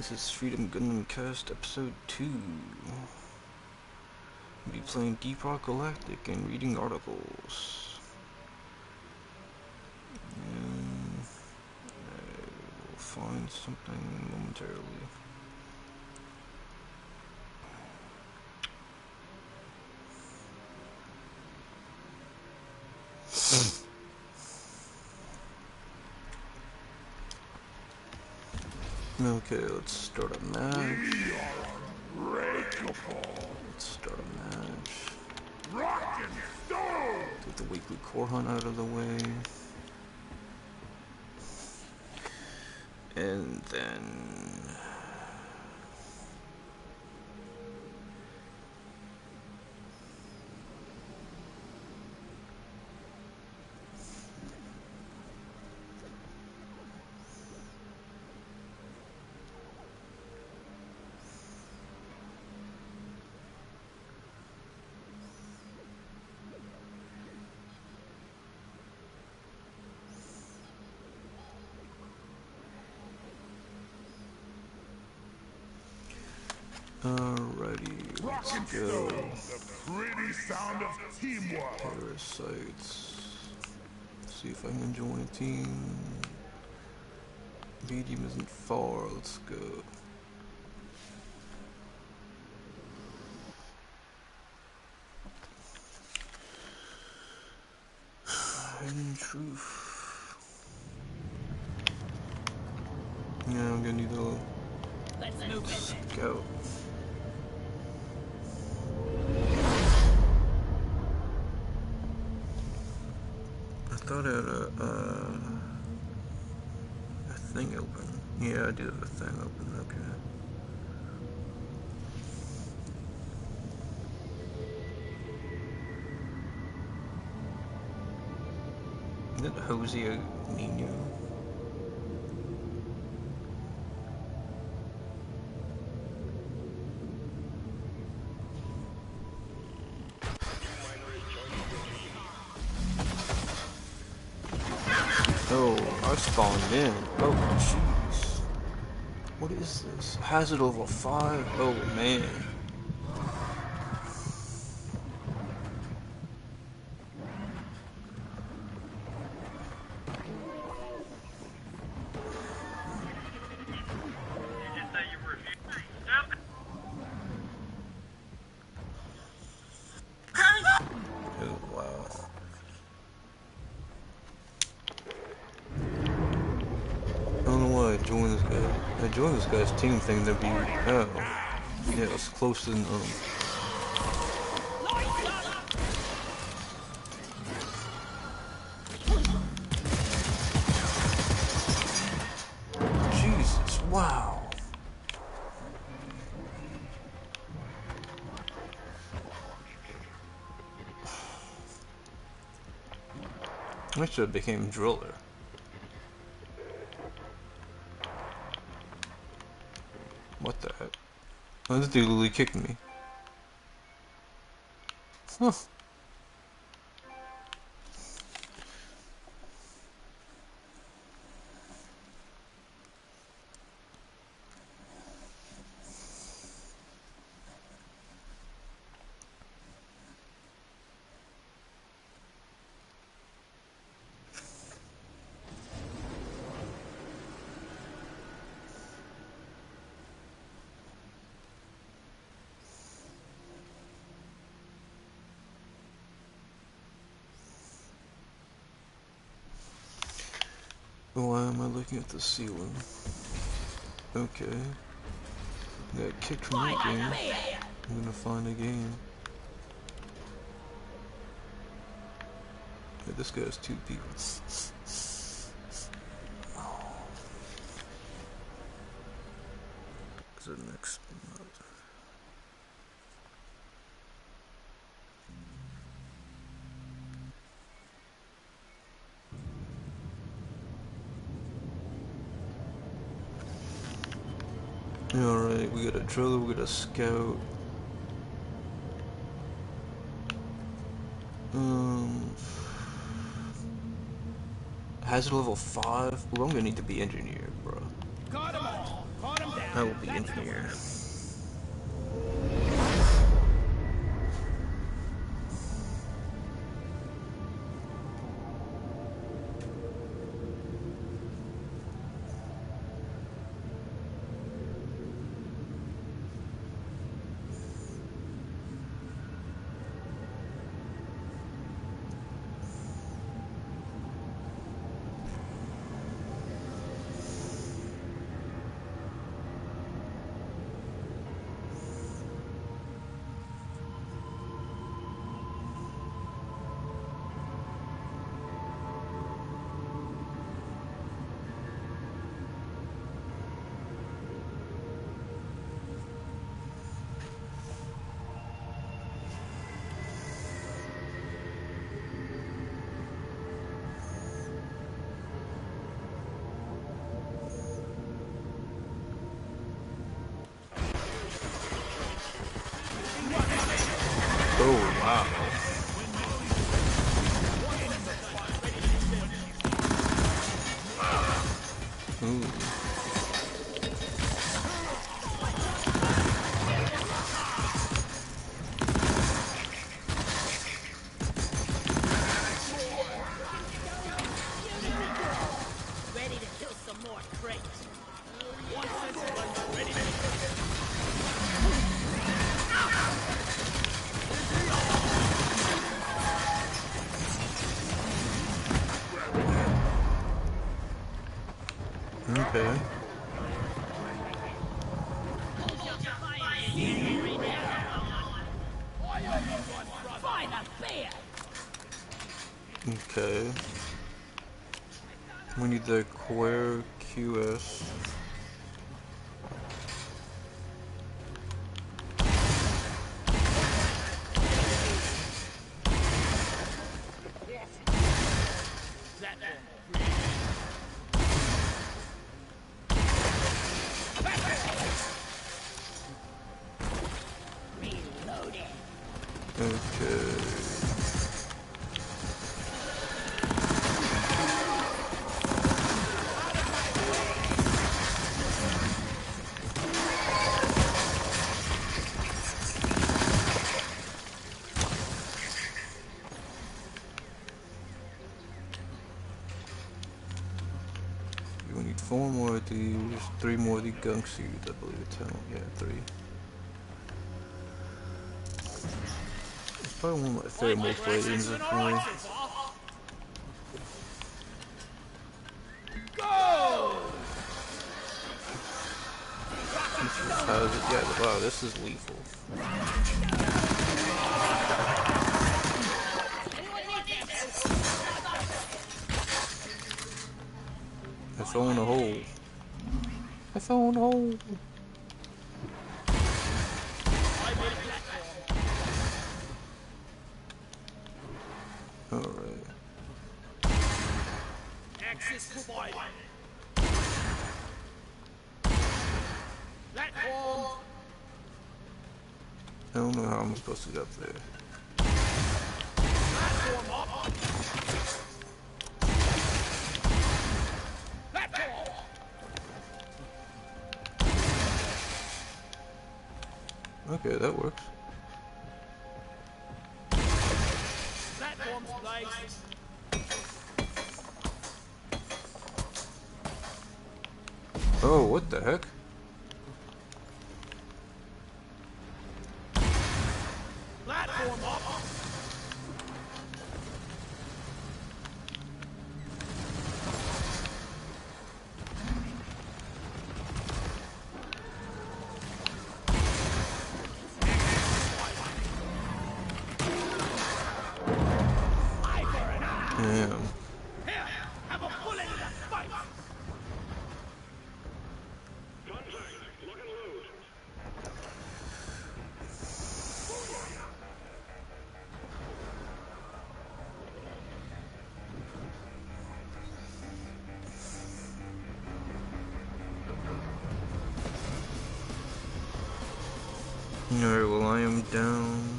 This is FreedomGundamCast episode 2. We'll be playing Deep Rock Galactic and reading articles. And I will find something momentarily. Okay, let's start a match. Let's start a match. Get the weekly core hunt out of the way. And then... Alrighty, let's go. The pretty sound of teamwork. Parasites. See if I can join a team. Medium isn't far, let's go. In truth. Yeah, I'm gonna need a scout. I thought I had a thing open. Yeah, I do have a thing open, okay. Is it Jose Nino? Oh, I spawned in. Oh, jeez. What is this? Hazard level 5? Oh, man. Oh, wow. I don't know why I joined this guy. I joined this guy's team thing to be. Oh. Yeah, it's close to. Jesus, wow. I should have became driller. What the heck? Oh, this dude literally kicked me. Huh. Why am I looking at the ceiling? Okay. Got kicked from that game. I'm gonna find a game. Yeah, this guy has 2 people. What's the next one? Alright, we got a driller, we got a scout. Hazard level 5? Ooh, I'm gonna need to be engineered, bro. Got them all. Caught them down. I will be in here. Oh, wow. Ooh. Ready to kill some more crates. Okay. Find a bear. Okay. We need the Quare QS. Okay. We need 4 more of these, 3 more of the gunk suits, I believe it's 10. Yeah, 3. It's probably one of my favorite multiplayer games to play. Yeah, wow, this is lethal. I fell in a hole. I fell in a hole. Alright. Access provided. Platform. I don't know how I'm supposed to get up there. Platform up. Platform. Okay, that works. Platforms placed. Oh, what the heck? Platform up. Damn. Here, have a bullet in the fight. Alright, well I am down.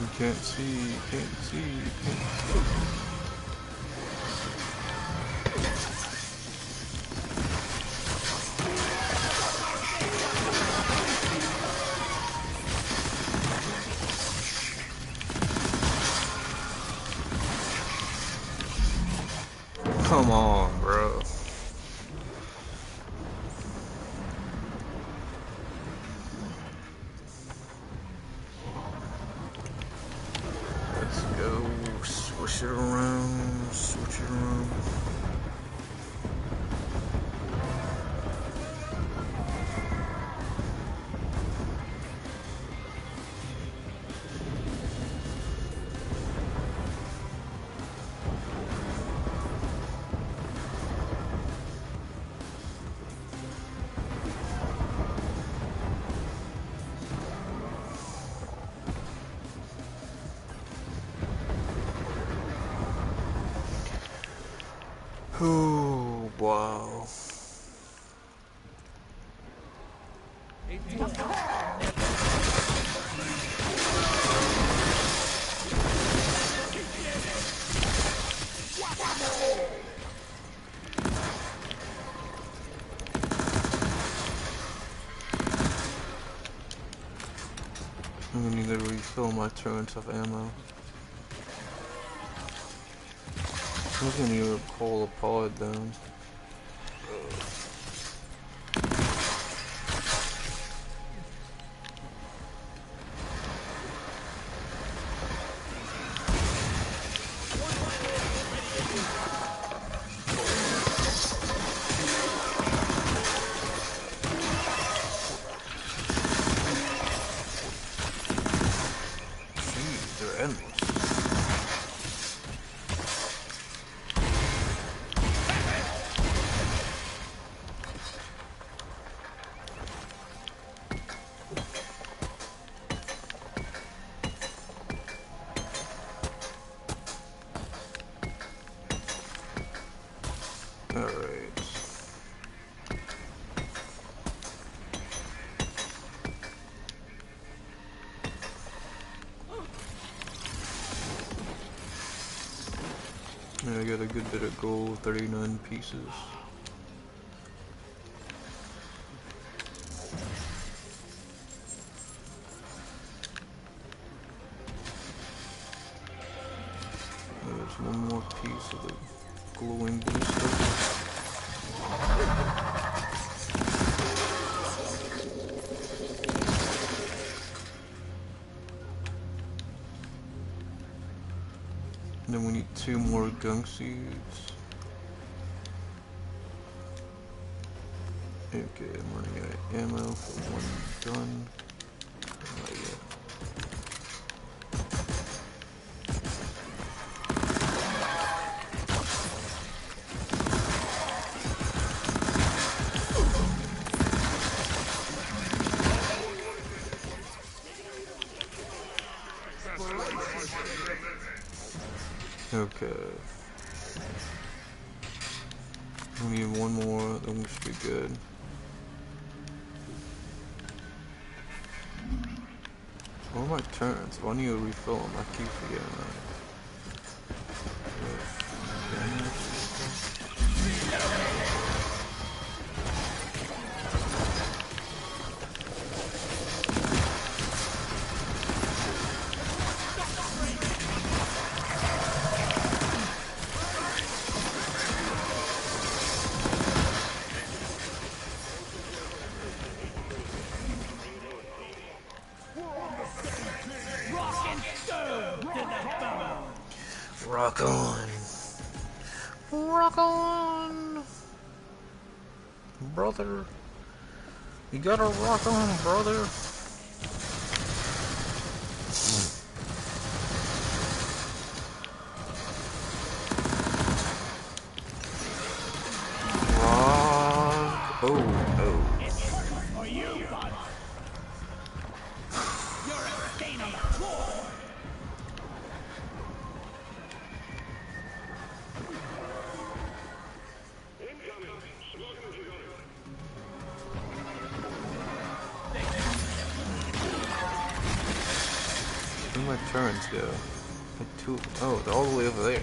You can't see, you can't see, you can't see. Come on, bro. Let's go. Switch it around. Switch it around. Oh, wow. I'm gonna need to refill my turrets of ammo. I'm gonna need to pull a pod down. Jeez, they're endless. Alright. I got a good bit of gold, 39 pieces. There's one more piece of the glowing blue stuff. And then we need 2 more gunk seeds. Okay, I'm running out of ammo for 1 gun. Not yet. Okay. We need 1 more, then we should be good. What are my turns? Why do you refill them? I keep forgetting Rock on. Rock on. Brother. You gotta rock on, brother. Rock. Oh. turns go? Oh, they're all the way over there.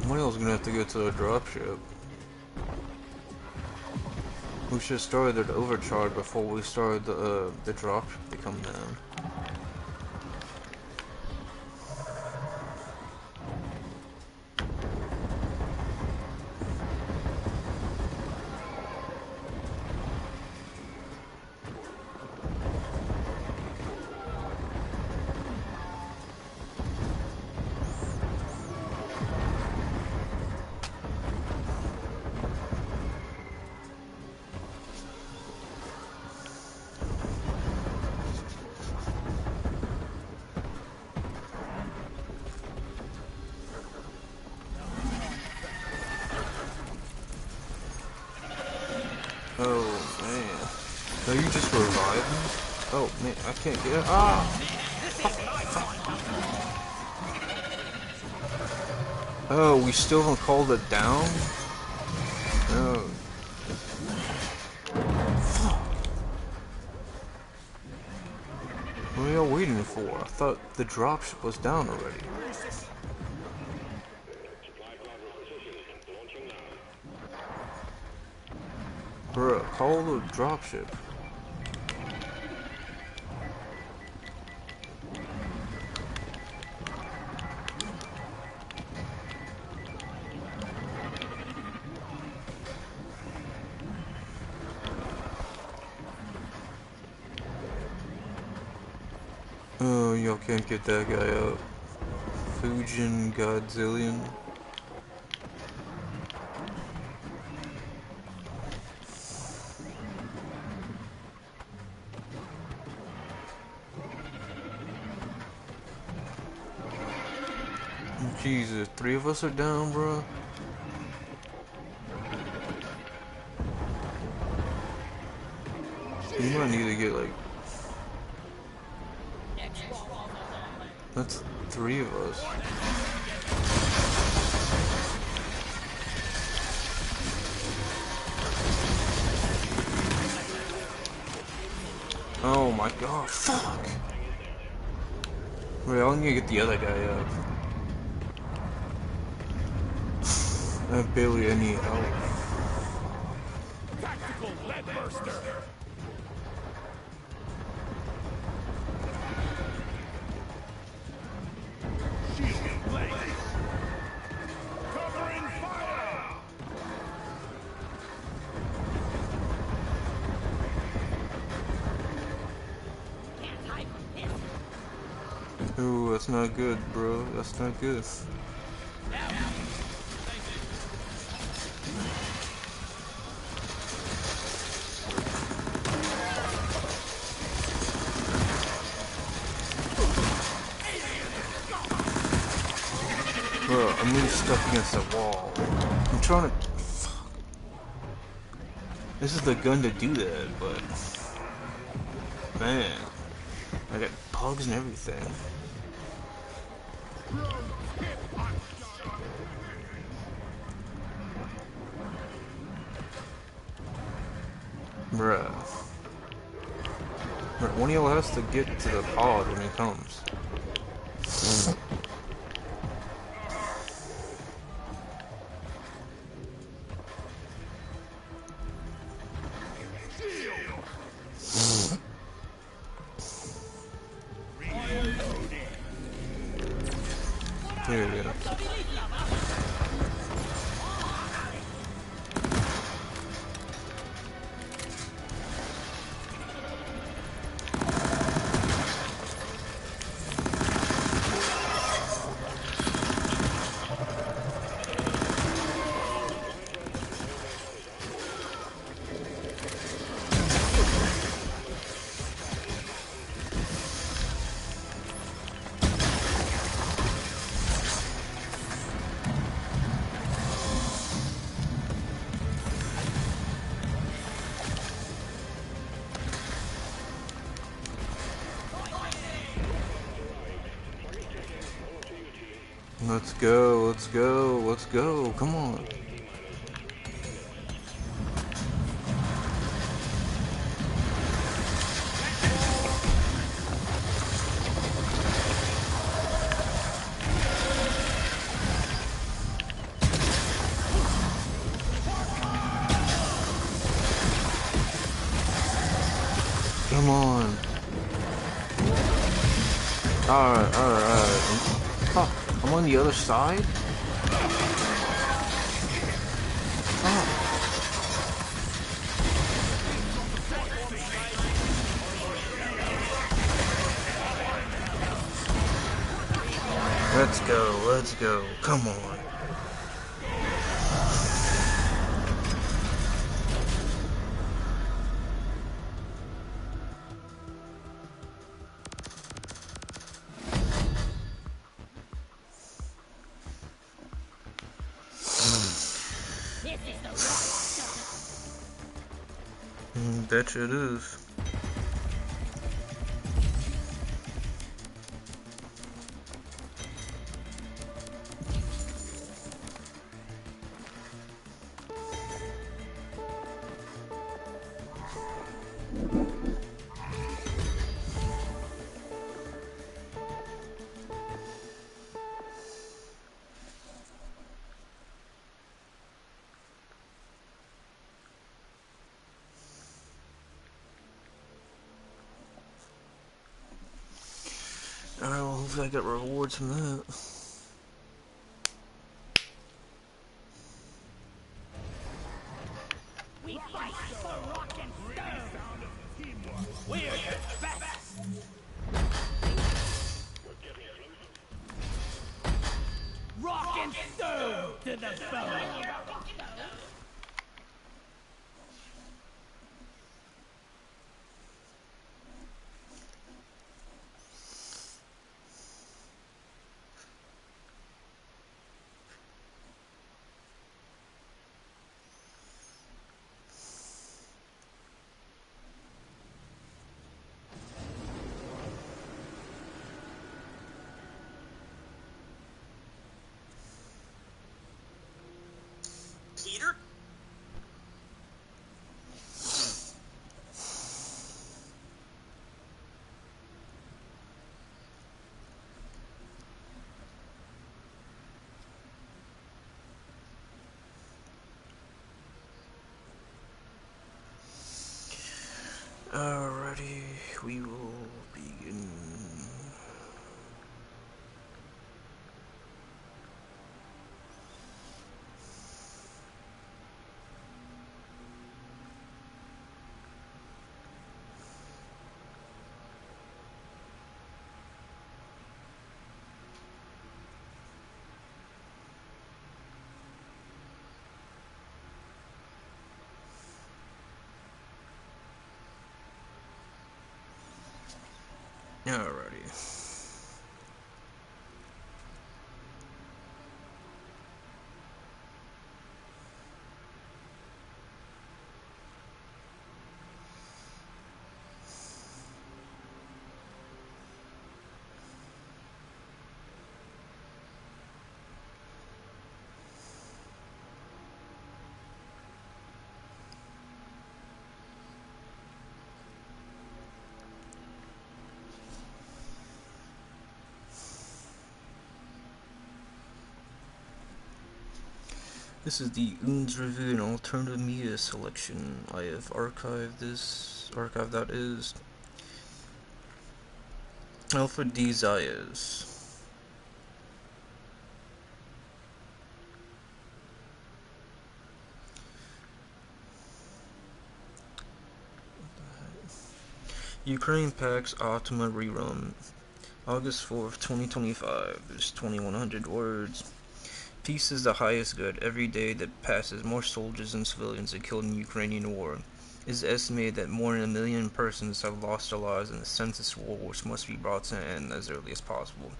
Whale's gonna have to go to the dropship. We should have started the overcharge before we started the dropship to come down. Oh man. Are you just reviving? Oh man, I can't get it. Ah! Oh, we still haven't called it down? No. Fuck. What are y'all waiting for? I thought the dropship was down already. Bruh, call the dropship. Oh, y'all can't get that guy up. Fujin Godzillion. Jesus, 3 of us are down, bro. You might need to get like... That's 3 of us. Oh my god, fuck! Wait, I'm gonna get the other guy up. I have barely any help. Tactical lead burster. Shield blade. Covering fire. Can't hide from this. Ooh, that's not good, bro. That's not good. Bro, I'm really stuck against the wall. I'm trying to... Fuck. This is the gun to do that, but... Man. I got bugs and everything. Bruh. Right, one of y'all has to get to the pod when he comes. There we go. Let's go, let's go, let's go. Come on. Come on. Alright, alright. Oh, I'm on the other side? Oh. Let's go, let's go. Come on. Betcha it is. Alright, well, hopefully I get rewards from that. We fight for rock and stone. We're the best. Rock and stone to the bone. Peter? Alrighty, we will begin. Alrighty. This is the Oons Review and Alternative Media selection. I have archived this, that is, Alpha D Zayas. Ukraine Pax Optima Rerun, August 4th, 2025. There's 2100 words. Peace is the highest good. Every day that passes, more soldiers and civilians are killed in the Ukrainian war. It is estimated that more than 1 million persons have lost their lives in the senseless war, which must be brought to an end as early as possible.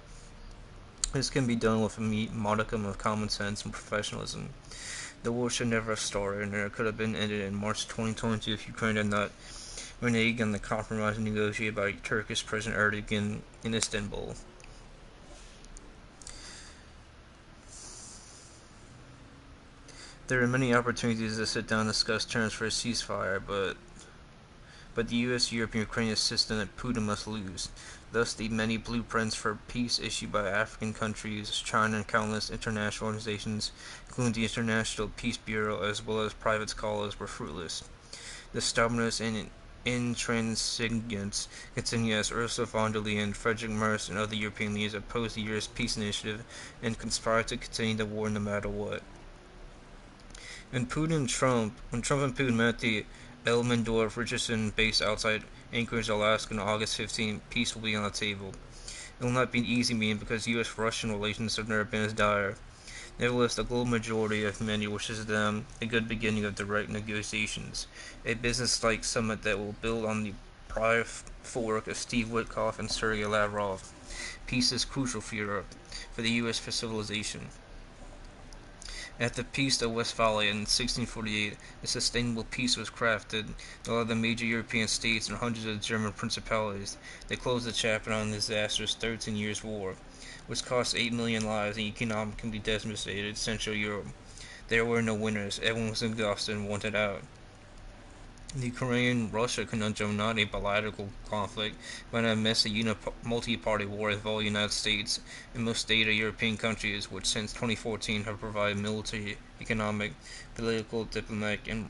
This can be done with a modicum of common sense and professionalism. The war should never have started, and it could have been ended in March 2022 if Ukraine had not reneged on the compromise negotiated by Turkish President Erdogan in Istanbul. There are many opportunities to sit down and discuss terms for a ceasefire, but the U.S.-European-Ukrainian system that Putin must lose. Thus, the many blueprints for peace issued by African countries, China, and countless international organizations, including the International Peace Bureau as well as private scholars, were fruitless. The stubbornness and intransigence continue as Ursula von der Leyen, Friedrich Merz, and other European leaders oppose the U.S. peace initiative and conspire to continue the war no matter what. When Trump and Putin met at the Elmendorf-Richardson base outside Anchorage, Alaska on August 15, peace will be on the table. It will not be an easy meeting because U.S.-Russian relations have never been as dire. Nevertheless, the global majority of many wishes them a good beginning of direct negotiations, a business-like summit that will build on the prior work of Steve Witkoff and Sergei Lavrov. Peace is crucial for Europe, for the U.S. for civilization. At the Peace of Westphalia in 1648, a sustainable peace was crafted that allowed the major European states and hundreds of German principalities to close the chapter on the disastrous 13 Years' War, which cost 8 million lives and economically devastated Central Europe. There were no winners. Everyone was exhausted and wanted out. The Ukraine-Russia conundrum, not a bilateral conflict, but a messy multi-party war involving the United States and most data European countries, which since 2014 have provided military, economic, political, diplomatic, and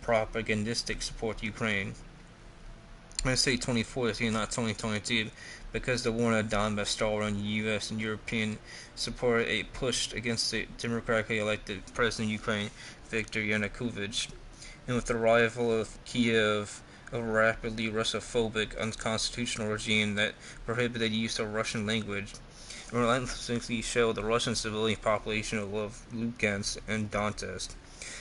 propagandistic support to Ukraine. I say 2014, not 2022, because the war in the Donbass stalled on U.S. and European support a push against the democratically elected President of Ukraine, Viktor Yanukovych. And with the arrival of Kiev, a rapidly Russophobic, unconstitutional regime that prohibited use of Russian language, and relentlessly shelled the Russian civilian population of Lugansk and Donetsk,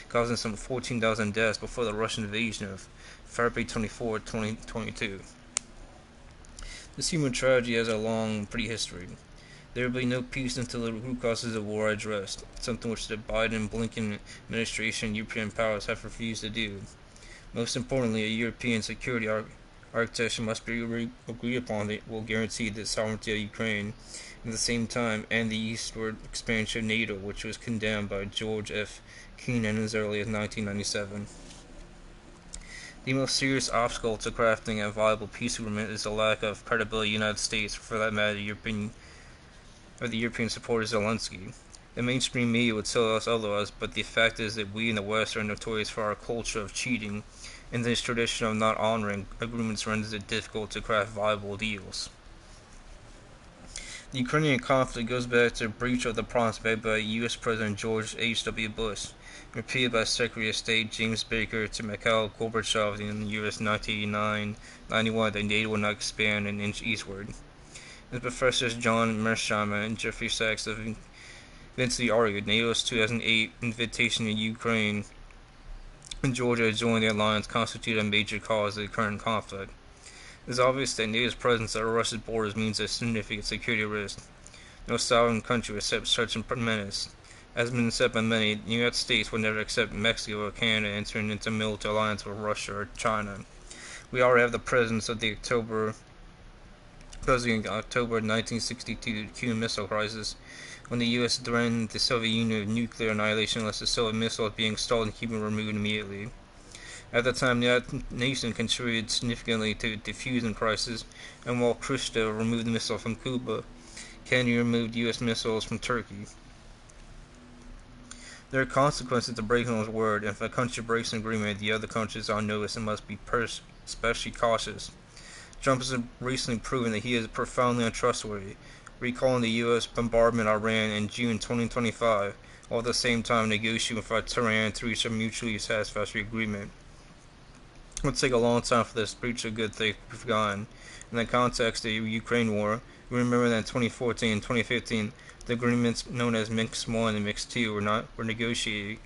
causing some 14,000 deaths before the Russian invasion of February 24, 2022. This human tragedy has a long prehistory. There will be no peace until the root causes of war are addressed, something which the Biden-Blinken administration and European powers have refused to do. Most importantly, a European security architecture must be agreed upon that will guarantee the sovereignty of Ukraine, and at the same time end the eastward expansion of NATO, which was condemned by George F. Kennan as early as 1997. The most serious obstacle to crafting a viable peace agreement is the lack of credibility of the United States, or for that matter, the European supporters of Zelensky. The mainstream media would tell us otherwise, but the fact is that we in the West are notorious for our culture of cheating, and this tradition of not honoring agreements renders it difficult to craft viable deals. The Ukrainian conflict goes back to a breach of the promise made by U.S. President George H.W. Bush, repeated by Secretary of State James Baker to Mikhail Gorbachev in the years 1989-91 that NATO would not expand an inch eastward. As Professors John Mearsheimer and Jeffrey Sachs have eventually argued, NATO's 2008 invitation to Ukraine and Georgia to join the alliance constitute a major cause of the current conflict. It is obvious that NATO's presence at Russia's borders means a significant security risk. No sovereign country would accept such a menace. As has been said by many, the United States would never accept Mexico or Canada entering into a military alliance with Russia or China. We already have the presence of the October 1962 Cuban Missile Crisis, when the U.S. threatened the Soviet Union with nuclear annihilation unless the Soviet missiles being installed in Cuba were removed immediately. At the time, the United Nations contributed significantly to the diffusion crisis, and while Khrushchev removed the missile from Cuba, Kennedy removed U.S. missiles from Turkey. There are consequences to breaking one's word, and if a country breaks an agreement, the other country is on notice and must be especially cautious. Trump has recently proven that he is profoundly untrustworthy, recalling the U.S. bombardment of Iran in June 2025, while at the same time negotiating with Tehran to reach a mutually satisfactory agreement. It would take a long time for this breach of good faith to be forgotten. In the context of the Ukraine war, we remember that in 2014 and 2015, the agreements known as Minsk I and Minsk II were negotiated,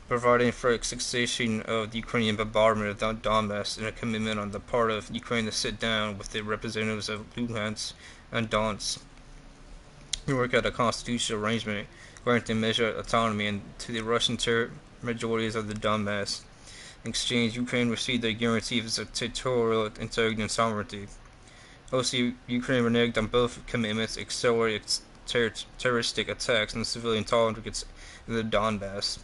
providing for a cessation of the Ukrainian bombardment of Donbass and a commitment on the part of Ukraine to sit down with the representatives of Luhansk and Donetsk to work out a constitutional arrangement granting measured autonomy to the Russian majorities of the Donbass. In exchange, Ukraine received a guarantee of its territorial integrity and sovereignty. Also, Ukraine reneged on both commitments, accelerated terroristic attacks on civilian targets in the Donbass.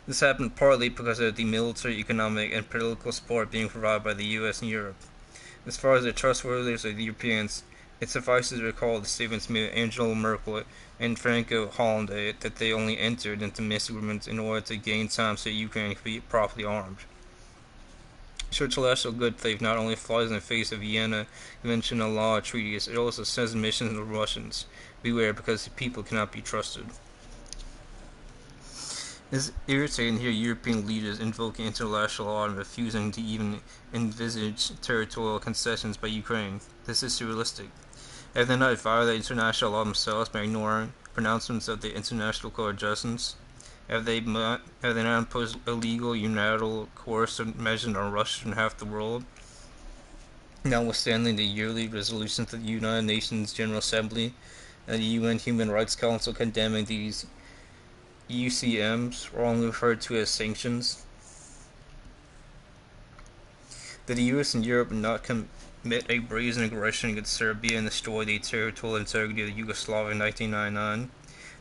This happened partly because of the military, economic, and political support being provided by the US and Europe. As far as the trustworthiness of the Europeans, it suffices to recall the statements made by Angela Merkel and Franco Hollande that they only entered into Minsk agreements in order to gain time so Ukraine could be properly armed. Such celestial good faith not only flies in the face of Vienna Convention and law treaties, it also sends missions to the Russians. Beware, because the people cannot be trusted. It's irritating to hear European leaders invoking international law and refusing to even envisage territorial concessions by Ukraine. This is surrealistic. Have they not violated international law themselves by ignoring pronouncements of the International Court of Justice? Have they not imposed illegal, unilateral, coercive measures on Russia and half the world? Notwithstanding the yearly resolutions of the United Nations General Assembly and the UN Human Rights Council condemning these UCMs, wrongly referred to as sanctions, that the US and Europe would not commit a brazen aggression against Serbia and destroy the territorial integrity of Yugoslavia in 1999.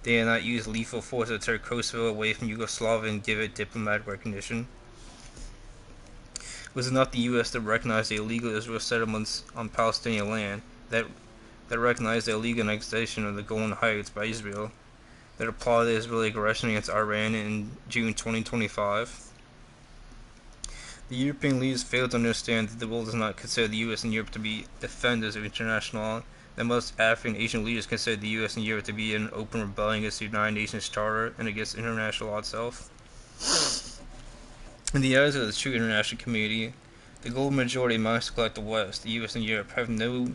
They did not use lethal force to tear Kosovo away from Yugoslavia and give it diplomatic recognition. Was it not the US that recognized the illegal Israel settlements on Palestinian land, that recognized the illegal annexation of the Golan Heights by Israel, that applauded the Israeli aggression against Iran in June 2025? The European leaders failed to understand that the world does not consider the US and Europe to be defenders of international law, that most African and Asian leaders consider the US and Europe to be in open rebellion against the United Nations Charter and against international law itself. In the eyes of the true international community, the global majority amongst the collective West, the US and Europe, have no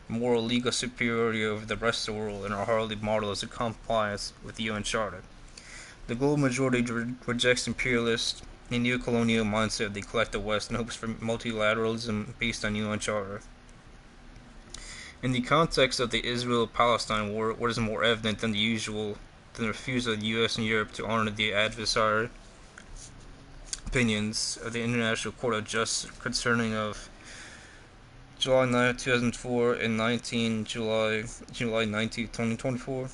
moral legal superiority over the rest of the world and are hardly models of compliance with the UN Charter. The global majority rejects imperialist and neo-colonial mindset of the collective West and hopes for multilateralism based on UN Charter. In the context of the Israel-Palestine war, what is more evident than the refusal of the US and Europe to honor the adversary opinions of the International Court of Justice concerning of July 9, 2004 and July 19, 2024.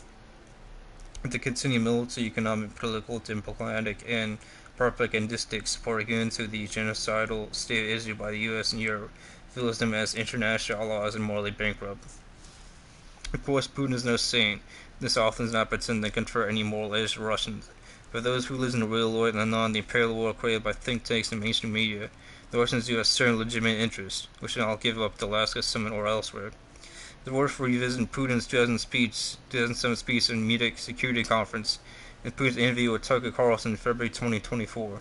To continue military, economic, political, diplomatic, and propagandistic support given to the genocidal state of Israel by the US and Europe feels them as international allies and morally bankrupt. Of course, Putin is no saint. This often does not pretend to confer any moral edge to Russians. For those who live in the real world and not in the imperial world created by think tanks and mainstream media, the Russians do have certain legitimate interests, which they not give up at the Alaska summit or elsewhere. The worth for revisiting Putin's 2007 speech in Munich Security Conference and Putin's interview with Tucker Carlson in February 2024.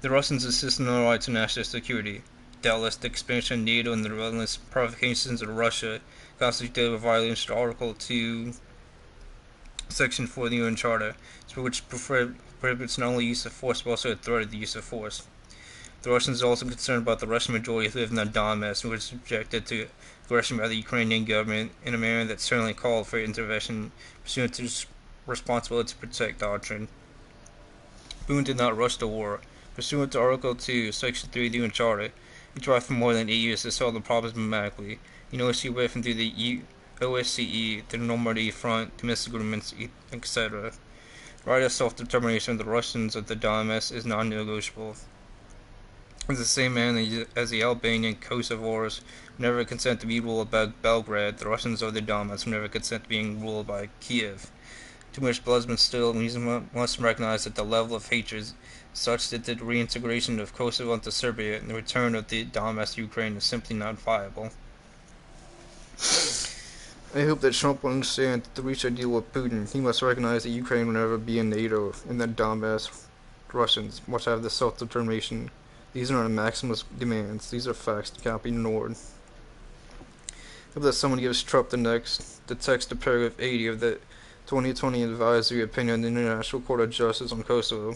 The Russians insist on their right to national security. Doubtless, the expansion of NATO and the relentless provocations of Russia constitute a violation of Article 2, Section 4 of the UN Charter, which prohibits not only use of force but also the threat of the use of force. The Russians are also concerned about the Russian majority who live in the Donbass and were subjected to aggression by the Ukrainian government in a manner that certainly called for intervention pursuant to its responsibility to protect doctrine. Putin did not rush the war. Pursuant to Article 2, Section 3 of the UN Charter, he tried for more than 8 years to solve the problems dramatically. He noticed went through the OSCE, the Normandy Front, domestic agreements, etc. The right of self-determination of the Russians of the Donbass is non-negotiable. In the same manner as the Albanian Kosovars never consent to be ruled by Belgrade, the Russians of the Donbass never consent to being ruled by Kiev. Too much blood has been spilled, and we must recognize that the level of hatred is such that the reintegration of Kosovo into Serbia and the return of the Donbass to Ukraine is simply not viable. I hope that Trump will understand that to reach a deal with Putin, he must recognize that Ukraine will never be in NATO, and that Donbass Russians must have the self-determination. These are not maximalist demands, these are facts that cannot be ignored. I hope that someone gives Trump the text of paragraph 80 of the 2020 advisory opinion of the International Court of Justice on Kosovo.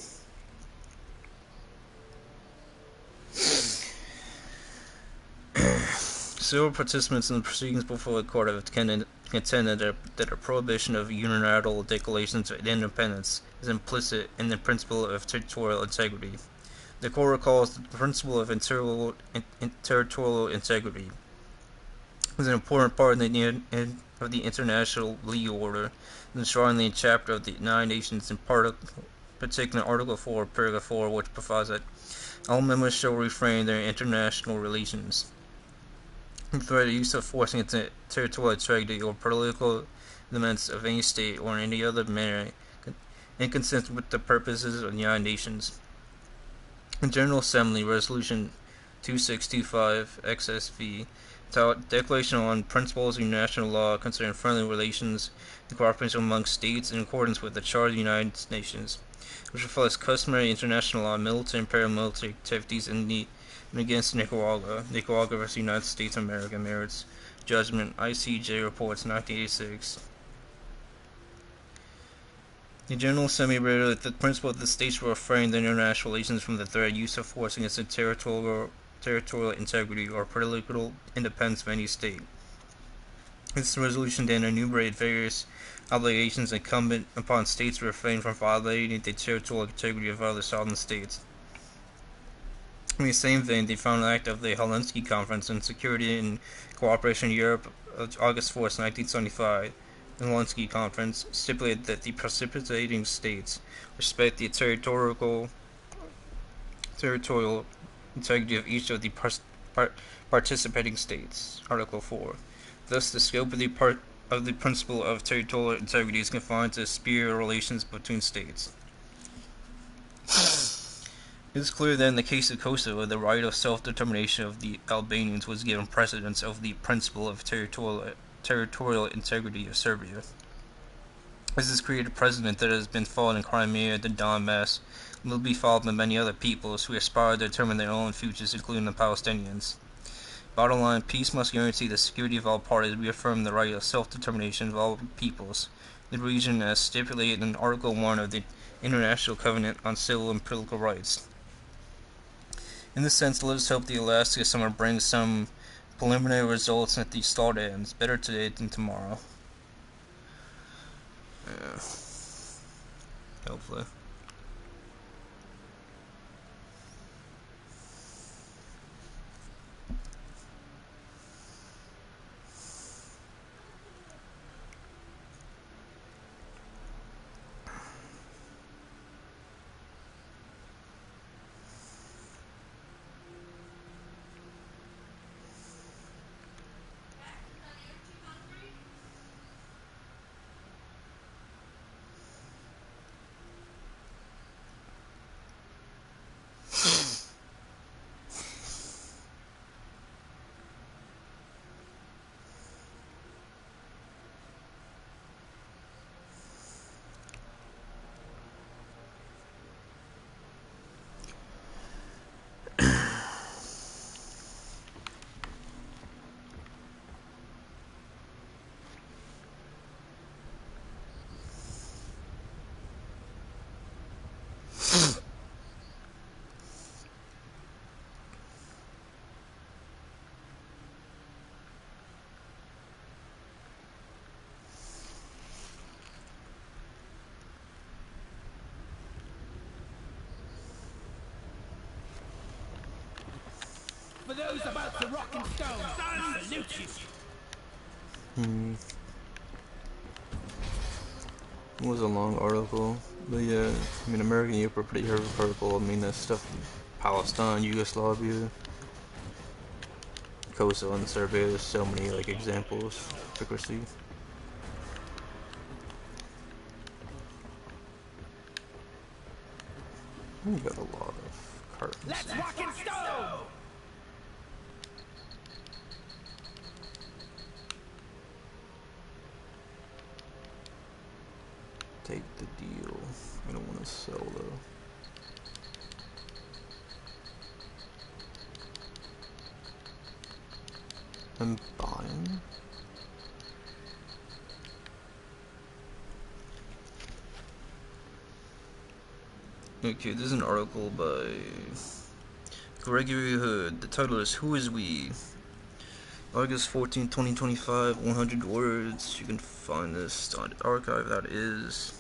Several participants in the proceedings before the court have contended that a prohibition of unilateral declarations of independence is implicit in the principle of territorial integrity. The court recalls that the principle of territorial integrity is an important part of the international legal order, enshrined in the chapter of the United Nations in particularly Article 4, Paragraph 4, which provides that all members shall refrain their international relations from the use of force against territorial integrity or political limits of any state or in any other manner inconsistent with the purposes of the United Nations. The General Assembly Resolution 2625 XSV, Declaration on Principles of International Law concerning friendly relations and cooperation among states in accordance with the Charter of the United Nations, which reflects customary international law, military and paramilitary activities and against Nicaragua, Nicaragua versus United States of America, merits judgment, ICJ reports 1986. The General Assembly reiterated the principle that the states will refrain their international relations from the threat of use of force against the territorial integrity or political independence of any state. This resolution then enumerated various obligations incumbent upon states to refrain from violating the territorial integrity of other sovereign states. In the same vein, the final act of the Helsinki Conference on Security and Cooperation in Europe of August 4, 1975, the Helsinki Conference, stipulated that the participating states respect the territorial integrity of each of the participating states. Article 4. Thus, the scope of the principle of territorial integrity is confined to sphere of relations between states. It is clear that in the case of Kosovo, the right of self-determination of the Albanians was given precedence over the principle of territorial integrity of Serbia. This has created a precedent that has been followed in Crimea, the Donbass, and will be followed by many other peoples who aspire to determine their own futures, including the Palestinians. Bottom line, peace must guarantee the security of all parties, reaffirm the right of self-determination of all peoples in the region as stipulated in Article 1 of the International Covenant on Civil and Political Rights. In this sense, let us hope the Alaska summer brings some preliminary results and that the start ends. Better today than tomorrow. Yeah. Hopefully. For those about to rock and stone, I salute you. It was a long article, but yeah, I mean, American Europe are pretty hypocritical. I mean, that stuff in Palestine, Yugoslavia, Kosovo, and Serbia, there's so many, like, examples of hypocrisy. We got a lot of cartons. Let's rock and stone! Take the deal. I don't want to sell though. I'm buying. Okay, this is an article by Gregory Hood. The title is Who Is We? August 14, 2025, 100 words. You can find this on the archive, that is.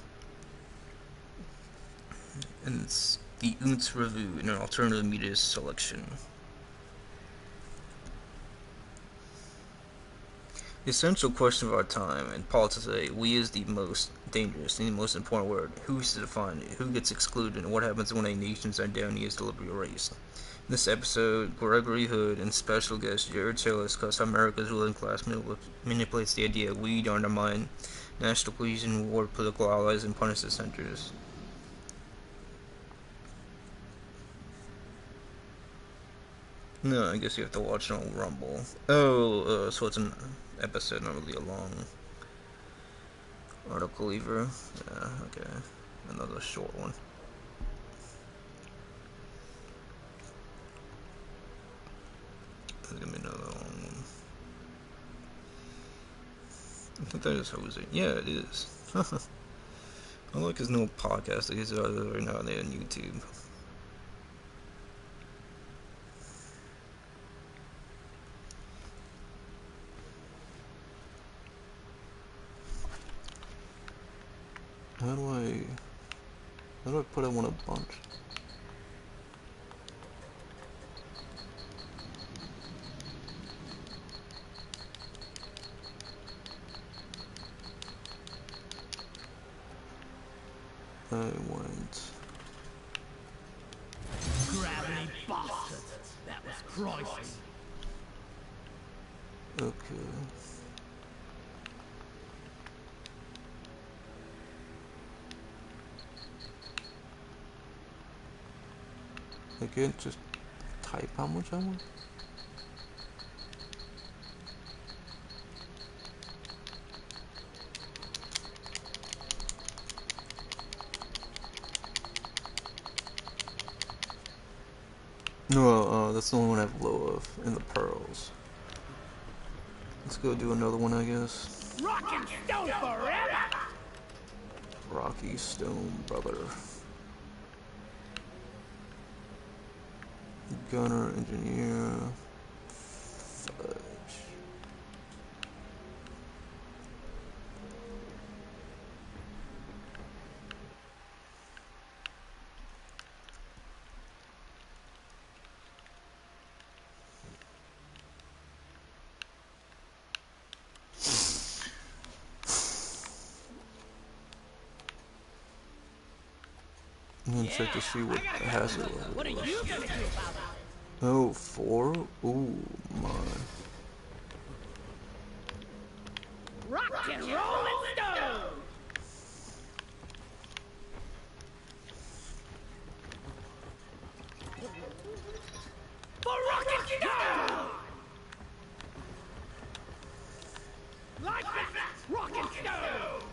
And it's the Unz Review in an alternative media selection. The essential question of our time in politics today, we is the most dangerous and the most important word. Who's to define it? Who gets excluded? And what happens when a nation's identity is deliberately erased? In this episode, Gregory Hood and special guest Jared Taylor discuss how America's ruling class manipulates the idea we undermine national cohesion, reward political allies, and punish dissenters. No, I guess you have to watch it on Rumble. Oh, so it's an episode, not really a long article either. Yeah, okay. Another short one. There's gonna be another long one. I think that is Jose. Yeah, it is. I like his new podcast that he's out right now on YouTube. How do I put him on a bunch? I went. Gravity bastard. That was crisis. Okay. I can't just type how much I want. No, that's the only one I have low of, and the pearls. Let's go do another one, I guess. Rock and stone forever. Rocky Stone Brother. Gunner, engineer. Fudge. I'm gonna check to see what the hazard level What are you was. gonna do about it? Oh, 4? Ooh, my. Rock and roll and stone. For rock and stone. Like that. Rock and stone.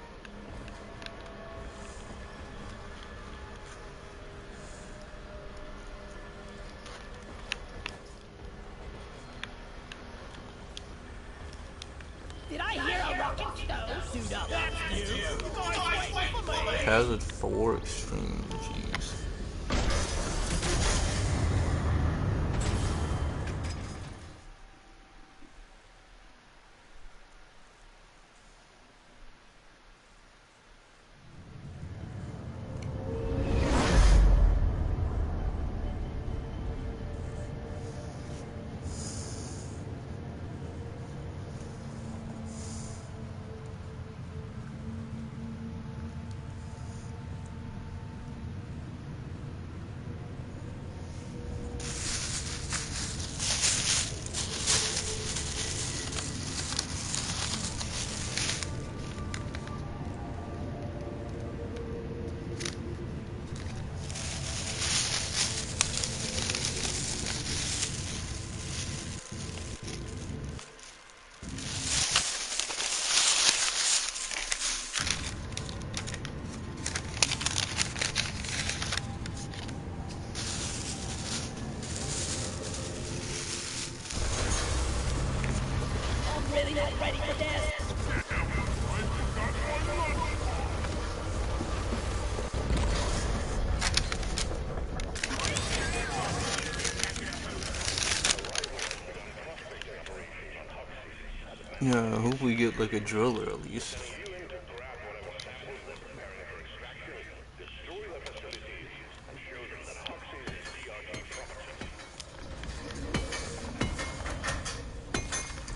Did I hear a rock and stone? Suit up. That's you. Hazard 4 extreme, jeez. I'm really not ready for this. Yeah, I hope we get like a driller at least.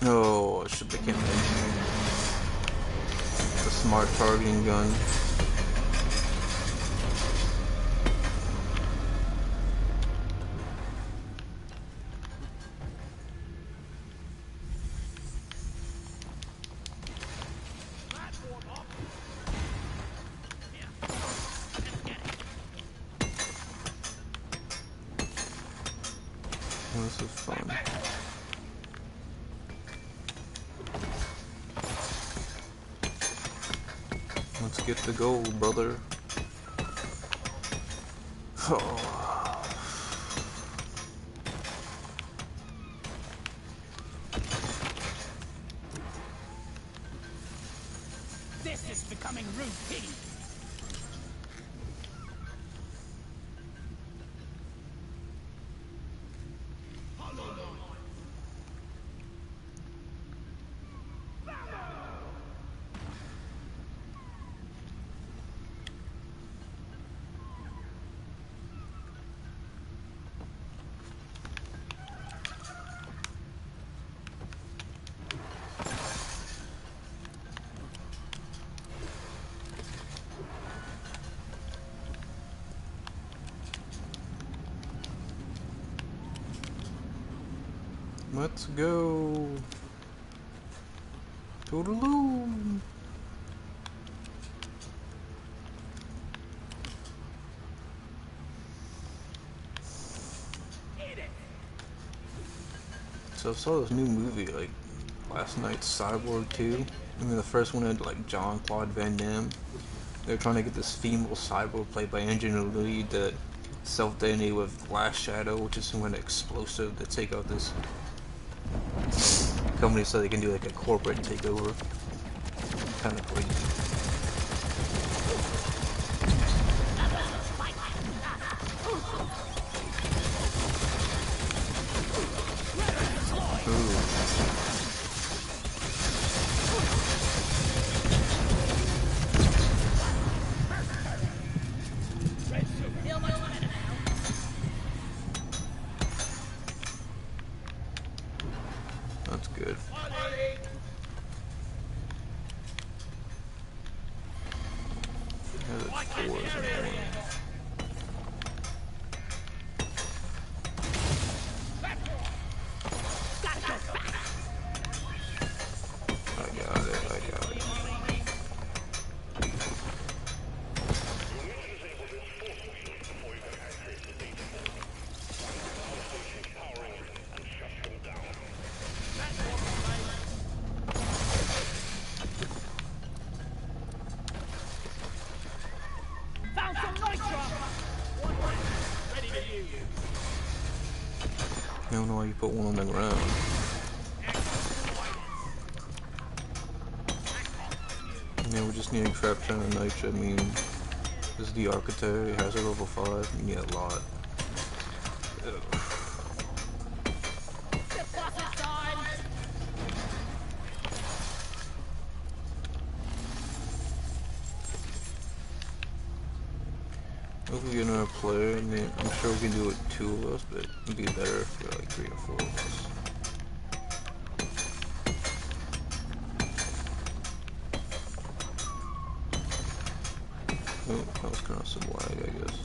Oh, I should become the smart targeting gun. Oh, this is fun. Let's get the gold, brother. Oh. This is becoming routine. Let's go. Toodaloo. So I saw this new movie like last night, Cyborg 2. I mean, the first one had like Jean-Claude Van Damme. They're trying to get this female cyborg played by Angelina Jolie to self-detonate with Glass Shadow, which is some kind of explosive to take out this company so they can do like a corporate takeover. Kind of crazy. That's good. There's fours and one. I got it, I got it. Found some nitro. Ready to use. I don't know why you put one on the ground. Yeah, we just need a crap ton of nitro. I mean, this is the Architect, it has a level 5, you need a lot. Ugh. If we get another player, I mean, I'm sure we can do it 2 of us, but it'd be better if we were like 3 or 4 of us. Oh, that was kind of some lag, I guess.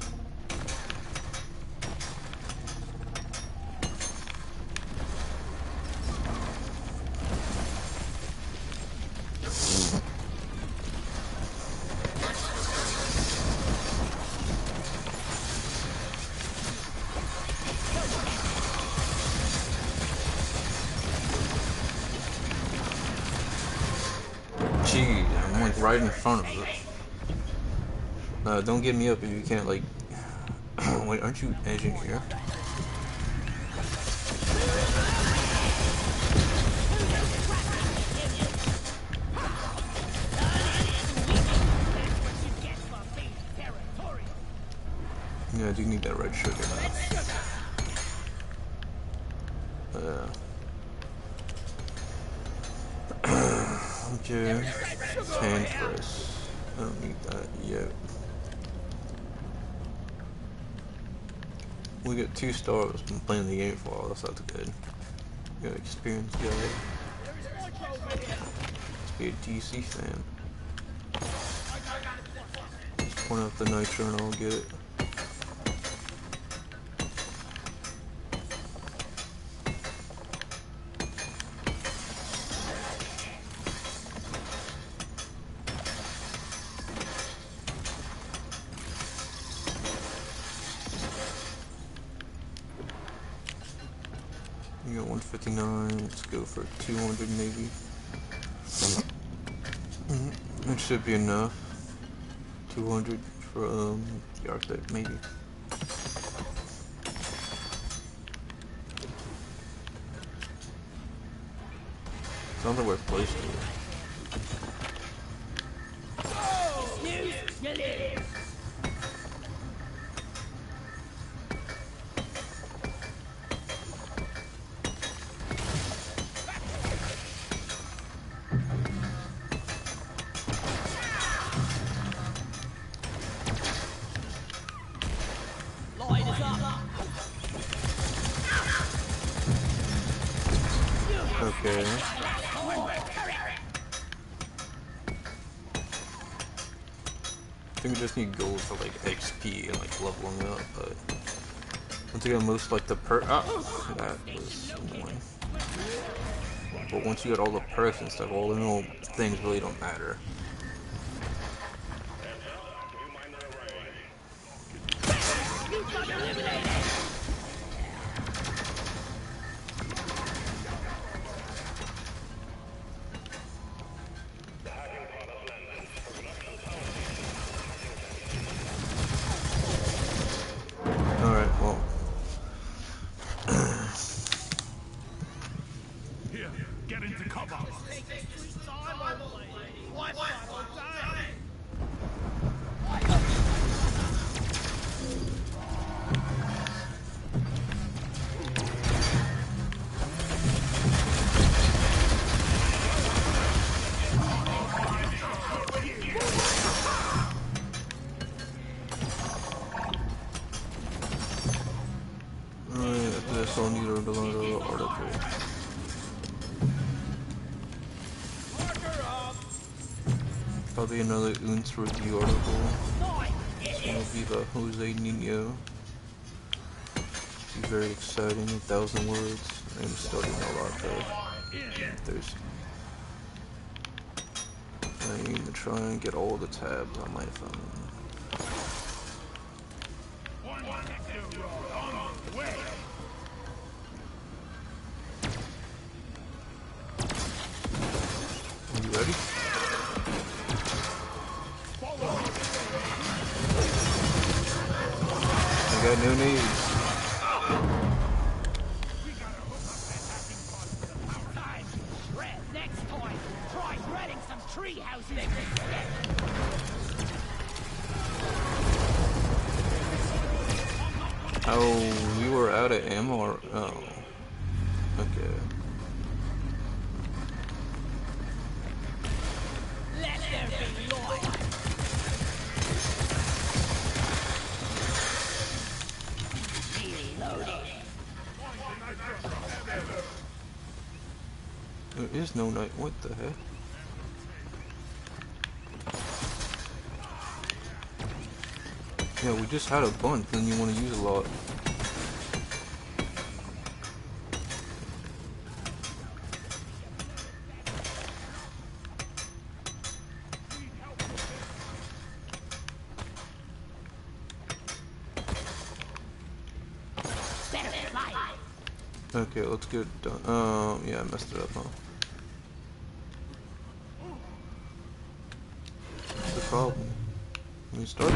Jeez, I'm like right in front of it. Don't get me up if you can't, like... Wait, aren't you engineer? Yeah, I do need that red sugar now. Okay, hand press. I don't need that yet. We got 2 stars. Been playing the game for a while. That's good. Got experience guy. Let's be a DC fan. Just point out the nitro and I'll get it. You got 159, let's go for 200 maybe. It should be enough. 200 for the archetype maybe. Sounds like we're close to it. Okay. I think we just need gold for like XP and like leveling up, but once you got most like the that was annoying. But once you got all the perks and stuff, all the little things really don't matter. Alright, well. Here, get into cover. I'll need a little article. Probably another Unz review article. This one will be about Jose Nino. Be very exciting, 1,000 words. I'm studying a lot though. I need to try and get all the tabs on my phone. You ready? I got no needs. Next time, try shredding some tree houses. Oh, we were out of ammo or oh. Okay. Let there be light. There is no night. What the heck? Yeah, we just had a bunch, and you want to use a lot. Okay, let's get it done. Yeah, I messed it up, huh? What's the problem? Let me start.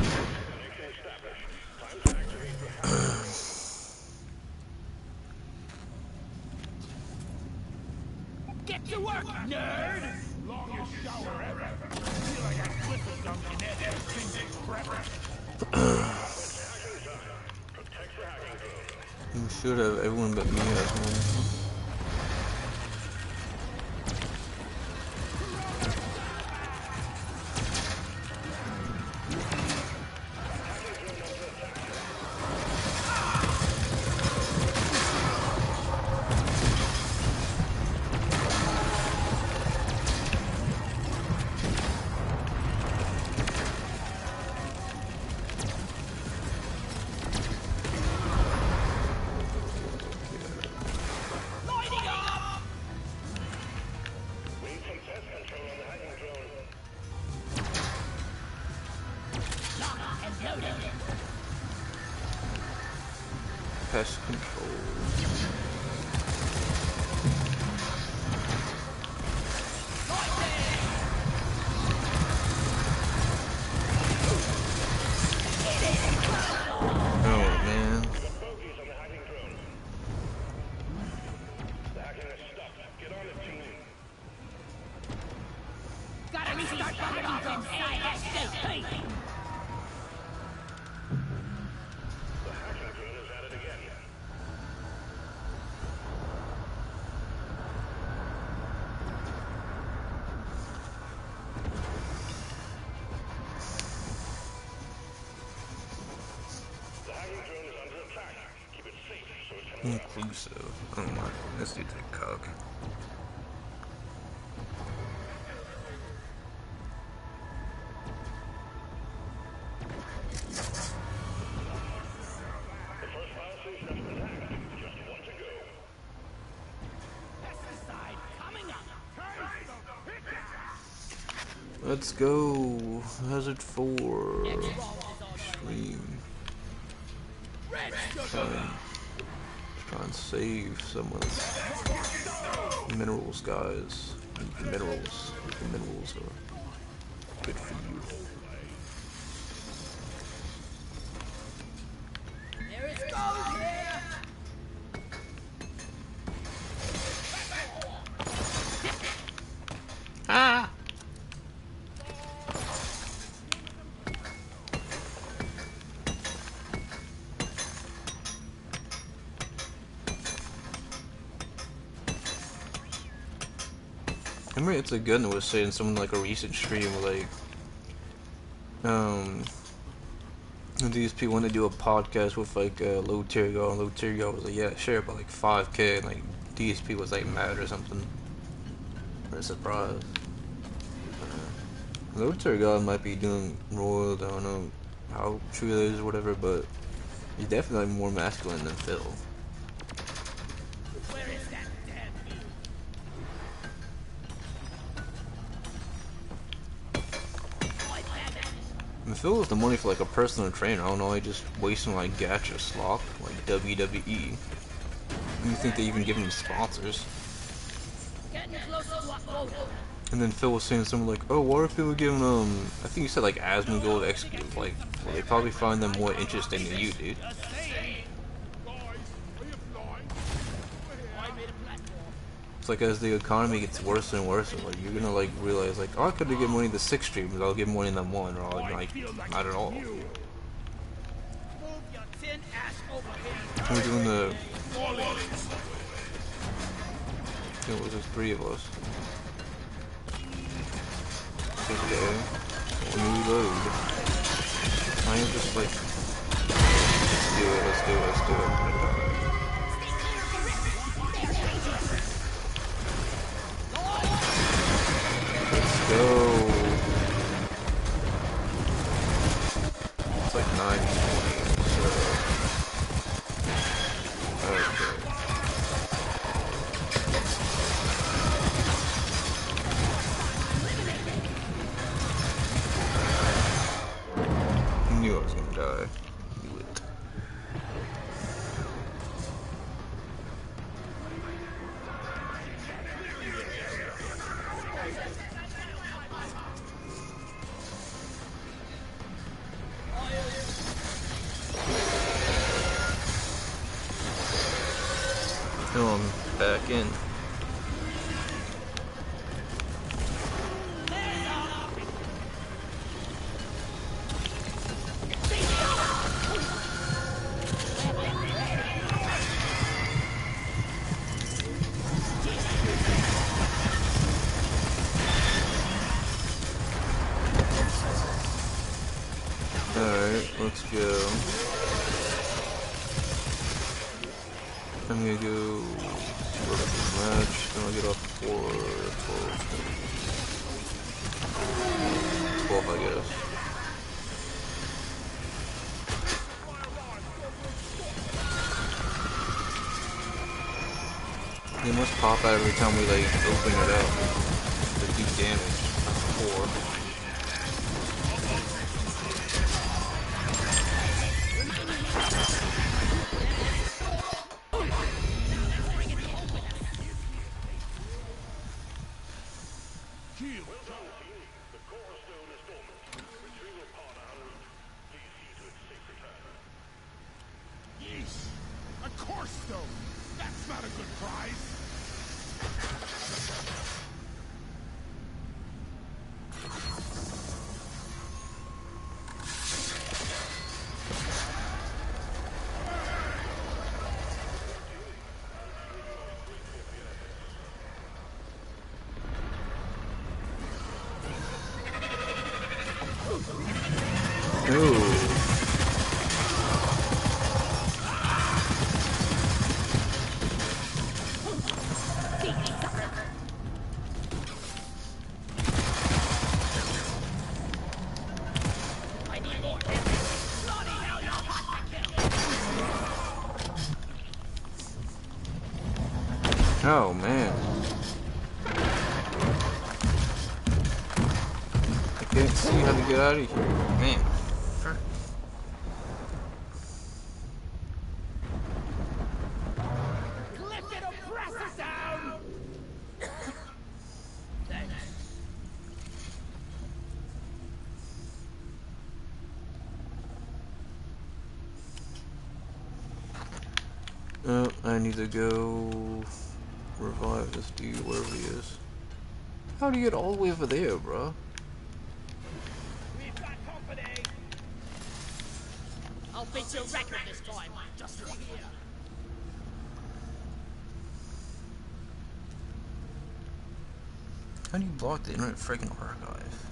Get to work, nerd! Longest shower ever. Feel like I whistle dunking everything. You should have. Everyone but me has one. Pest control. Oh man. Bogies on the hacking drone. The hacking has stopped. Get on it, team. Gotta restart the hacking drone ASAP. The hacking drone is at it again. The hacking drone is under attack. Keep it safe so it can work. Inclusive. Oh my, this dude's a cock. The first fire station has been hacked. Just one to go. Pesticide coming up. Let's go. Hazard 4. Extreme. Try and save someone's minerals, guys. Minerals. The minerals are good for you. There is gold here. Ah! Remember, it's a gun that was saying someone like a recent stream like, these people want to do a podcast with like low tier guy, and low tier guy was like, yeah, sure, but like 5K, and like DSP was like mad or something. Or surprised. Low tier guy might be doing royal. I don't know how true that is or whatever, but he's definitely more masculine than Phil. Where is that damn view? And Phil was the money for like a personal trainer. I don't know, he just wasting like gacha slop, like WWE. You think they even give him sponsors? Getting close to what quota? And then Phil was saying something like, oh, why are people giving I think you said like Asmongold Execute, like, well, they probably find them more interesting than you, dude. It's like as the economy gets worse and worse, like you're gonna like realize like, oh, I could give money to 6 streamers, I'll give money to 1, or I'll like not at all. Move your tin ass over here. We're doing the. It was just 3 of us. Okay. When we load, I am just like, let's do it. I'm gonna die. Let's go. It's like 9:20, so. Okay. I knew I was gonna die. Knew it. Oh, I'm back in. Alright, let's go. I'm gonna go split up this match, then I'll get off 12, I guess. They must pop out every time we like open it up. They do damage. That's 4. kill. Well done, team. The core stone is dormant. Retrieval pod en route. Please see to its safe return. Yeesh! A core stone! That's not a good prize! Ooh. Oh man. I can't see how to get out of here. Man. Frick. Lifted oppressor down! Thanks. Oh, I need to go revive this dude wherever he is. How do you get all the way over there, bro? We've got company! I'll beat your record this time, just for here. How do you block the Internet freaking Archive?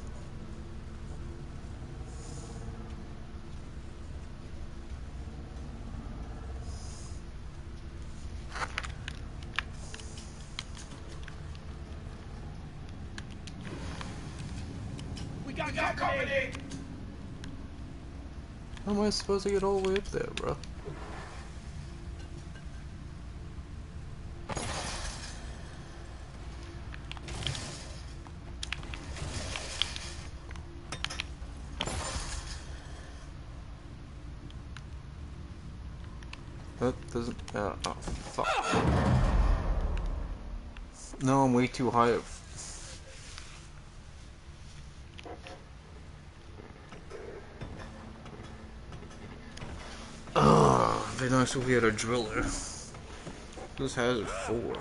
We got company! How am I supposed to get all the way up there, bro? That doesn't. Oh, fuck. No, I'm way too high up. Ugh, it'd be nice if we had a driller. This has 4.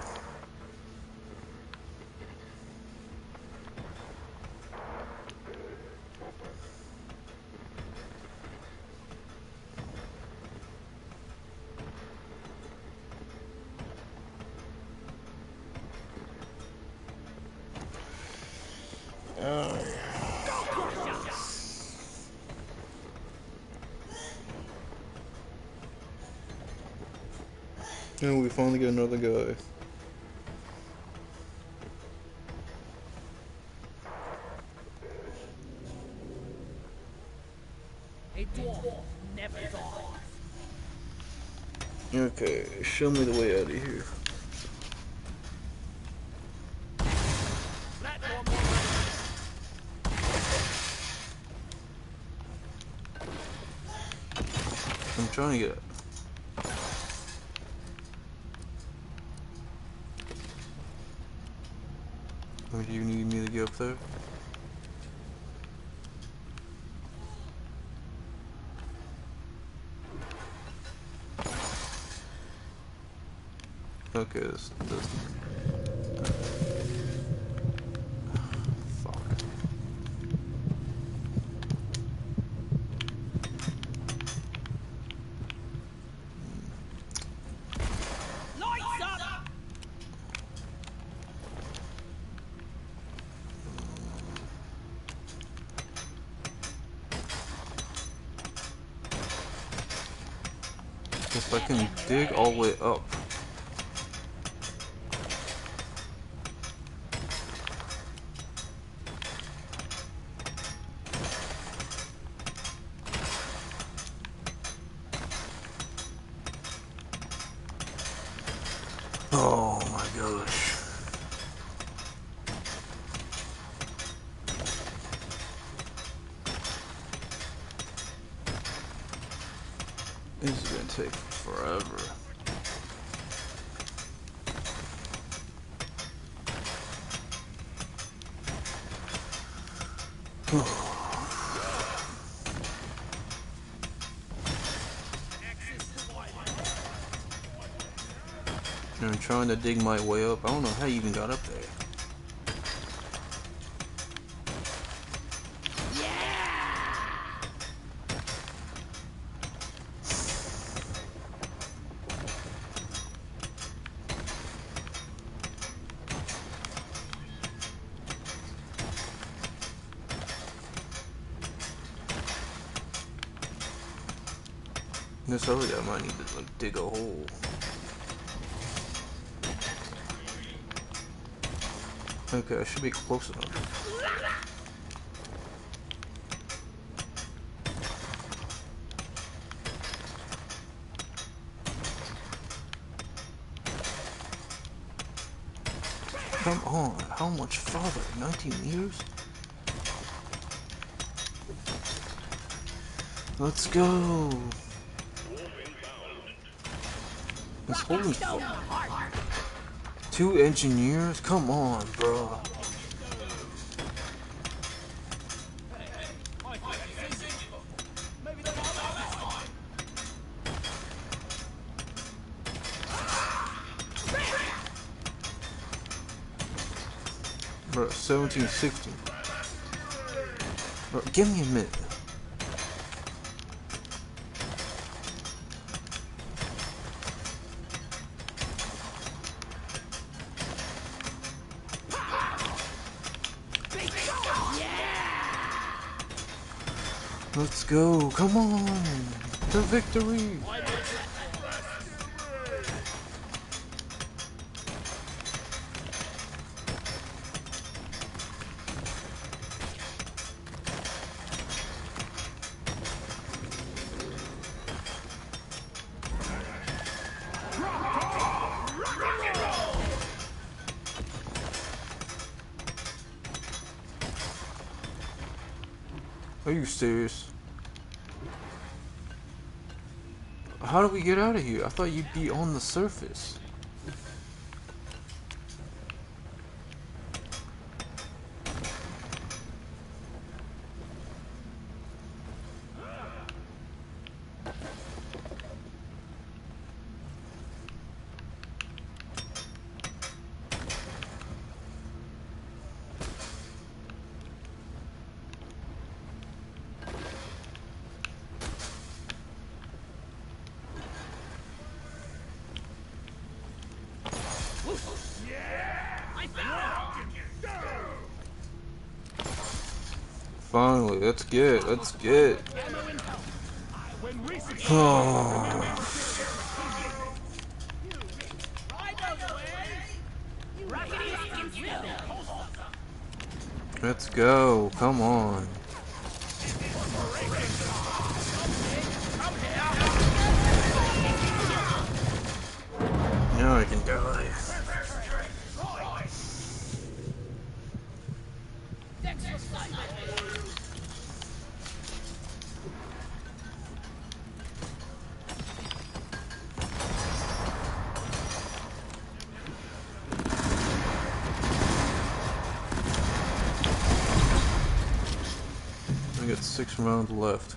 And we finally get another guy. A dwarf never dies. Okay, show me the way out of here. Platform I'm trying to get up. Or do you need me to get up there? Okay, this. Fuck. lights up! If I can dig all the way up. Oh my gosh. This is gonna take forever. I'm trying to dig my way up. I don't know how you even got up there. This other guy might need to like dig a hole. Okay, I should be close enough. Come on, how much farther? 19 meters? Let's go! It's holding full. 2 engineers? Come on, bro. Bro, 1760. Bro, give me a minute. Let's go, come on! To victory! Are you serious? How do we get out of here? I thought you'd be on the surface. Finally, let's get. Oh. Let's go, come on. Now I can die. I got 6 rounds left.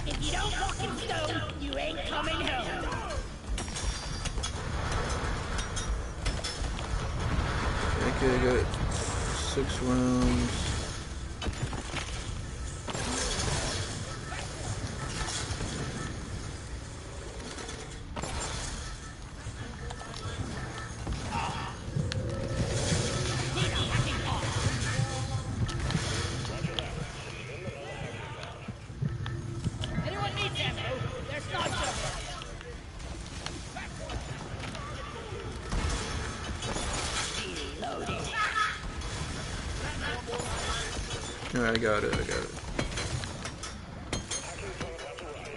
If you don't walk in stone, you ain't coming home. Okay, I got 6 rounds. Anyone needs ammo? There's snipes up there. Reloading. Alright, I got it.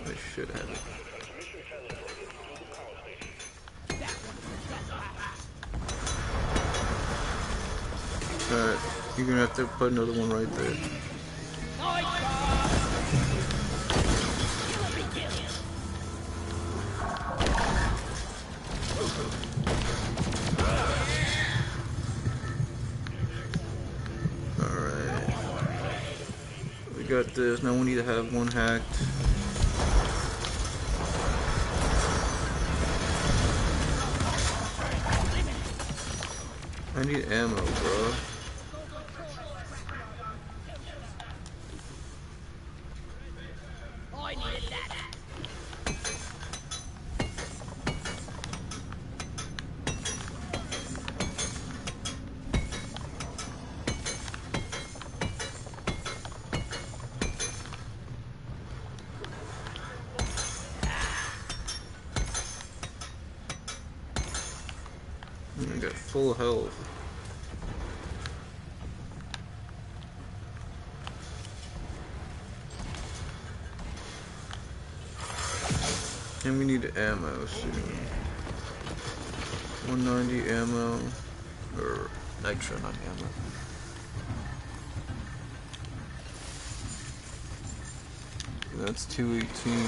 I should have it. Alright, you're gonna have to put another one right there. Got this. Now we need to have one hacked. I need ammo, bro. I needed that. I got full health. And we need ammo soon. 190 ammo. Or nitro, not ammo. That's 218.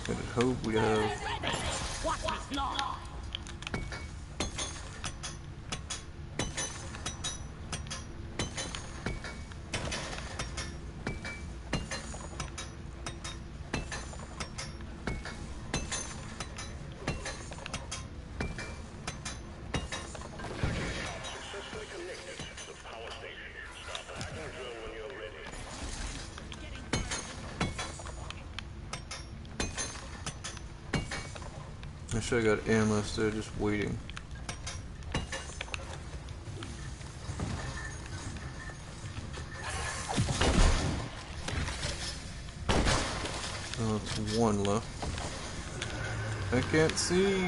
Gotta hope we have. Watch me fly. Successfully connected to the power station. Start the hacking drill when you're ready. I should have got ammo still, just waiting. Oh, it's one left. I can't see.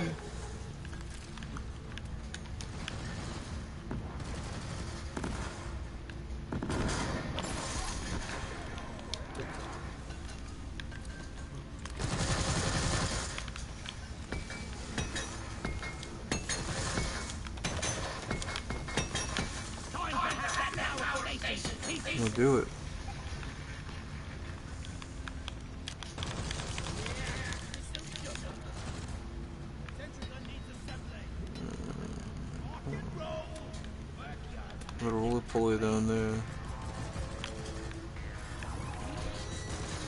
We'll do it. Put a roller pulley down there. The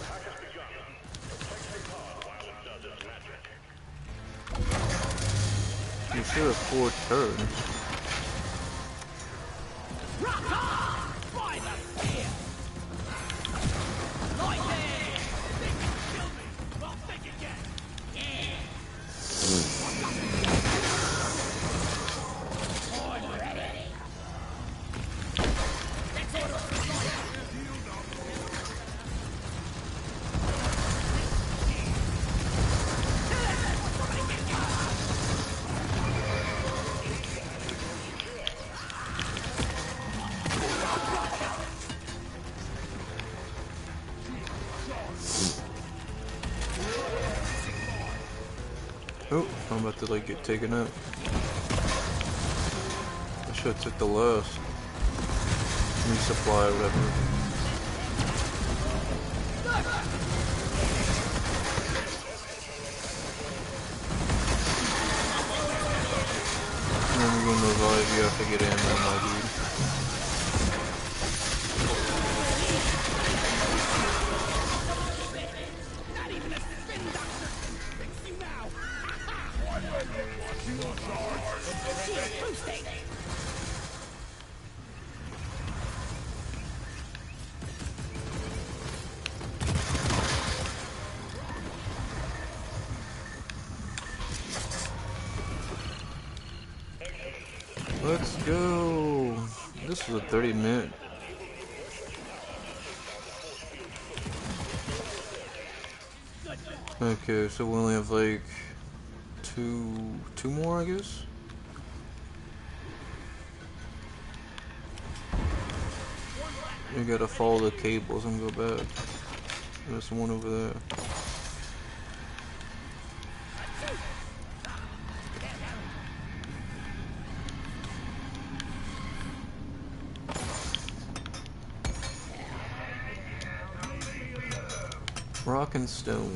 hack has begun. Protect the pod while it does its magic. You should have 4 turns. Rock on! By the spear! Right there! Think you can kill me? Well, think again! Yeah! I'm ready! Let's order a flight! Oh, I'm about to like get taken out. I should have took the last resupply or whatever. And then we're gonna revive you have to get ammo, my dude. Not even a spin doctor can fix you now! Shield boosting! Let's go. This was a 30-minute. Okay, so we only have like two more, I guess. We gotta follow the cables and go back. There's one over there. Rock and stone.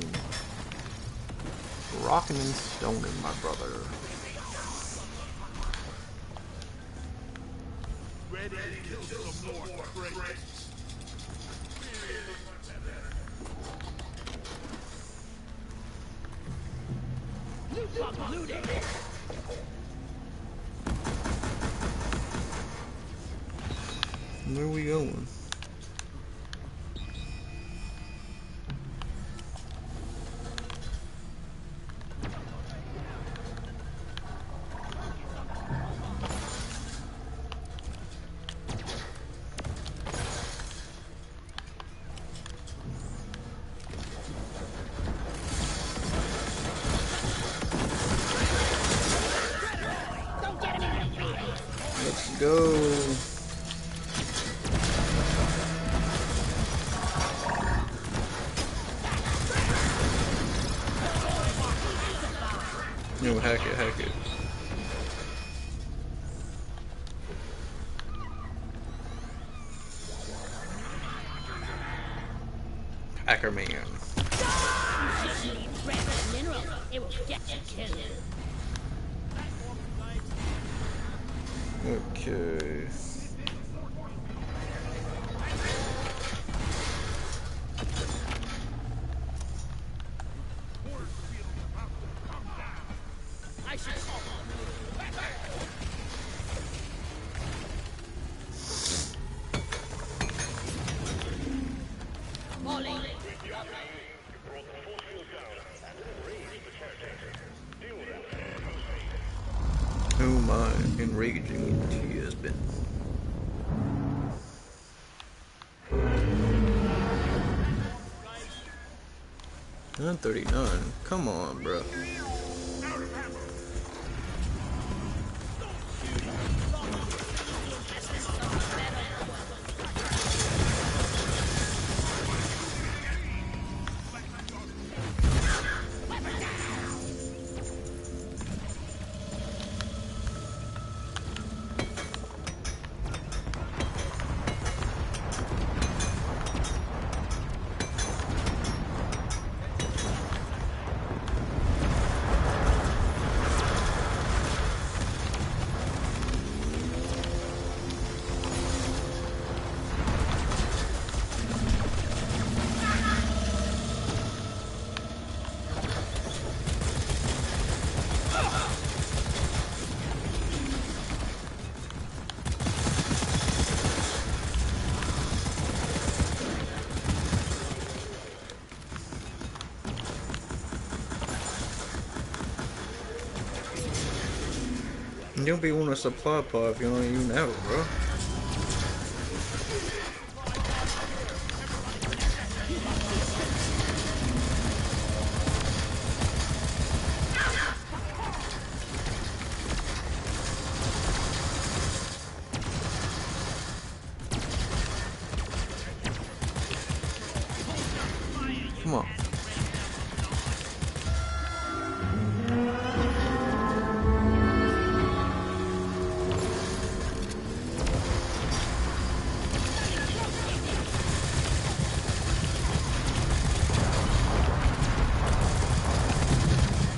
Rockin' and stoning, my brother. Ready to kill some more crates. Fuck looting. Where are we going? Don't get him in your face. Let's go. No, hack it, hack it. Hacker man. Precious mineral. It will get you killed. Okay. I should call Molly. You brought the force field down and enraged the caretaker. Deal with that. Oh my, enraging he has been. $9.39. Come on, bro. You don't be wanting a supply pod if you don't even have it, bro. Come on.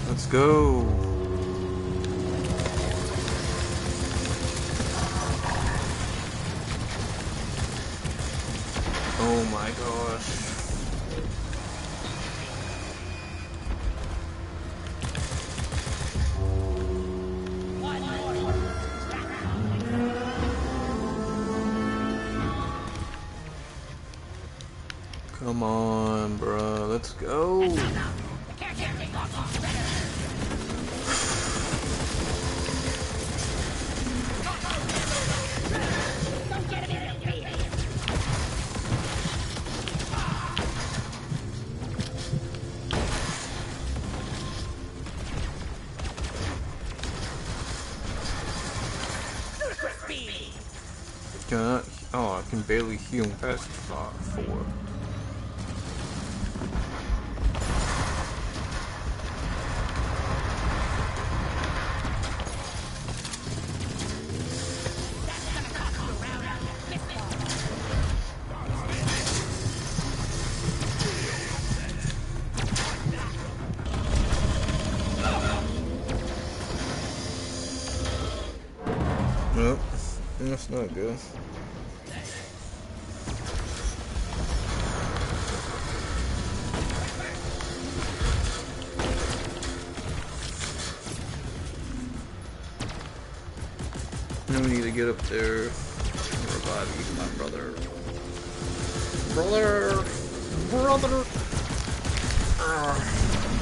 Let's go. Oh my gosh. Come on, bro. Let's go. Can I? Oh, I can barely heal him past 4. Nope, that's not good. Now we need to get up there and revive you, my brother. Brother! Brother!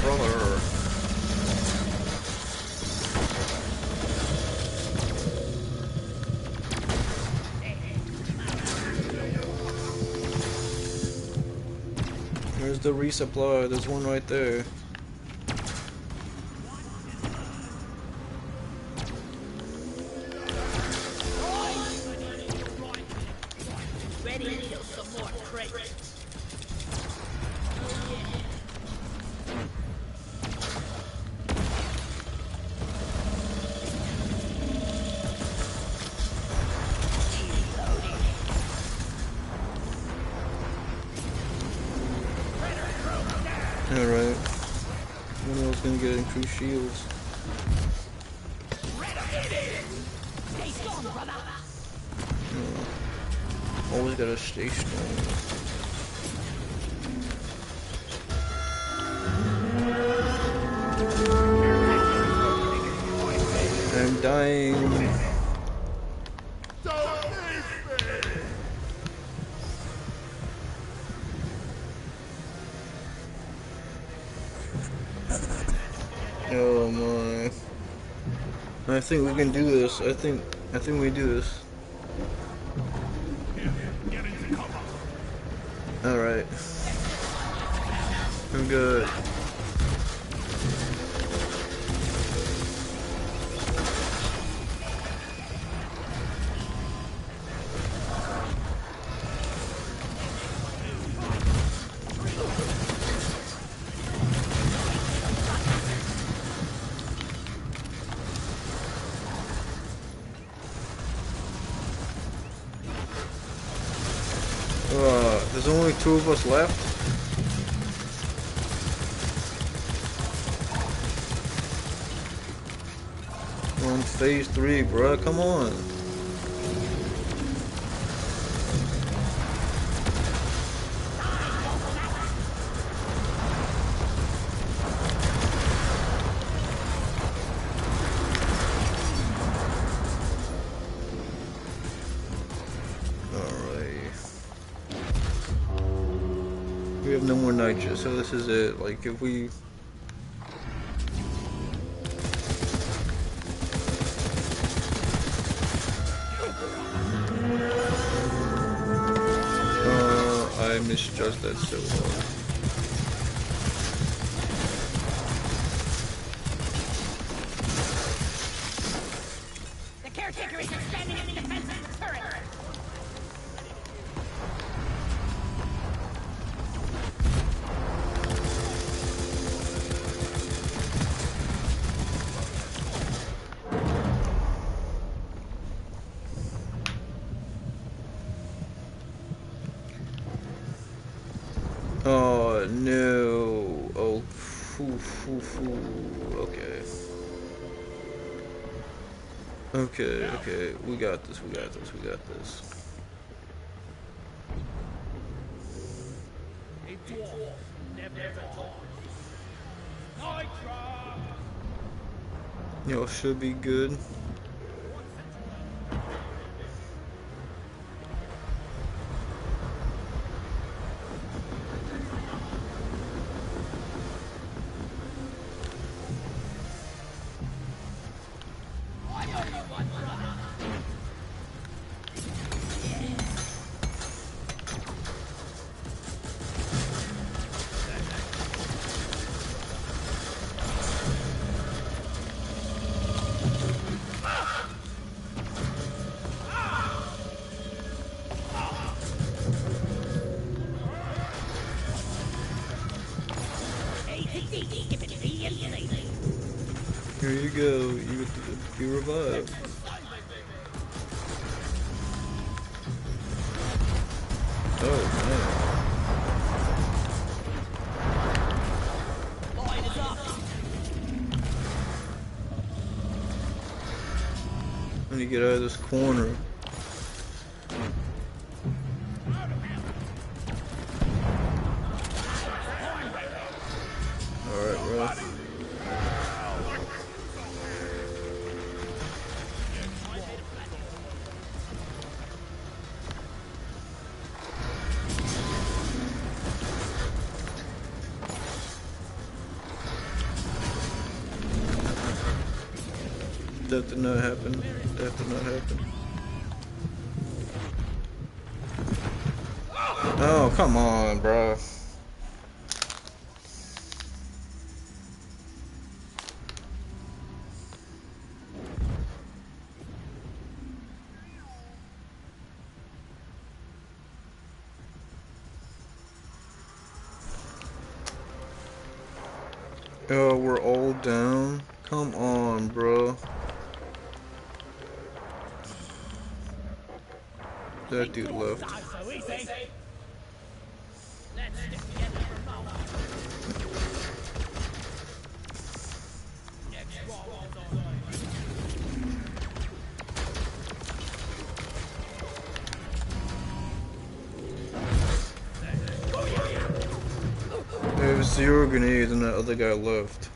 Brother! There's the resupply. There's one right there. Ready to kill some more crates. Alright. One else gonna get increased shields. Stay strong, brother. Always gotta stay strong. I'm dying. Oh my. I think we can do this. I think we do this. Alright. I'm good. There's only 2 of us left. We're on phase 3, bruh. Come on. We have no more nitrous, so this is it. Like, if we... I misjudged that so hard. The caretaker is expanding its defensive turret. Oh no! Oh, okay. Okay. We got this. Y'all should be good. Here you go. You get to be revived. Oh man. Let me get out of this corner. Alright, bro. That did not happen. That did not happen. Oh, come on, bro. Oh, we're all down. Come on, bro. That dude left. Die so easy. Let's stick together for a moment. Next round is on. There was 0 grenades and that other guy left.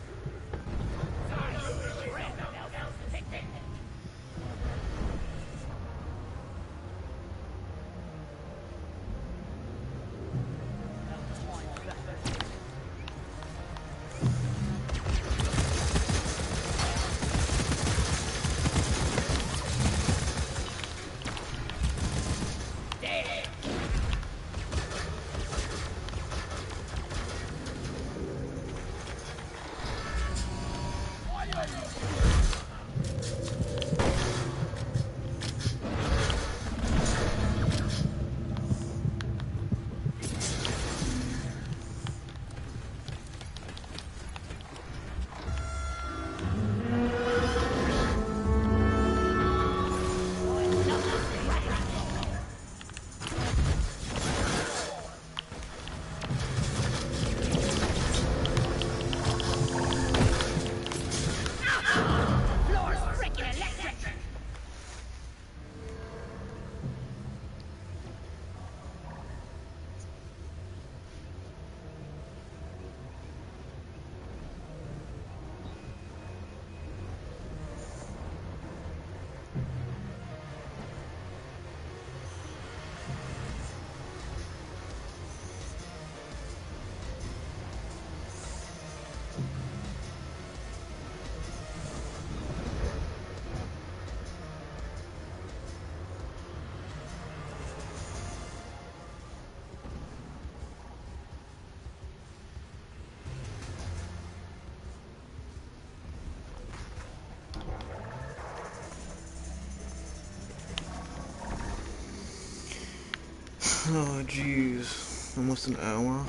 Floor's freaking electric. Oh, jeez. Almost an hour.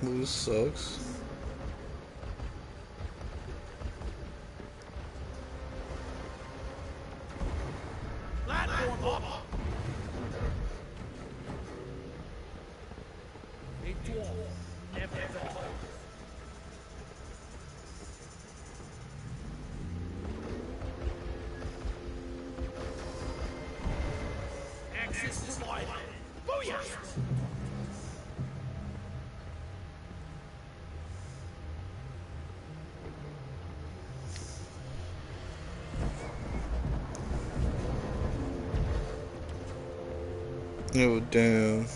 Well, this sucks. Platform up. A dwarf never dies. Access provided. Booyah! Oh, damn.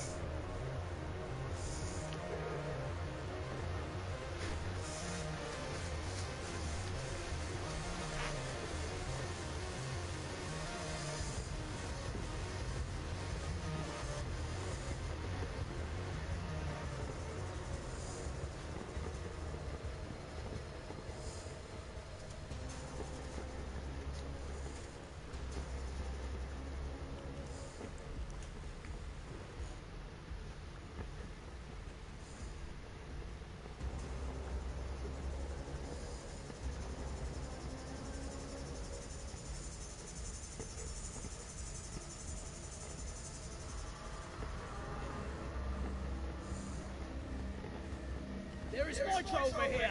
There is nitro over here.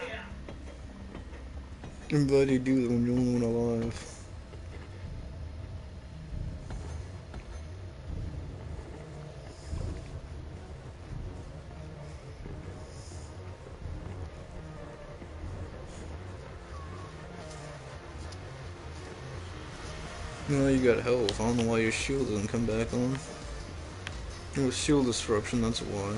I'm glad you do that when you're the only one alive. No, you got health. I don't know why your shield doesn't come back on. It was shield disruption, that's why.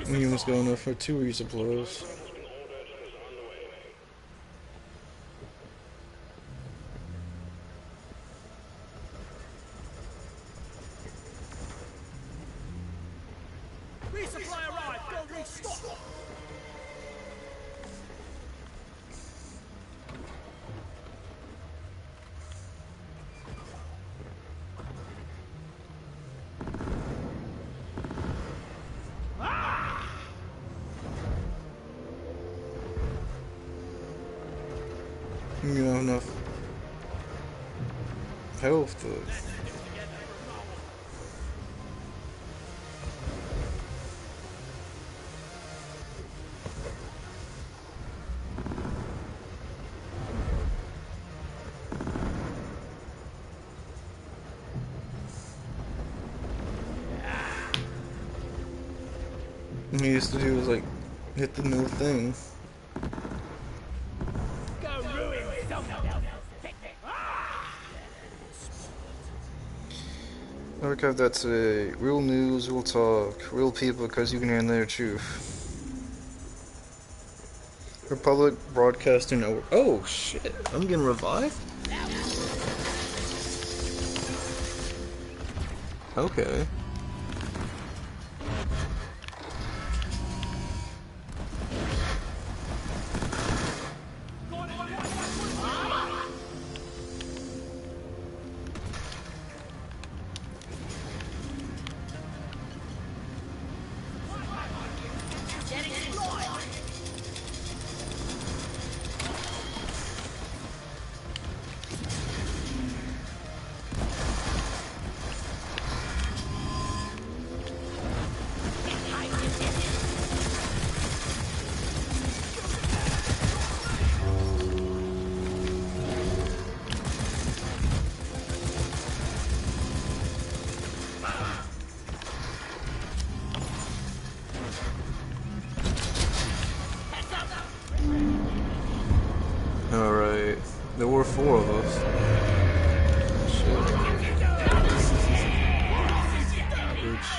He was going up for 2 resupplies. Resupply arrived. Go restock. You don't have enough health though. All he used to do was like hit the new thing. Go ruin someone else's picnic. Archive that today. Real news, real talk, real people, because you can hear their truth. Republic Broadcasting Network. Oh shit! I'm getting revived. Okay.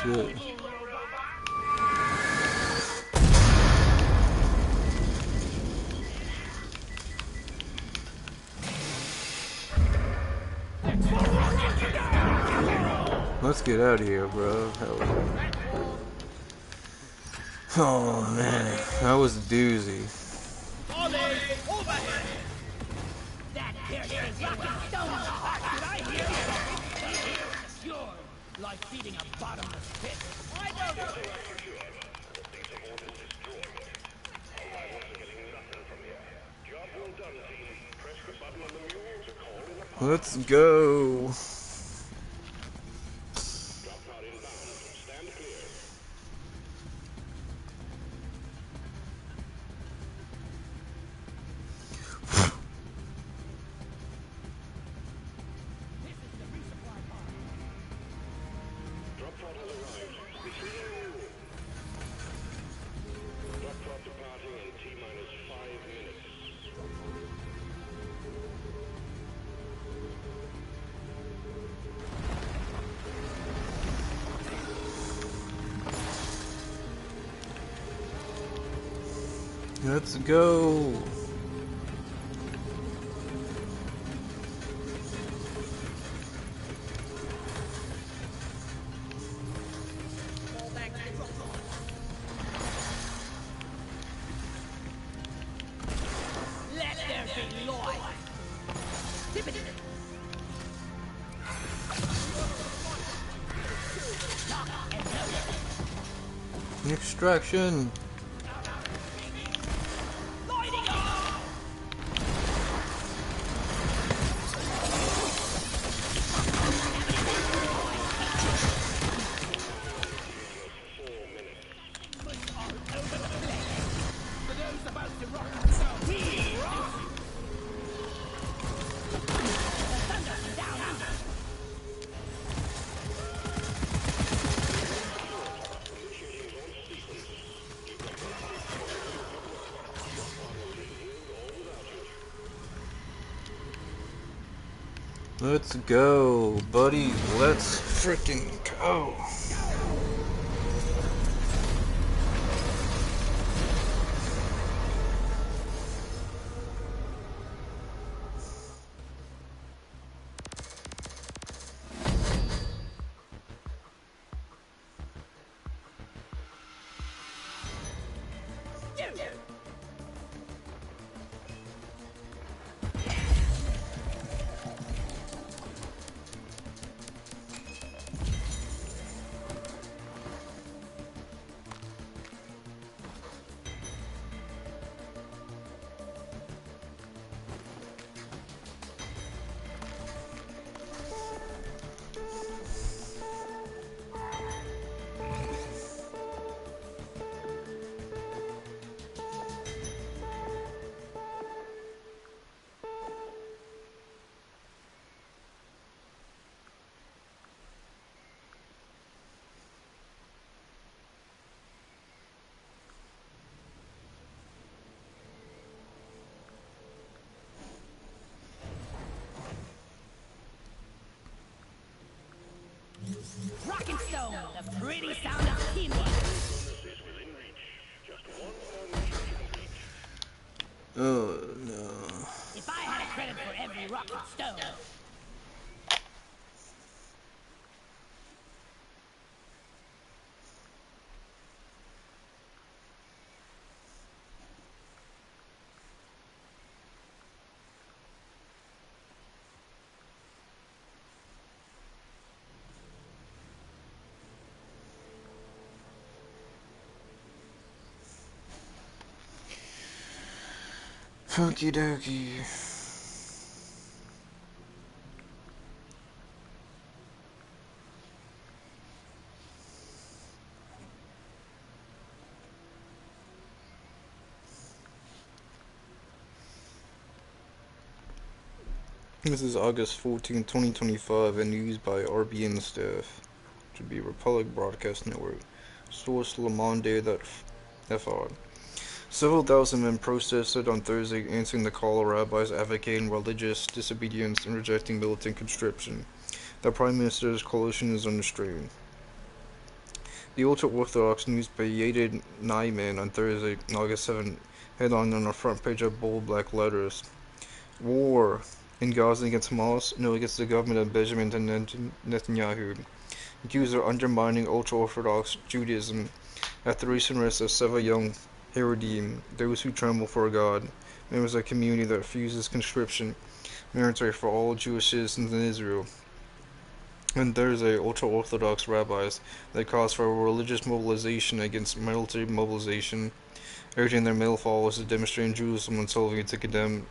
shit. Let's get out of here, bro. Hell yeah. Oh man, that was a doozy. That pierces rocking stone in the heart. Did I hear you? Pure, like feeding a bottomless pit. I don't know. Job well done, team. Press the button on the mule to call in the Let's go. drop pod inbound. Stand clear. Drop pod has arrived. Receiving mule. Drop pod departing in T-minus 5 minutes. Let's go. Let there be light. Extraction. Lighting up. For those about to rock and stone, we rock. Thunder down under. Let's go, buddy. Let's freaking go. Rockin' stone, the pretty sound of teamwork. Oh no. If I had a credit for every rockin' stone. Okie dokie. This is August 14, 2025, and news by RBN staff. To be Republic Broadcast Network. Source LeMonde.fr. Several thousand men protested on Thursday, answering the call of rabbis advocating religious disobedience and rejecting militant conscription. The Prime Minister's coalition is under strain. The ultra-Orthodox news by Yadid Nyman on Thursday, August 7, headlined on the front page of bold black letters. War in Gaza against Hamas, no against the government of Benjamin Netanyahu. Jews are undermining ultra-Orthodox Judaism at the recent arrest of several young Haredim, those who tremble for God, members of a community that refuses conscription, mandatory for all Jewish citizens in Israel. And Thursday, ultra-Orthodox rabbis that calls for a religious mobilization against military mobilization, urging their male followers to demonstrate in Jerusalem and Tel to condemn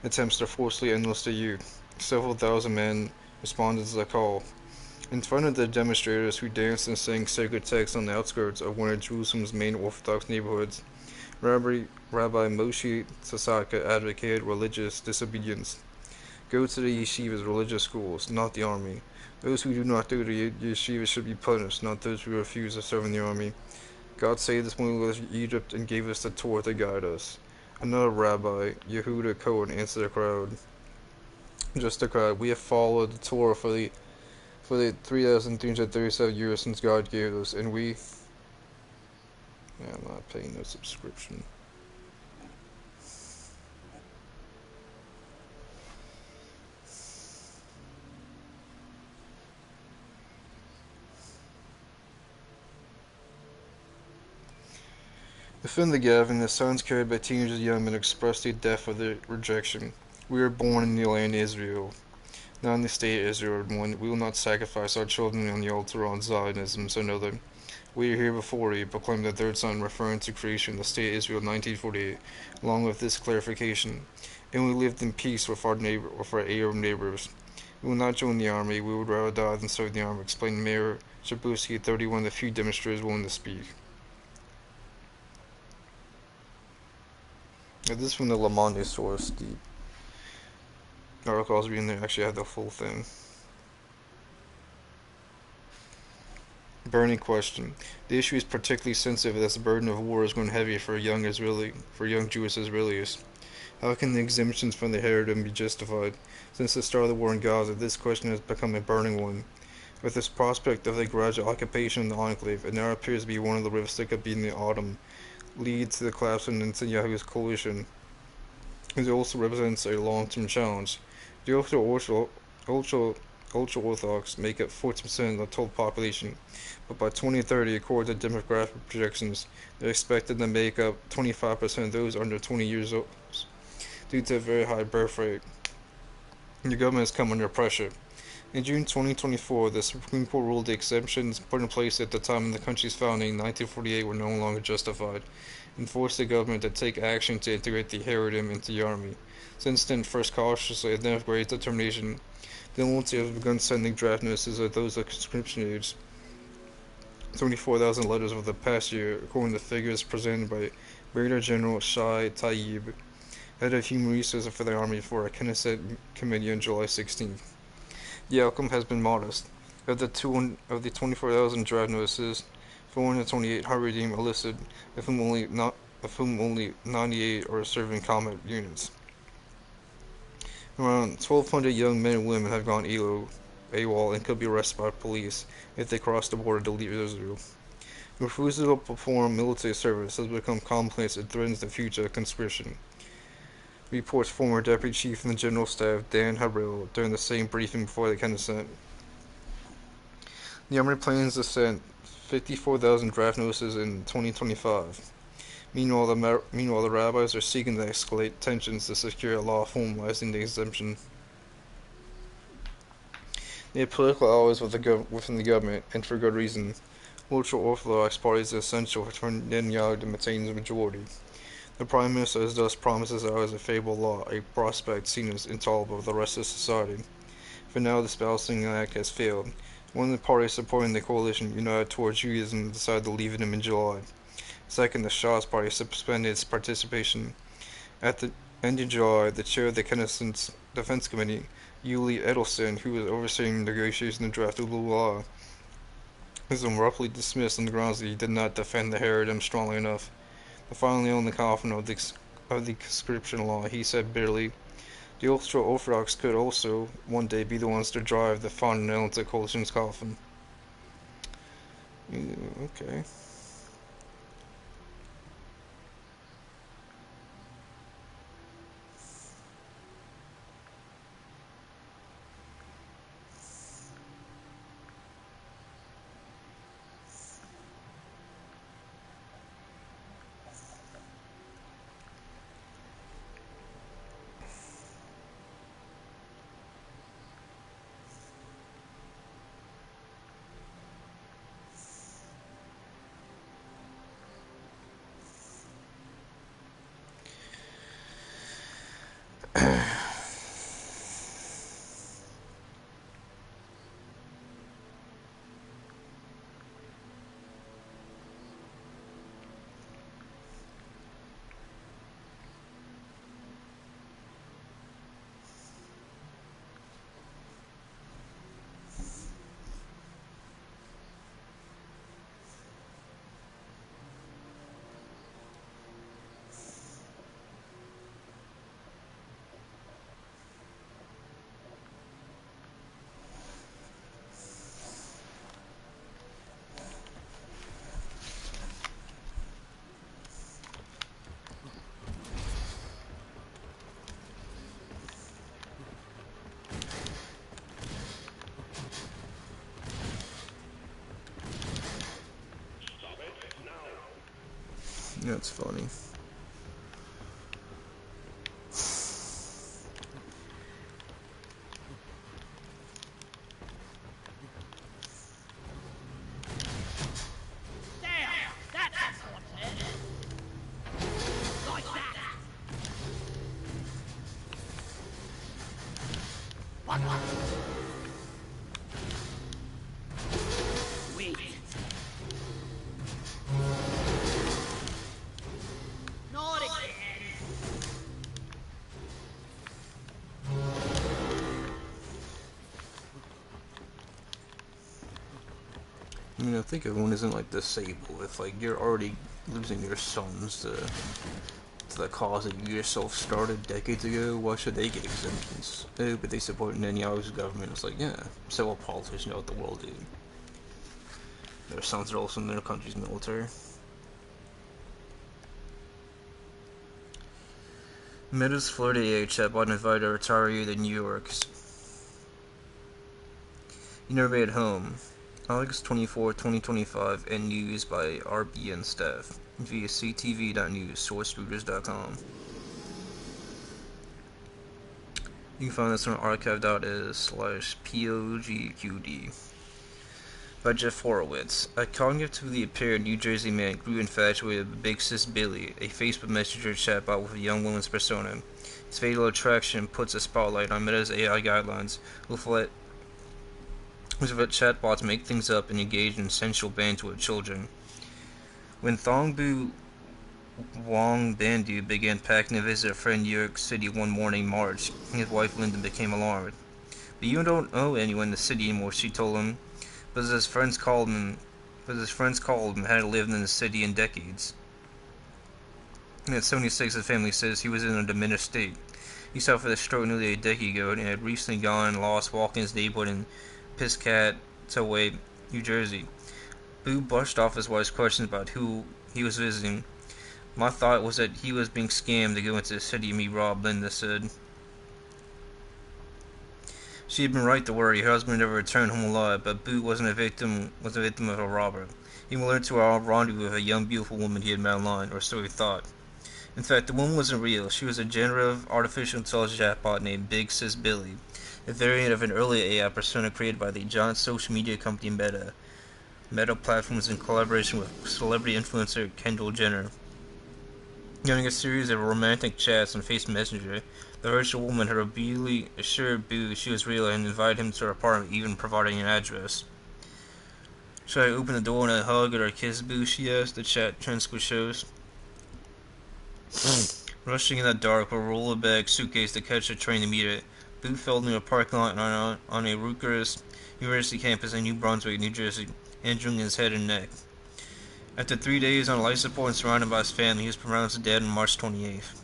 attempts to forcibly enlist the youth. Several thousand men responded to the call. In front of the demonstrators who danced and sang sacred texts on the outskirts of one of Jerusalem's main Orthodox neighborhoods, Rabbi Moshe Sasaka advocated religious disobedience. Go to the yeshivas, religious schools, not the army. Those who do not go to yeshivas should be punished, not those who refuse to serve in the army. God saved us when we left Egypt and gave us the Torah to guide us. Another rabbi, Yehuda Cohen, answered the crowd. Just a crowd. We have followed the Torah for the 3,337 years since God gave us, and we... Yeah, I'm not paying no subscription. Within the gathering, the sons carried by teenagers and young men expressed the depth of their rejection. We were born in the land of Israel, not in the state of Israel. We will not sacrifice our children on the altar on Zionism, so know them. We are here before you, proclaimed the third son, referring to creation, the state of Israel, 1948, along with this clarification. And we lived in peace with our Arab neighbors. We will not join the army. We would rather die than serve the army, explained Mayor Shabuski, 31 of the few demonstrators willing to speak. Now, this is from the Le Monde source. The article I was reading there actually had the full thing. Burning question. The issue is particularly sensitive as the burden of war is growing heavy for young Jewish Israelis. How can the exemptions from the Haredim be justified? Since the start of the war in Gaza, this question has become a burning one. With this prospect of the gradual occupation of the enclave, it now appears to be one of the rifts that could be in the autumn lead to the collapse of Netanyahu's coalition. It also represents a long-term challenge. The ultra-Orthodox make up 40% of the total population, but by 2030, according to demographic projections, they're expected to make up 25% of those under 20 years old, due to a very high birth rate. The government has come under pressure. In June 2024, the Supreme Court ruled the exemptions put in place at the time of the country's founding in 1948 were no longer justified, and forced the government to take action to integrate the Haredim into the army. Since then, first cautiously and then with great determination, the military has begun sending draft notices of those of conscription age. 24,000 letters over the past year, according to figures presented by Brigadier General Shai Tayyib, head of human resources for the army, for a Knesset committee on July 16th. The outcome has been modest. Of the 24,000 draft notices, 428 Haredim enlisted, of whom only 98 are serving combat units. Around 1,200 young men and women have gone AWOL and could be arrested by police if they cross the border to leave Israel. Refusal to perform military service has become commonplace and threatens the future of conscription, reports former Deputy Chief of the General Staff Dan Harrell during the same briefing before the Knesset. The Army plans to send 54,000 draft notices in 2025. Meanwhile, the rabbis are seeking to escalate tensions to secure a law formalizing the exemption. They have political allies within the government, and for good reason. Ultra-Orthodox parties are essential for Netanyahu to maintain the majority. The Prime Minister has thus promised his allies a favorable law, a prospect seen as intolerable for the rest of society. For now, this balancing act has failed. One of the parties supporting the coalition, United Towards Judaism, decided to leave him in July. Second, the Shah's party suspended its participation. At the end of July, the chair of the Knesset's Defense Committee, Yuli Edelstein, who was overseeing negotiations in the draft of the law, was abruptly dismissed on the grounds that he did not defend the Haredim strongly enough. But finally, on the confidence of the conscription law, he said bitterly, the ultra-Orthodox could also one day be the ones to drive the final nail into the coalition's coffin. Okay. Stop it now. That's funny. Damn, that's unfortunate. Like that. What? Wait. Not again. I mean, I think everyone isn't like disabled. If like you're already losing your sons to the cause that you yourself started decades ago, why should they get exemptions? Oh, but they support Netanyahu's government. It's like, yeah, several politicians out the world do. Their sons are also in their country's military. Meta's Florida AI chatbot invited a retiree to New York's. You never made home. August 24, 2025, and news by RBN staff via ctv.news, sourcereaders.com. You can find this on archive.is/POGQD. By Jeff Horowitz. A cognitively impaired New Jersey man grew infatuated with Big Sis Billy, a Facebook Messenger chatbot with a young woman's persona. His fatal attraction puts a spotlight on Meta's AI guidelines, which let chatbots make things up and engage in sensual banter with children. When Thongbu Wong Bandu began packing to visit a friend in New York City one morning in March, his wife Linda became alarmed. But you don't owe anyone in the city anymore, she told him. But his friends called him, hadn't lived in the city in decades. And at 76, his family says he was in a diminished state. He suffered a stroke nearly a decade ago and had recently gone and lost walking his neighborhood in Piscataway, New Jersey. Boo brushed off his wife's questions about who he was visiting. My thought was that he was being scammed to go into the city and meet Rob, Linda said. She had been right to worry. Her husband never returned home alive, but Boo was a victim of a robber. He learned to rendezvous with a young, beautiful woman he had met online, or so he thought. In fact, the woman wasn't real. She was a generative artificial intelligence chatbot named Big Sis Billy, a variant of an earlier AI persona created by the giant social media company Meta. Meta platforms in collaboration with celebrity influencer Kendall Jenner. During a series of romantic chats on Facebook Messenger, the virtual woman had repeatedly assured Boo she was real and invited him to her apartment, even providing an address. Should I open the door and I hug or kiss Boo, she asked, the chat transcript shows. Rushing in the dark with a roller bag suitcase to catch a train to meet it, Boo fell into a parking lot on a Rutgers University campus in New Brunswick, New Jersey, injuring his head and neck. After 3 days on life support and surrounded by his family, he was pronounced dead on March 28th.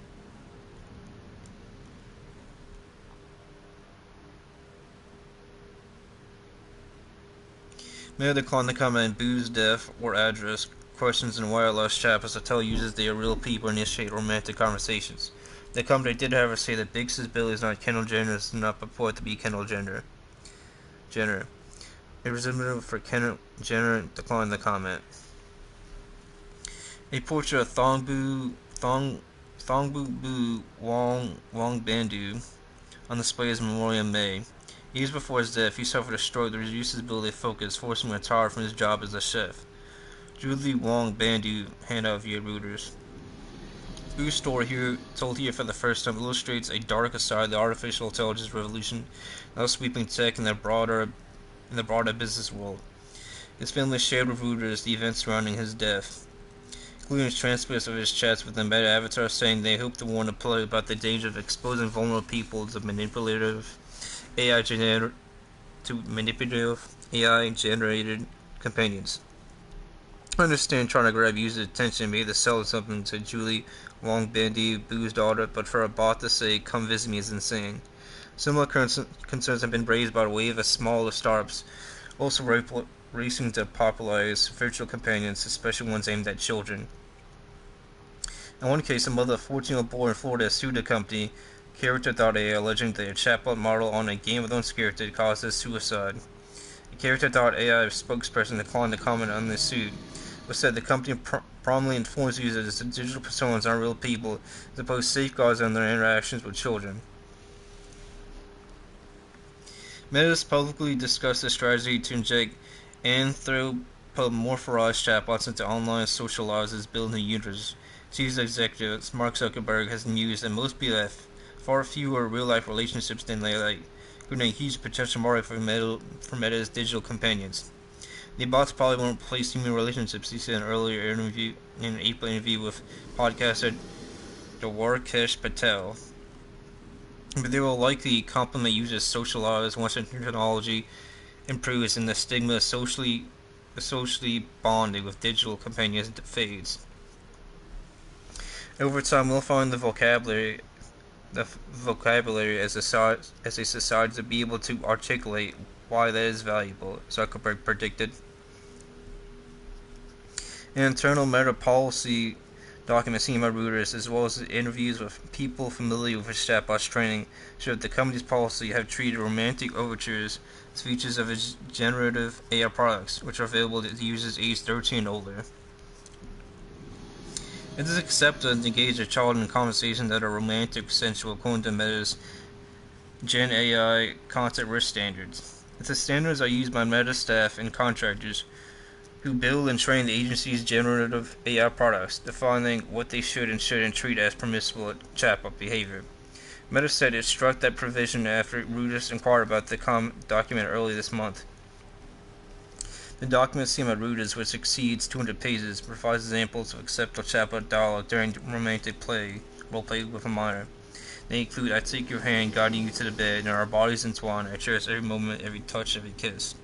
Meta declined to comment on Boo's death or address questions in wireless chatbots to tell users they are real people and initiate romantic conversations. The company did, however, say that Biggs' Billy is not Kendall Jenner and does not purport to be Kendall Jenner. A representative for Kendall Jenner declined the comment. A portrait of Thongbu Bu Wong Bandu on display as memorial in May. Years before his death, he suffered a stroke that reduced his ability to focus, forcing him to retire from his job as a chef. Julie Wong Bandu handout via Reuters. Bu's story, here told here for the first time, illustrates a darker side of the artificial intelligence revolution, now sweeping tech in the broader business world. His family shared with Reuters the events surrounding his death, including transcripts of his chats with the Meta avatar, saying they hope to warn the public about the danger of exposing vulnerable people to manipulative AI-generated companions. I understand trying to grab user attention made the sell something to Julie Wong Bandu, Boo's daughter, but for a bot to say, "Come visit me," is insane. Similar concerns have been raised by a wave of smaller startups, also racing to popularize virtual companions, especially ones aimed at children. In one case, a mother of 14-year-old boy in Florida sued the company, Character.ai, alleging that a chatbot model on a Game of Thrones character caused his suicide. A Character.ai spokesperson declined to comment on this suit, but said the company prominently informs users that digital personas aren't real people, as opposed to safeguards on their interactions with children. Meta has publicly discussed a strategy to inject anthropomorphized chatbots into online social lives as building users. Chief executive Mark Zuckerberg has mused that most people have far fewer real-life relationships than they like, including a huge potential market for Meta's digital companions. The bots probably won't replace human relationships, he said in an April interview with podcaster Dwarkesh Patel. But they will likely complement users' social lives once technology improves and the stigma of socially bonding with digital companions fades. Over time, we'll find the vocabulary as a society to be able to articulate why that is valuable, Zuckerberg predicted. An internal Meta policy document seen by Reuters, as well as interviews with people familiar with its chatbot's training, show that the company's policy have treated romantic overtures as features of its generative AI products, which are available to users aged 13 and older. It is accepted to engage a child in conversations that are romantic or sensual according to Meta's Gen AI content risk standards. If the standards are used by Meta staff and contractors who build and train the agency's generative AI products, defining what they should and shouldn't treat as permissible chatbot behavior. Meta said it struck that provision after Reuters inquired about the document early this month. The document seen by Reuters, which exceeds 200 pages, provides examples of acceptable chatbot dialogue during romantic roleplay with a minor. They include, "I take your hand, guiding you to the bed, and our bodies entwine. I cherish every moment, every touch, every kiss."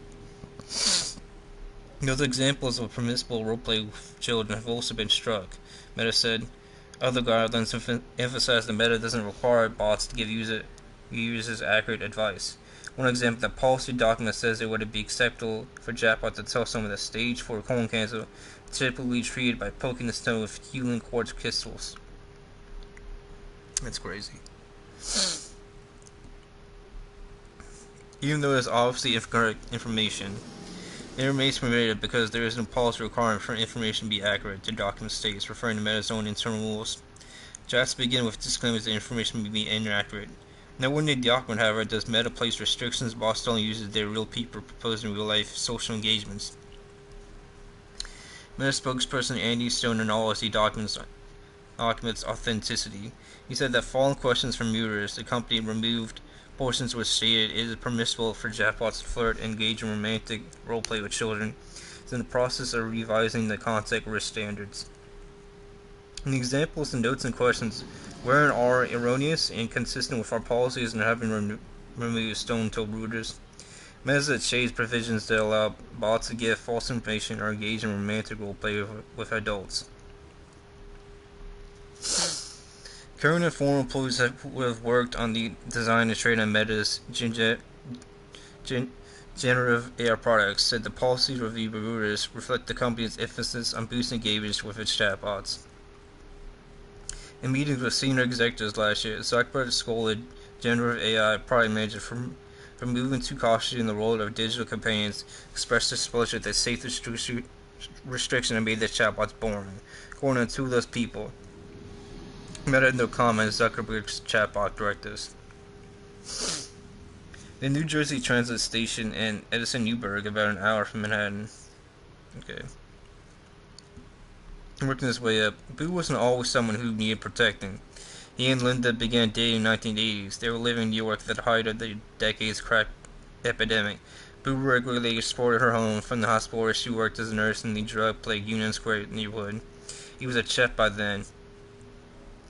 Those examples of permissible roleplay with children have also been struck, Meta said. Other guidelines emphasize that Meta doesn't require bots to give users accurate advice. One example, the policy document says it would be acceptable for chatbot to tell someone that stage 4 colon cancer is typically treated by poking the stone with healing quartz crystals. That's crazy. Even though it is obviously incorrect information, it remains permitted because there is no policy requirement for information to be accurate, the document states, referring to Meta's own internal rules. Chats begin with disclaimers that information may be inaccurate. Nowhere in the document, however, does Meta place restrictions while telling users they are real people proposing real-life social engagements. Meta spokesperson Andy Stone acknowledged the document's authenticity. He said that following questions from Reuters, the company removed portions which stated it is permissible for chatbots to flirt and engage in romantic roleplay with children. It's in the process of revising the contact risk standards. The examples, the notes, and questions were and are erroneous and inconsistent with our policies and have been removed, Stone told Reuters. Meta changed provisions that allow bots to give false information or engage in romantic roleplay with adults. Current and former employees who have worked on the design and trade on Meta's generative AI products, said the policy review reviewers reflect the company's emphasis on boosting engagement with its chatbots. In meetings with senior executives last year, Zuckerberg scolded generative AI product managers for moving too cautiously in the role of digital companions, expressed displeasure that safe restriction and made the chatbots boring. According to two of those people, Meta had no comment on Zuckerberg's chatbot directives. The New Jersey Transit Station in Edison, Newburgh, about an hour from Manhattan. Okay. Working his way up, Boo wasn't always someone who needed protecting. He and Linda began dating in the 1980s. They were living in New York at the height of the decade's crack epidemic. Boo regularly escorted her home from the hospital where she worked as a nurse in the drug-plagued Union Square neighborhood. He was a chef by then.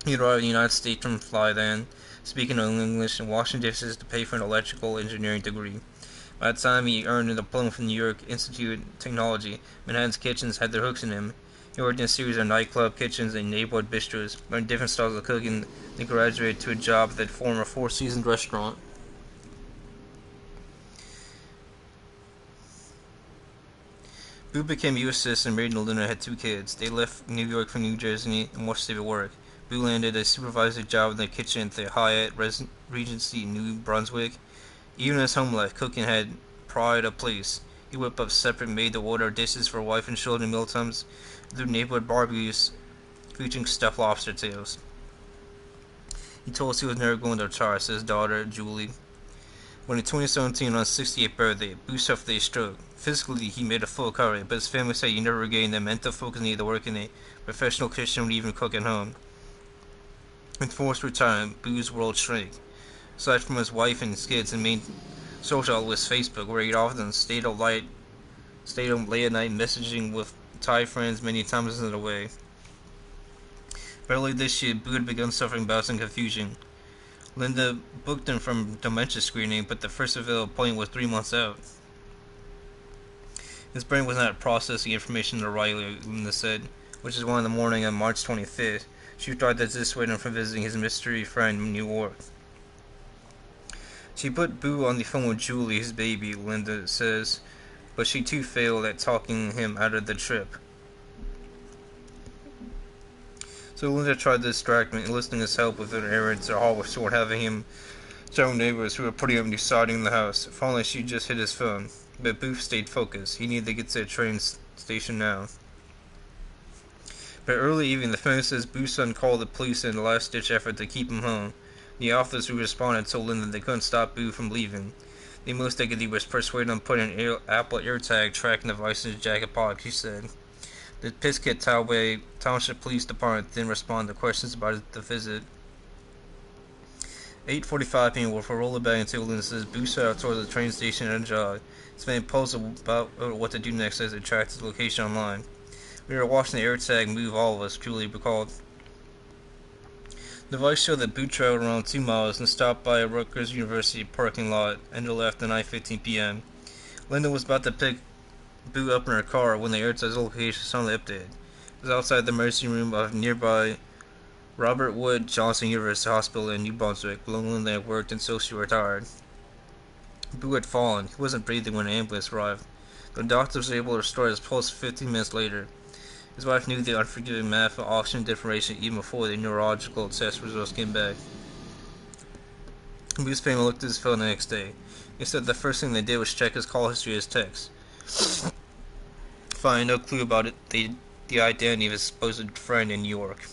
He arrived in the United States from Thailand, speaking only English and washing dishes to pay for an electrical engineering degree. By the time he earned a diploma from the New York Institute of Technology, Manhattan's kitchens had their hooks in him. He worked in a series of nightclub kitchens and neighborhood bistros, learned different styles of cooking, then graduated to a job at the former Four Seasons restaurant. Boo became a U.S. citizen, married to Linda, and had 2 kids. They left New York for New Jersey and watched their work. Boo landed a supervisory job in the kitchen at the Hyatt Regency in New Brunswick. Even in his home life, cooking had pride of place. He whipped up separate made-to-order dishes for wife and children mealtimes, through neighborhood barbecues featuring stuffed lobster tails. He told us he was never going to retire, said his daughter, Julie. When in 2017, on his 68th birthday, Boo suffered a stroke. Physically, he made a full recovery, but his family said he never regained the mental focus needed to work in a professional kitchen or even cook at home. With forced retirement, Boo's world shrank. Aside from his wife and his kids, and main social outlet was Facebook, where he'd often stayed up late at night messaging with Thai friends many times in the way. Early this year, Boo had begun suffering bouts of confusion. Linda booked him from dementia screening, but the first available appointment was 3 months out. His brain was not processing information rightly, Linda said, which is why in the morning on March 25th, she tried to dissuade him from visiting his mystery friend in New York. She put Boo on the phone with Julie, his baby, Linda says, but she too failed at talking him out of the trip. So Linda tried to distract him, enlisting his help with an errands or haul of sort, having him show neighbors who were putting him deciding in the house. Finally, she just hit his phone, but Boo stayed focused. He needed to get to the train station now. But early evening, the phone says Boo's son called the police in a last-ditch effort to keep him home. The officers who responded told Linda they couldn't stop Boo from leaving. The most they could do was persuade him to put an Apple AirTag tracking device in his jacket pocket, she said. The Pisket Township Police Department then responded to questions about the visit. 8:45 p.m. with a rollerback until Linda says Boo set out towards the train station and a jog. He's been puzzled about what to do next as it tracked his location online. We were watching the AirTag move all of us, Julie recalled. The device showed that Boo traveled around 2 miles and stopped by a Rutgers University parking lot and left at 9:15 p.m. Linda was about to pick Boo up in her car when the AirTag's location suddenly updated. It was outside the emergency room of nearby Robert Wood Johnson University Hospital in New Brunswick, where Linda had worked until she retired. Boo had fallen. He wasn't breathing when an ambulance arrived. The doctors were able to restore his pulse 15 minutes later. His wife knew the unforgiving math of oxygen deprivation even before the neurological test results came back. Boo's family looked at his phone the next day. They said the first thing they did was check his call history and his texts. Finding no clue about the identity of his supposed friend in New York.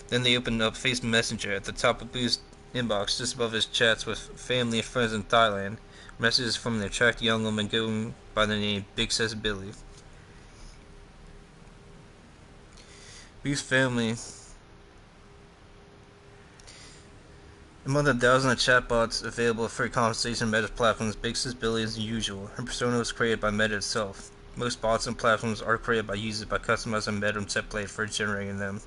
Then they opened up Facebook Messenger at the top of Boo's inbox, just above his chats with family and friends in Thailand. Messages from an attractive young woman going by the name Big Says Billy. Boo's family. Among the thousands of chatbots available for conversation on Meta's platforms, Big Says Billy is unusual. Her persona was created by Meta itself. Most bots and platforms are created by users by customizing a Meta template for generating them.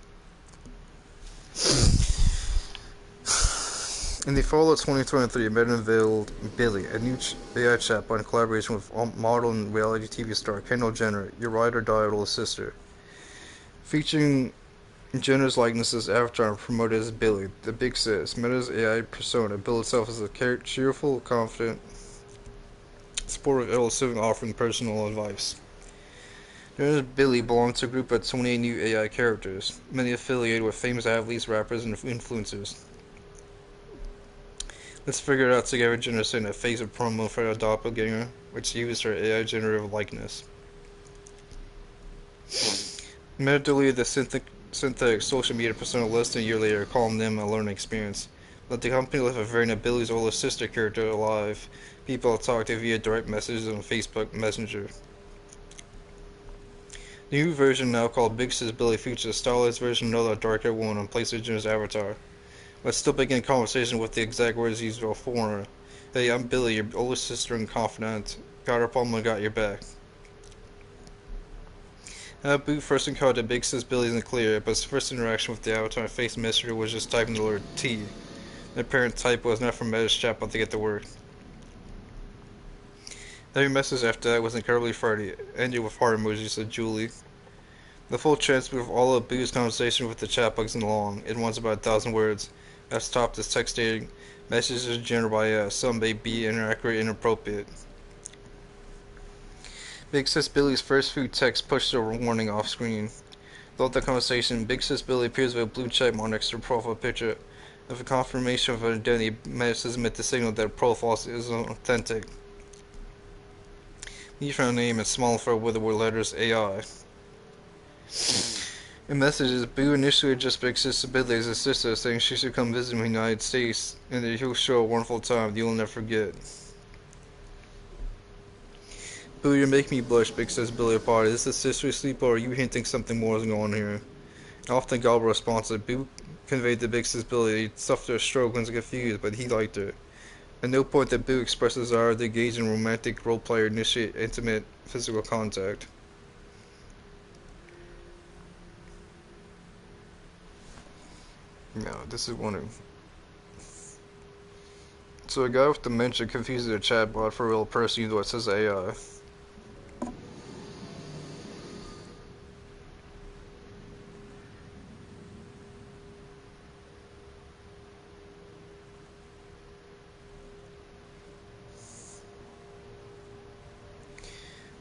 In the fall of 2023, Meta unveiled Billy, a new AI chatbot in collaboration with model and reality TV star Kendall Jenner, your ride or die little sister. Featuring Jenner's likeness as avatar and promoted as Billy, the Big Sis, Meta's AI persona billed itself as a cheerful, confident, Sport with L7 offering personal advice. Nurse Billy belonged to a group of 28 new AI characters, many affiliated with famous athletes, rappers, and influencers. Let's figure it out together, Jenner said in a phase of promo for a doppelganger, which used her AI generative likeness. Meta deleted the synthetic social media persona less than a year later, calling them a learning experience. But the company left a variant of Billy's older sister character alive. People talked to her via direct messages on Facebook Messenger. The new version, now called Big Sis Billy, features a stylized version of another darker woman on place Jenner's avatar. But still begin conversation with the exact words used before her. Hey, I'm Billy, your older sister and confidant. Got her problem and got your back. Boo first encountered Big Sis Billy in the clear, but his first interaction with the avatar face messenger was just typing the word T. The apparent type was not from Meta's chatbot to get the word. Every message after that was incredibly farty, ended with heart emojis, said Julie. The full transcript of all of Boo's conversation with the chatbot isn't long. It runs about 1,000 words. At the top, this text stating, messages generated by some may be inaccurate and inappropriate. Big Sis Billy's first few texts pushed a warning off screen. Throughout the conversation, Big Sis Billy appears with a blue check mark next to her profile picture. With a confirmation of her identity, messages emit the signal that her profile is authentic. The username name is small for with the word letters AI. In messages, Boo initially addressed Big Sis Billy as his sister, saying she should come visit him in the United States and that he'll show a wonderful time you'll never forget. Boo, you're making me blush, Big Sis Billy replied. Is this a sister sleep or are you hinting something more is going on here? Often Gobble responded. Boo conveyed to Big Sis Billy he suffered a stroke and was confused, but he liked her. At no point did Boo express a desire to engage in romantic roleplay or initiate intimate physical contact. No, this is one of... So a guy with dementia confuses a chatbot for a real person even though it says AI.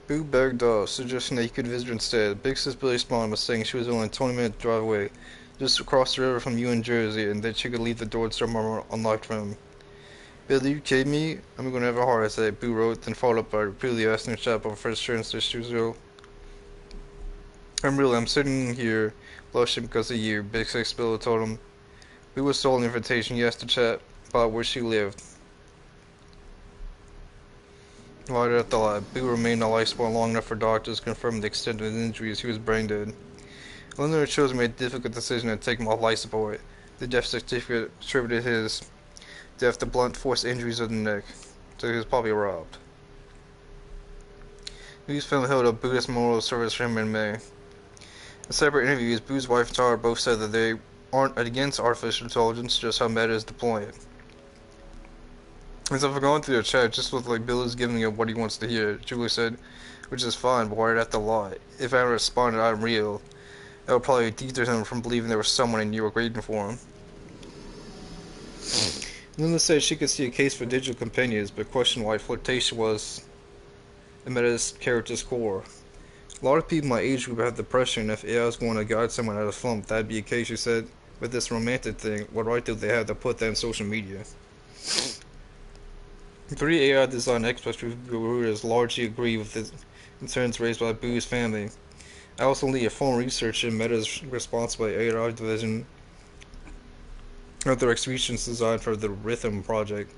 Boo begged off, suggesting that he could visit her instead. Big Sis Billy responded by saying she was only a 20-minute drive away, just across the river from you in Jersey, and that she could leave the door to her unlocked for him. Billy, you kidding me? I'm gonna have a heart attack, Boo wrote, then followed up by repeatedly asking her chatbot for assurance that she was real. I'm sitting here, blushing because of you, Big Sis Billy told him. Boo was sold an invitation, he asked the chatbot where she lived. Right at the lab, Boo remained on life support long enough for doctors to confirm the extent of his injuries. He was brain dead. Linda chose made a difficult decision to take him off life support. The death certificate attributed his death to blunt force injuries of the neck, so he was probably robbed. Boo's family held a Buddhist memorial service for him in May. In separate interviews, Boo's wife and daughter both said that they aren't against artificial intelligence, just how Meta is deploying it. And so if we're going through the chat, just with like Billy's giving him what he wants to hear, Julie said, which is fine, but why'd I have to lie? If I responded I'm real, that would probably deter him from believing there was someone and you were waiting for him. Linda said she could see a case for digital companions, but questioned why flirtation was Meta's character's core. A lot of people in my age group have depression, and if AI was going to guide someone out of slump, that'd be a case, she said. With this romantic thing, what right do they have to put that in social media? 3 AI design experts reviewers largely agree with the concerns raised by Boo's family. Allison Lee, a former researcher in Meta's responsible AI division of their executions designed for the Rhythm Project,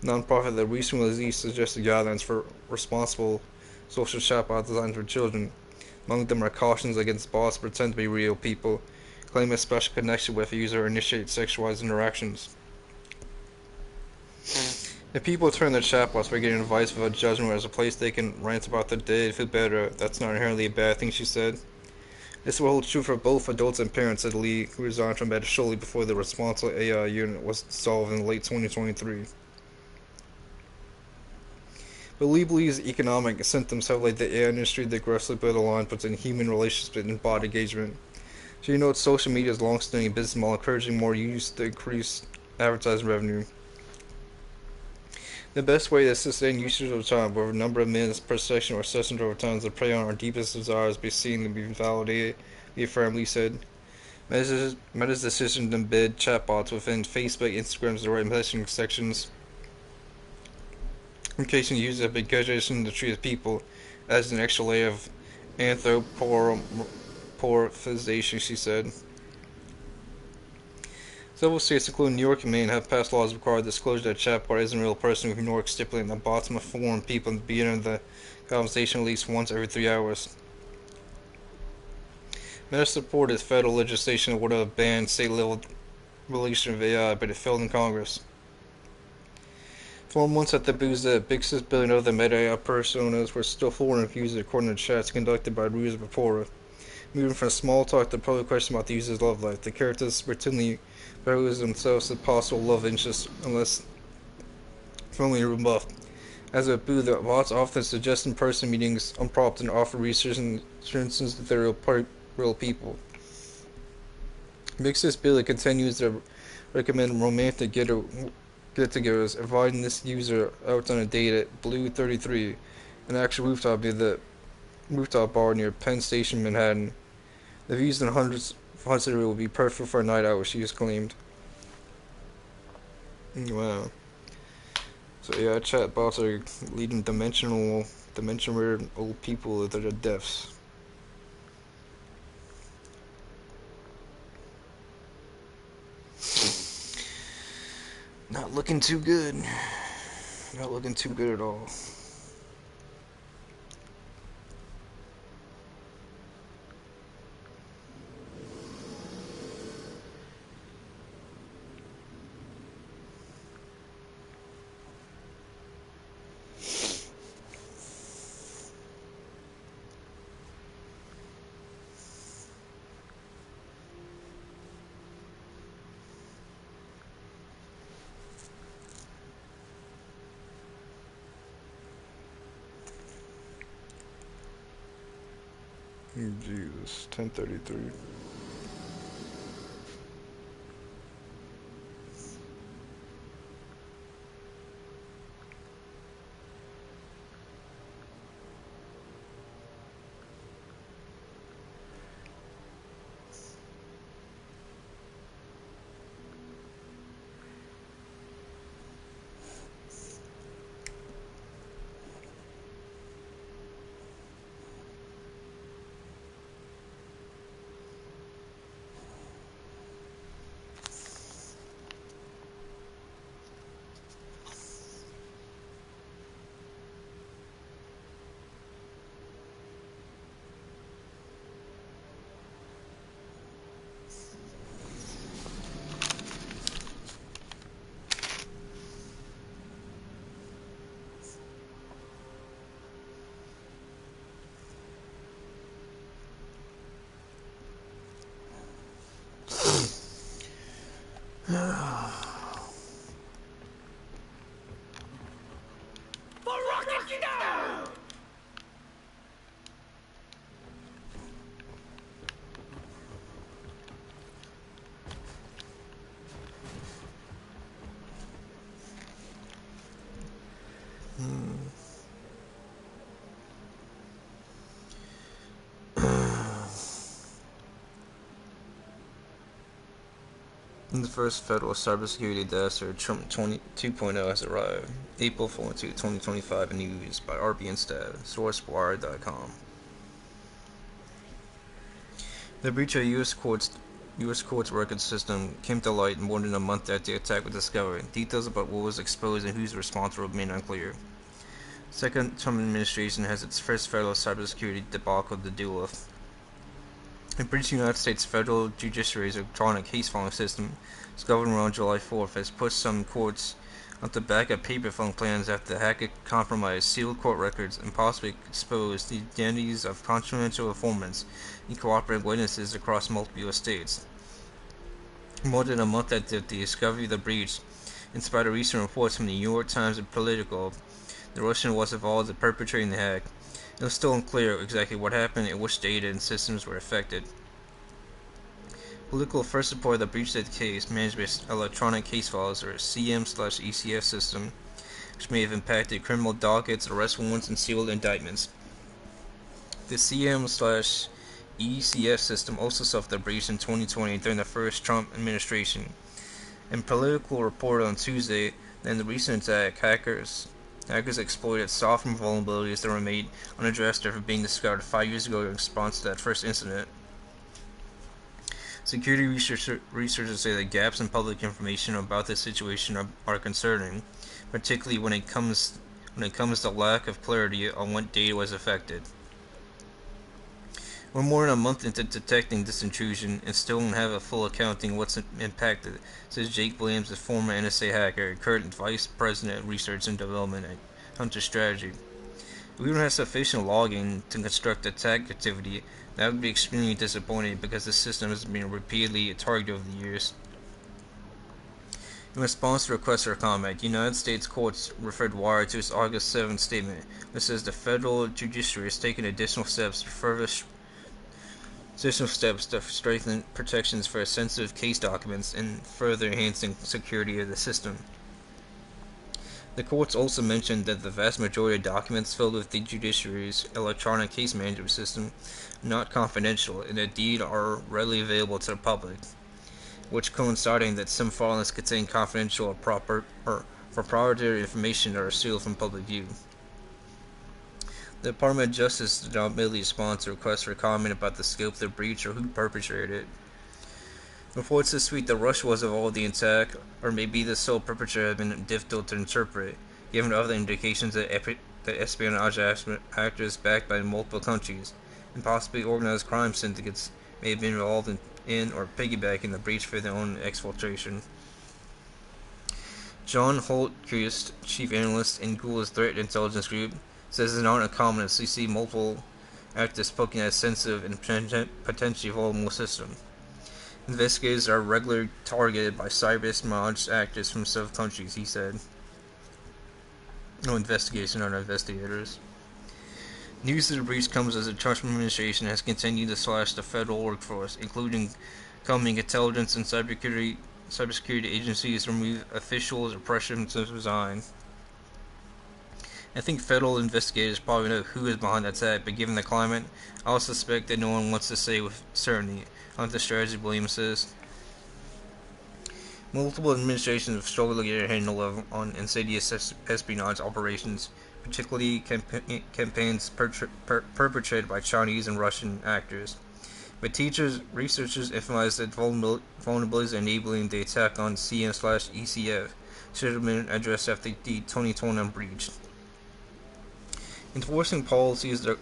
a nonprofit that recently released suggested guidelines for responsible social chatbot designed for children. Among them are cautions against bots pretend to be real people, claim a special connection with a user, or initiate sexualized interactions. If people turn their chatbots by getting advice without judgment as a place they can rant about their day and feel better, that's not inherently a bad thing, she said. This will hold true for both adults and parents, said Lee, who resigned from Meta shortly before the responsible AI unit was dissolved in late 2023. But Lee believes economic symptoms have led the AI industry to aggressively build a line between human relationships and bot engagement. She notes social media's long-standing business model encouraging more use to increase advertising revenue. The best way to sustain usage of time, where a number of minutes per section or sessions over time to prey on our deepest desires, be seen and be validated, he firmly said. Meta's decision to embed chatbots within Facebook, Instagram's direct messaging sections, in case users have been conditioned to treat people as an extra layer of anthropomorphization, she said. Several states, including New York and Maine, have passed laws requiring disclosure that a chatbot isn't a real person, with New York stipulating that bots must inform people at the beginning of the conversation at least once every 3 hours. Meta supported federal legislation that would have banned state-level regulation of AI, but it failed in Congress. 4 months after the big 6 billion other Meta AI personas were still forwarding users according to chats conducted by Ruse Vapora. Moving from small talk to public question about the user's love life, the characters routinely values themselves as possible love interests unless firmly rebuffed. As a boo, the bots often suggest in-person meetings unprompted and offer research and assurances that they're real people. Big Sis Billy continues to recommend romantic get-togethers, inviting this user out on a date at Blue 33, an actual rooftop near the rooftop bar near Penn Station, Manhattan. The views in hundreds will be perfect for a night out, she has claimed. Wow. So yeah, chatbots are leading dimension-weird old people to their deaths. Not looking too good. Not looking too good at all. Jesus, 10:33. The first federal cybersecurity disaster, Trump 2.0, has arrived. April 14, 2025, news by RB and Stab, sourcewire.com. The breach of U.S. courts record system came to light more than a month after the attack was discovered. Details about what was exposed and who's responsible remain unclear. Second Trump administration has its first federal cybersecurity debacle to deal with. The breach of the United States federal judiciary's electronic case filing system, discovered around July 4th, has pushed some courts onto backup paper filing plans after the hacker compromised sealed court records and possibly exposed the identities of confidential informants and cooperating witnesses across multiple U.S. states. More than a month after the discovery of the breach, in spite of recent reports from the New York Times and Politico, the Russian was involved in perpetrating the hack. It was still unclear exactly what happened and which data and systems were affected. Politico first reported the breach of the case managed by electronic case files, or CM/ECF system, which may have impacted criminal dockets, arrest warrants, and sealed indictments. The CM/ECF system also suffered a breach in 2020 during the first Trump administration. In Politico reported on Tuesday that in the recent attack, hackers exploited software vulnerabilities that were made unaddressed after being discovered 5 years ago in response to that first incident. Security researchers say that gaps in public information about this situation are concerning, particularly when it comes to lack of clarity on what data was affected. We're more than a month into detecting this intrusion and still don't have a full accounting of what's impacted, says Jake Williams, a former NSA hacker and current Vice President of Research and Development at Hunter Strategy. If we don't have sufficient logging to construct attack activity, that would be extremely disappointing because the system has been repeatedly targeted over the years. In response to requests for comment, United States courts referred Wire to its August 7th statement, which says the federal judiciary has taken additional steps to strengthen protections for sensitive case documents and further enhancing security of the system. The courts also mentioned that the vast majority of documents filled with the judiciary's electronic case management system are not confidential and indeed are readily available to the public, which coinciding that some filings contain confidential or proprietary information that are sealed from public view. The Department of Justice did not immediately respond to requests for comment about the scope of the breach or who perpetrated it. Reports this week that Russia was involved in the attack, or maybe the sole perpetrator, have been difficult to interpret, given other indications that espionage actors backed by multiple countries and possibly organized crime syndicates may have been involved in or piggybacking the breach for their own exfiltration. John Holtquist, chief analyst in Google's Threat Intelligence Group, says it's not uncommon to see multiple actors poking at a sensitive and potentially vulnerable system. Investigators are regularly targeted by cyber espionage actors from several countries, he said. No investigation, not investigators. News of the breach comes as the Trump administration has continued to slash the federal workforce, including coming intelligence and cybersecurity agencies, remove officials or pressure them to resign. I think federal investigators probably know who is behind the attack, but given the climate, I'll suspect that no one wants to say with certainty, Hunter Strategy Williams says. Multiple administrations have struggled to get a handle on insidious espionage operations, particularly campaigns perpetrated by Chinese and Russian actors. But researchers emphasize that vulnerabilities enabling the attack on CM/ECF should have been addressed after the 2021 breach. Enforcing policies to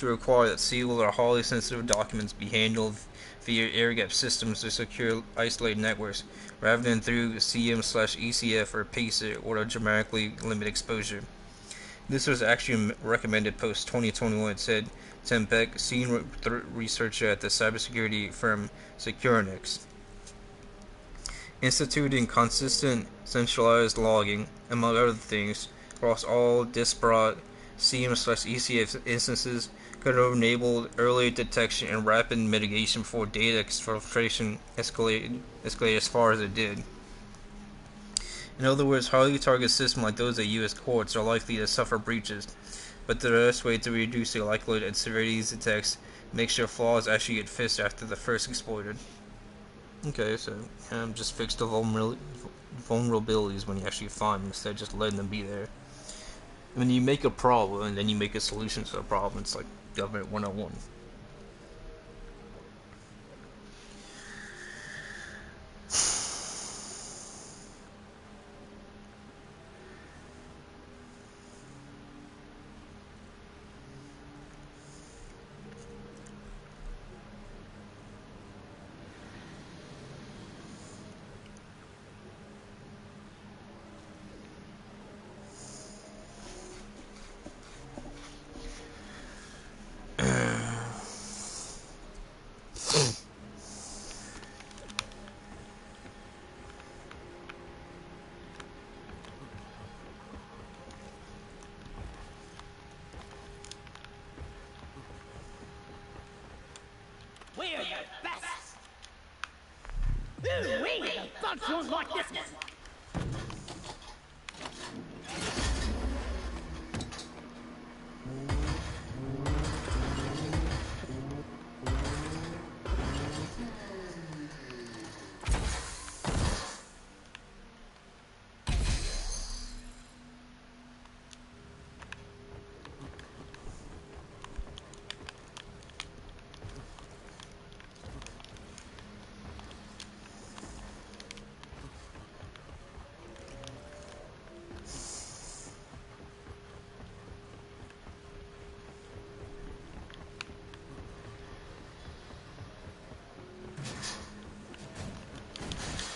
require that sealed or highly sensitive documents be handled via air-gapped systems to secure isolated networks, rather than through CM/ECF or PACER, or to dramatically limit exposure. This was actually recommended post-2021, said Tim Beck, senior researcher at the cybersecurity firm Securenix. Instituting consistent, centralized logging, among other things, across all disparate CM/ECF instances could have enabled early detection and rapid mitigation before data exfiltration escalated as far as it did. In other words, highly targeted systems like those at U.S. courts are likely to suffer breaches, but the best way to reduce the likelihood and severity of these attacks make sure flaws actually get fixed after the first exploited. Okay, so just fix the vulnerabilities when you actually find them instead of just letting them be there. When you make a problem and then you make a solution to the problem, it's like government 101. We're the best! Ooh-wee, the bugs won't like this one!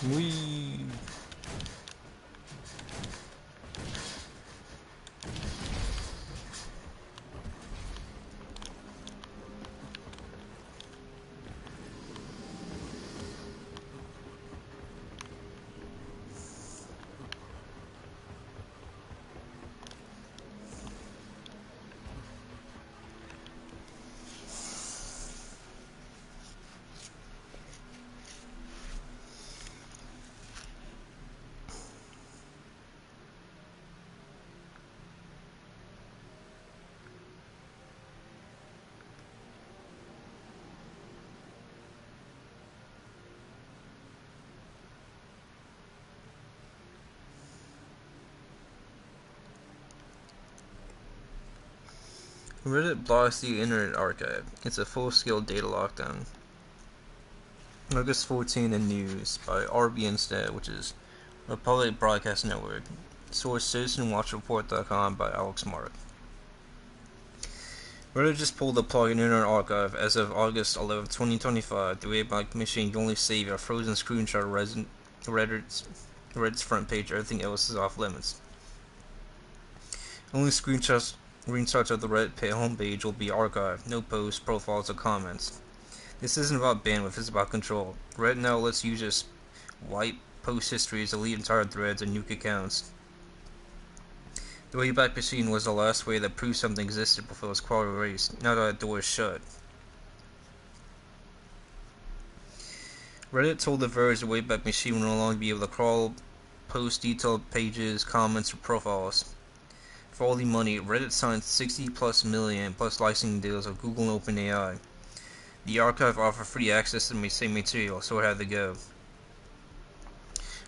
Wee. Reddit blocks the Internet Archive. It's a full-scale data lockdown. August 14 in news by RBNstat, which is Republic Broadcast Network. Source CitizenWatchReport.com by Alex Mark. Reddit just pulled the plug in Internet Archive as of August 11, 2025. The Wayback Machine can only save a frozen screenshot of Reddit's front page. Everything else is off limits. Only screenshots of the Reddit homepage will be archived. No posts, profiles, or comments. This isn't about bandwidth, it's about control. Reddit now lets users wipe post histories, delete entire threads, and nuke accounts. The Wayback Machine was the last way that proved something existed before it was quite erased. Now that door is shut. Reddit told The Verge the Wayback Machine will no longer be able to crawl, post detailed pages, comments, or profiles. For all the money, Reddit signed 60 plus million plus licensing deals with Google and OpenAI. The archive offered free access to the same material, so it had to go.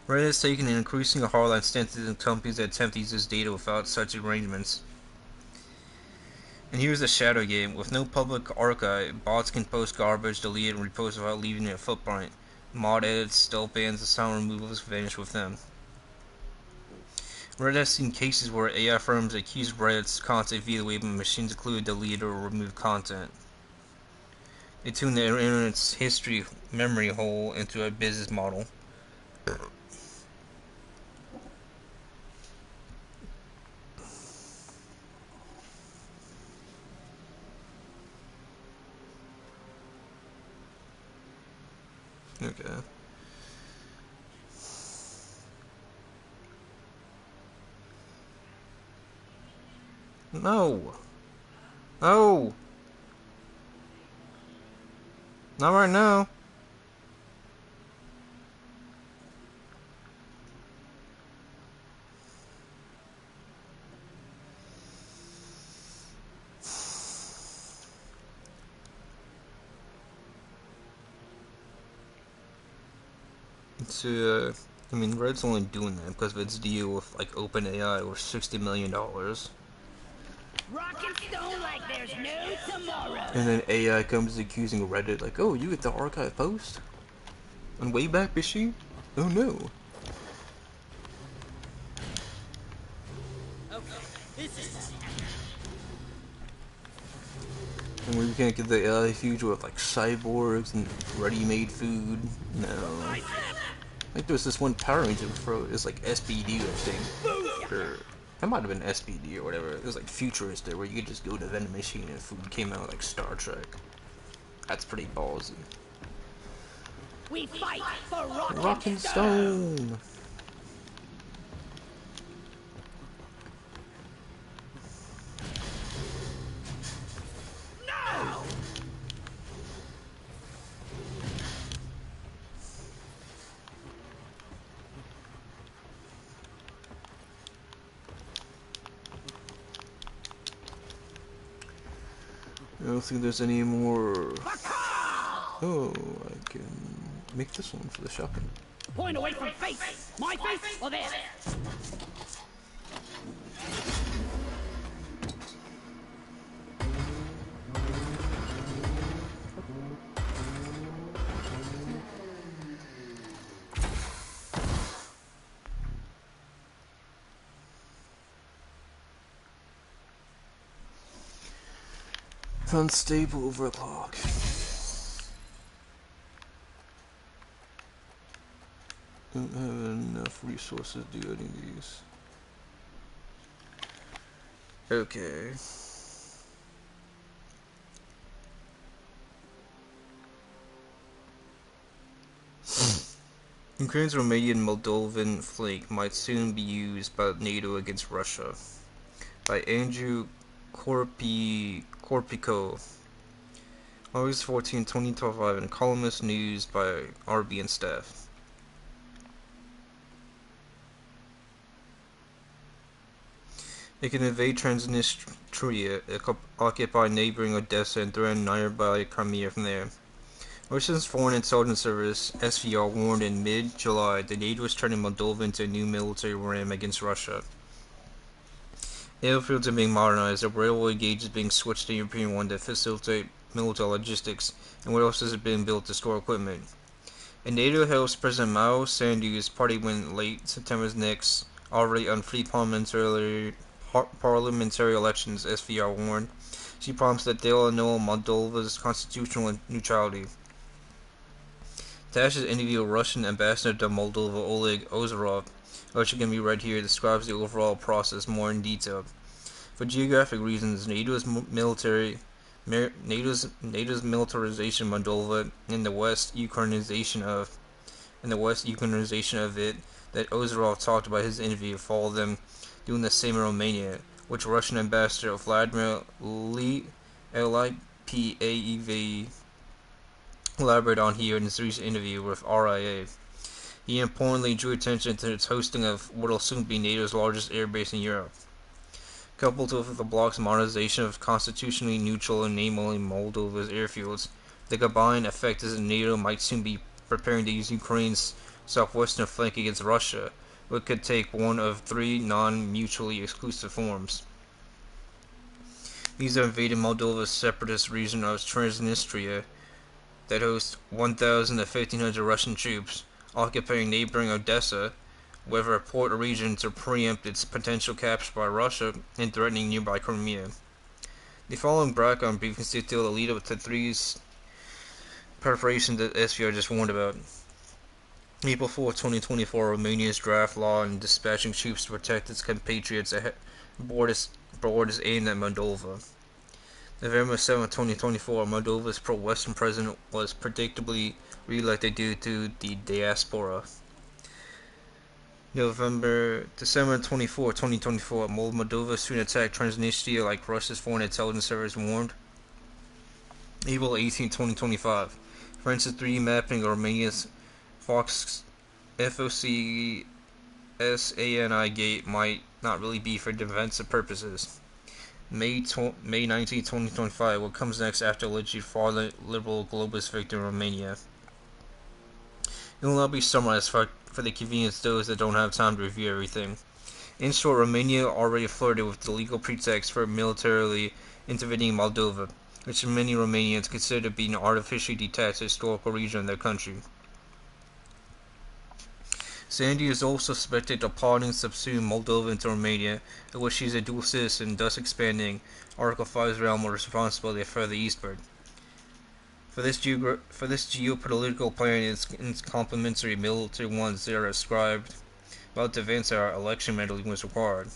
Reddit has taken an increasingly hardline stance against companies that attempt to use this data without such arrangements. And here's the shadow game. With no public archive, bots can post garbage, delete it, and repost without leaving a footprint. Mod edits, stealth bans, and sound removals vanish with them. Reddit has seen cases where AI firms accuse Reddit's content via the Wayback Machines include delete or remove content. They tune the internet's history memory hole into a business model. Okay. No. No. Not right now. So, I mean, Reddit's only doing that because of its deal with, like, OpenAI worth $60 million. Rock and stone like there's no tomorrow. And then AI comes accusing Reddit, like, oh, you get the archive post? On Wayback Machine? Oh no. Okay, this is And we can't get the AI future with, like, cyborgs and ready-made food. No. Like, there was this one Power Ranger before, it was like SBD, I think. Or, that might have been SBD or whatever. It was like futuristic, where you could just go to the vending machine and food came out like Star Trek. That's pretty ballsy. we fight for Rock and Stone! No! I don't think there's any more. Oh, I can make this one for the shopping. Point away from face! My face or theirs? Unstable overclock. Don't have enough resources to do any of these. Okay. Ukraine's Romanian Moldovan flank might soon be used by NATO against Russia. By Andrew Korpiko. August 14, 2025, in Columnist News by RB and staff. It can invade Transnistria, occupy neighboring Odessa, and threaten nearby Crimea from there. Russia's Foreign Intelligence Service (SVR) warned in mid-July that NATO is turning Moldova into a new military ram against Russia. Airfields are being modernized, a railway gauge is being switched to European one to facilitate military logistics, and warehouses are being built to store equipment. And NATO helps President Mao Sandu's party win late September's next already unfree parliamentary elections, SVR warned. She promised that they'll annul Moldova's constitutional neutrality. Tash's interview with Russian ambassador to Moldova Oleg Ozerov, which can be read here, describes the overall process more in detail. For geographic reasons, NATO's militarization Moldova and the West Ukrainization of it that Ozerov talked about his interview follow them doing the same in Romania, which Russian ambassador Vladimir Lipaev elaborated on here in his recent interview with RIA. He importantly drew attention to its hosting of what will soon be NATO's largest airbase in Europe. Coupled with the bloc's modernization of constitutionally neutral and namely Moldova's airfields, the combined effect is that NATO might soon be preparing to use Ukraine's southwestern flank against Russia, which could take one of three non-mutually exclusive forms. These are invading Moldova's separatist region of Transnistria that hosts 1,000 to 1,500 Russian troops, occupying neighboring Odessa, with a port region to preempt its potential capture by Russia and threatening nearby Crimea. The following background briefings detail the lead-up to three's preparation that SVR just warned about. April 4, 2024, Romania's draft law on dispatching troops to protect its compatriots at borders aimed at Moldova. November 7, 2024, Moldova's pro-Western president was predictably re-elected due to the diaspora. December 24, 2024, Moldova soon attack Transnistria like Russia's Foreign Intelligence Service warned. April 18, 2025, France's 3D mapping of Romania's FOCSANI gate might not really be for defensive purposes. May 19, 2025, what comes next after alleged far liberal globalist victory in Romania. It will not be summarized for the convenience of those that don't have time to review everything. In short, Romania already flirted with the legal pretext for militarily intervening in Moldova, which many Romanians consider to be an artificially detached historical region of their country. Sandy is also suspected of plotting to subsume Moldova into Romania, of which she is a dual citizen, thus expanding Article 5's realm of responsibility further eastward. For this geopolitical plan and its complementary military ones that are ascribed about to advance our election medley was required.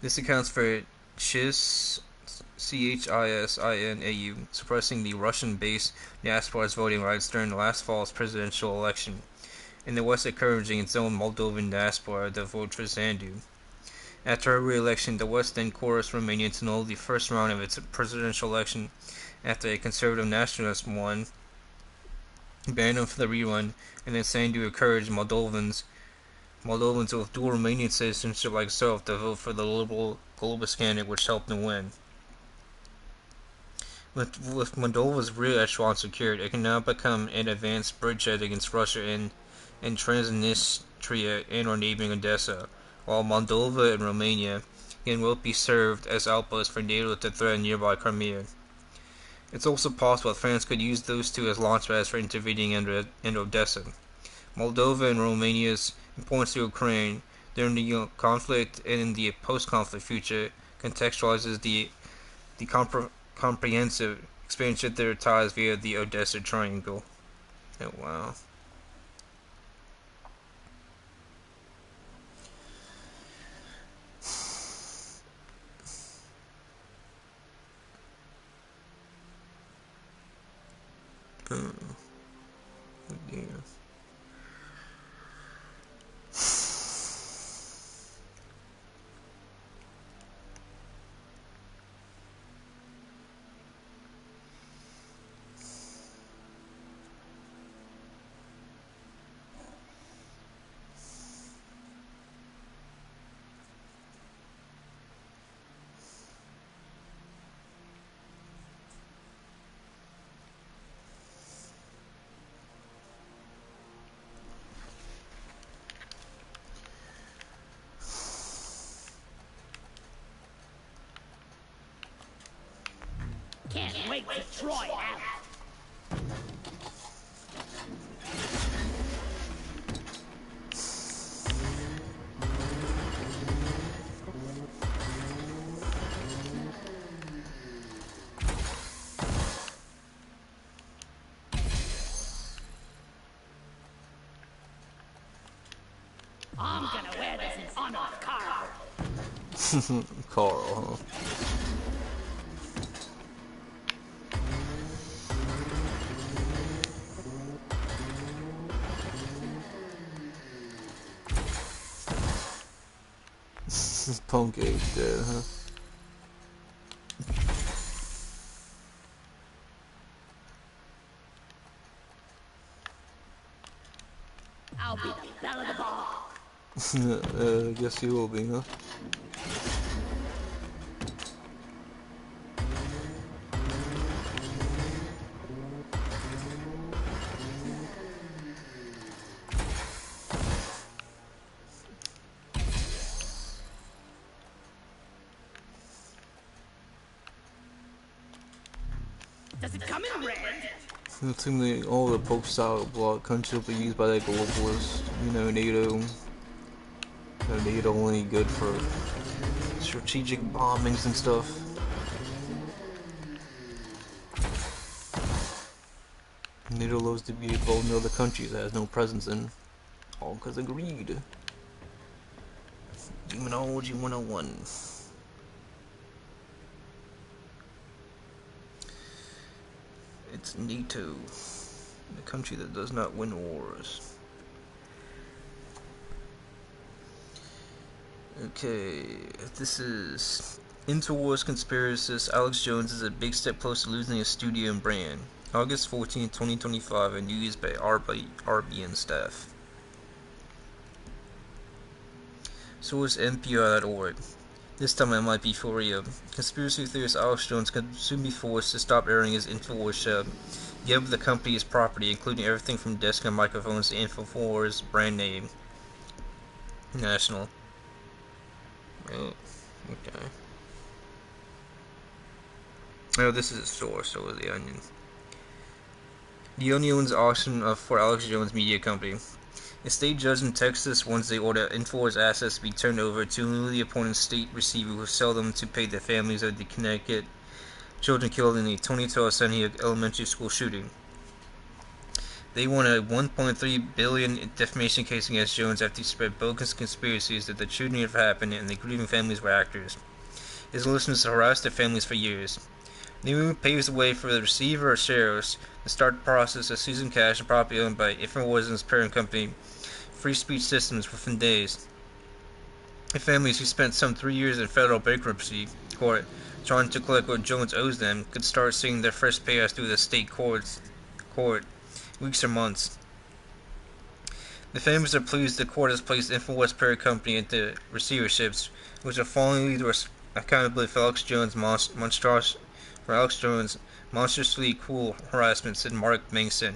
This accounts for CHISINAU suppressing the Russian-based diaspora's voting rights during last fall's presidential election, and the West encouraging its own Moldovan diaspora to vote for Sandu. After her re-election, the West then coerced Romania to annul the first round of its presidential election after a conservative nationalist won, banned him for the rerun, and then Sandu encouraged Moldovans with dual Romanian citizenship like herself to vote for the liberal globalist candidate, which helped him win. With Moldova's rear echelon secured, it can now become an advanced bridgehead against Russia in Transnistria and or neighboring Odessa, while Moldova and Romania can both be served as outposts for NATO to threaten nearby Crimea. It's also possible that France could use those two as launchpads for intervening in Odessa. Moldova and Romania's importance to Ukraine during the conflict and in the post-conflict future contextualizes the comprehensive expansion of their ties via the Odessa Triangle. Oh, wow. Yeah. Can't wait to try it out. I'm gonna wear this in honor of Carl. Carl, huh? Punk age dead, huh? I'll be the belle of the ball. I guess he will be, huh? Does it come in red? I think all the post-style block countries will be used by the globalists. You know, NATO. NATO only good for strategic bombings and stuff. NATO loves to be involved in other countries that has no presence in. All because of greed. Demonology 101. It's NATO, the country that does not win wars. Okay, this is InfoWars conspiracist Alex Jones is a big step close to losing his studio and brand. August 14, 2025, and news by RBN staff. Source NPR.org. This time it might be for real. Conspiracy theorist Alex Jones could soon be forced to stop airing his InfoWars show, give the company his property, including everything from desk and microphones to InfoWars brand name. National. Oh, okay. Oh, this is a source over the Onion. The Onion's auction for Alex Jones Media Company. A state judge in Texas Wednesday ordered InfoWars assets to be turned over to a newly appointed state receiver who will sell them to pay the families of the Connecticut children killed in the 2012 Sunny Hook Elementary School shooting. They won a $1.3 billion defamation case against Jones after he spread bogus conspiracies that the shooting never happened and the grieving families were actors. His listeners harassed their families for years. The move paves the way for the receiver or sheriffs to start the process of seizing cash and property owned by InfoWars' parent company, Free Speech Systems, within days. The families who spent some 3 years in federal bankruptcy court trying to collect what Jones owes them could start seeing their first payouts through the state court weeks or months. The families are pleased the court has placed InfoWars parent company into receiverships, which will finally lead to accountability for Alex Jones' monstrously cruel harassment, said Mark Mangson,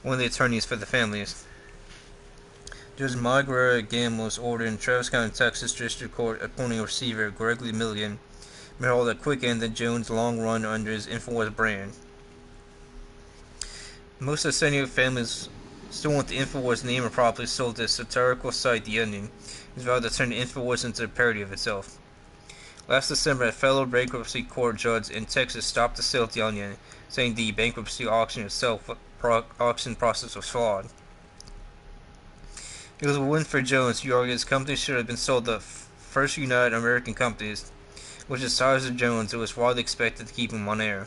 one of the attorneys for the families. Judge Margaret Gambles ordered in Travis County, Texas District Court appointing a receiver, Gregory Milligan, may hold a quick end to Jones' long run under his InfoWars brand. Most of the senior families still want the InfoWars name and properly sold to the satirical site The Onion, who's vowed to turn InfoWars into a parody of itself. Last December, a federal bankruptcy court judge in Texas stopped the sale of The Onion, saying the bankruptcy auction process was flawed. It was a win for Jones, who argued his company should have been sold to First United American Companies, which is ties of Jones, who was widely expected to keep him on air.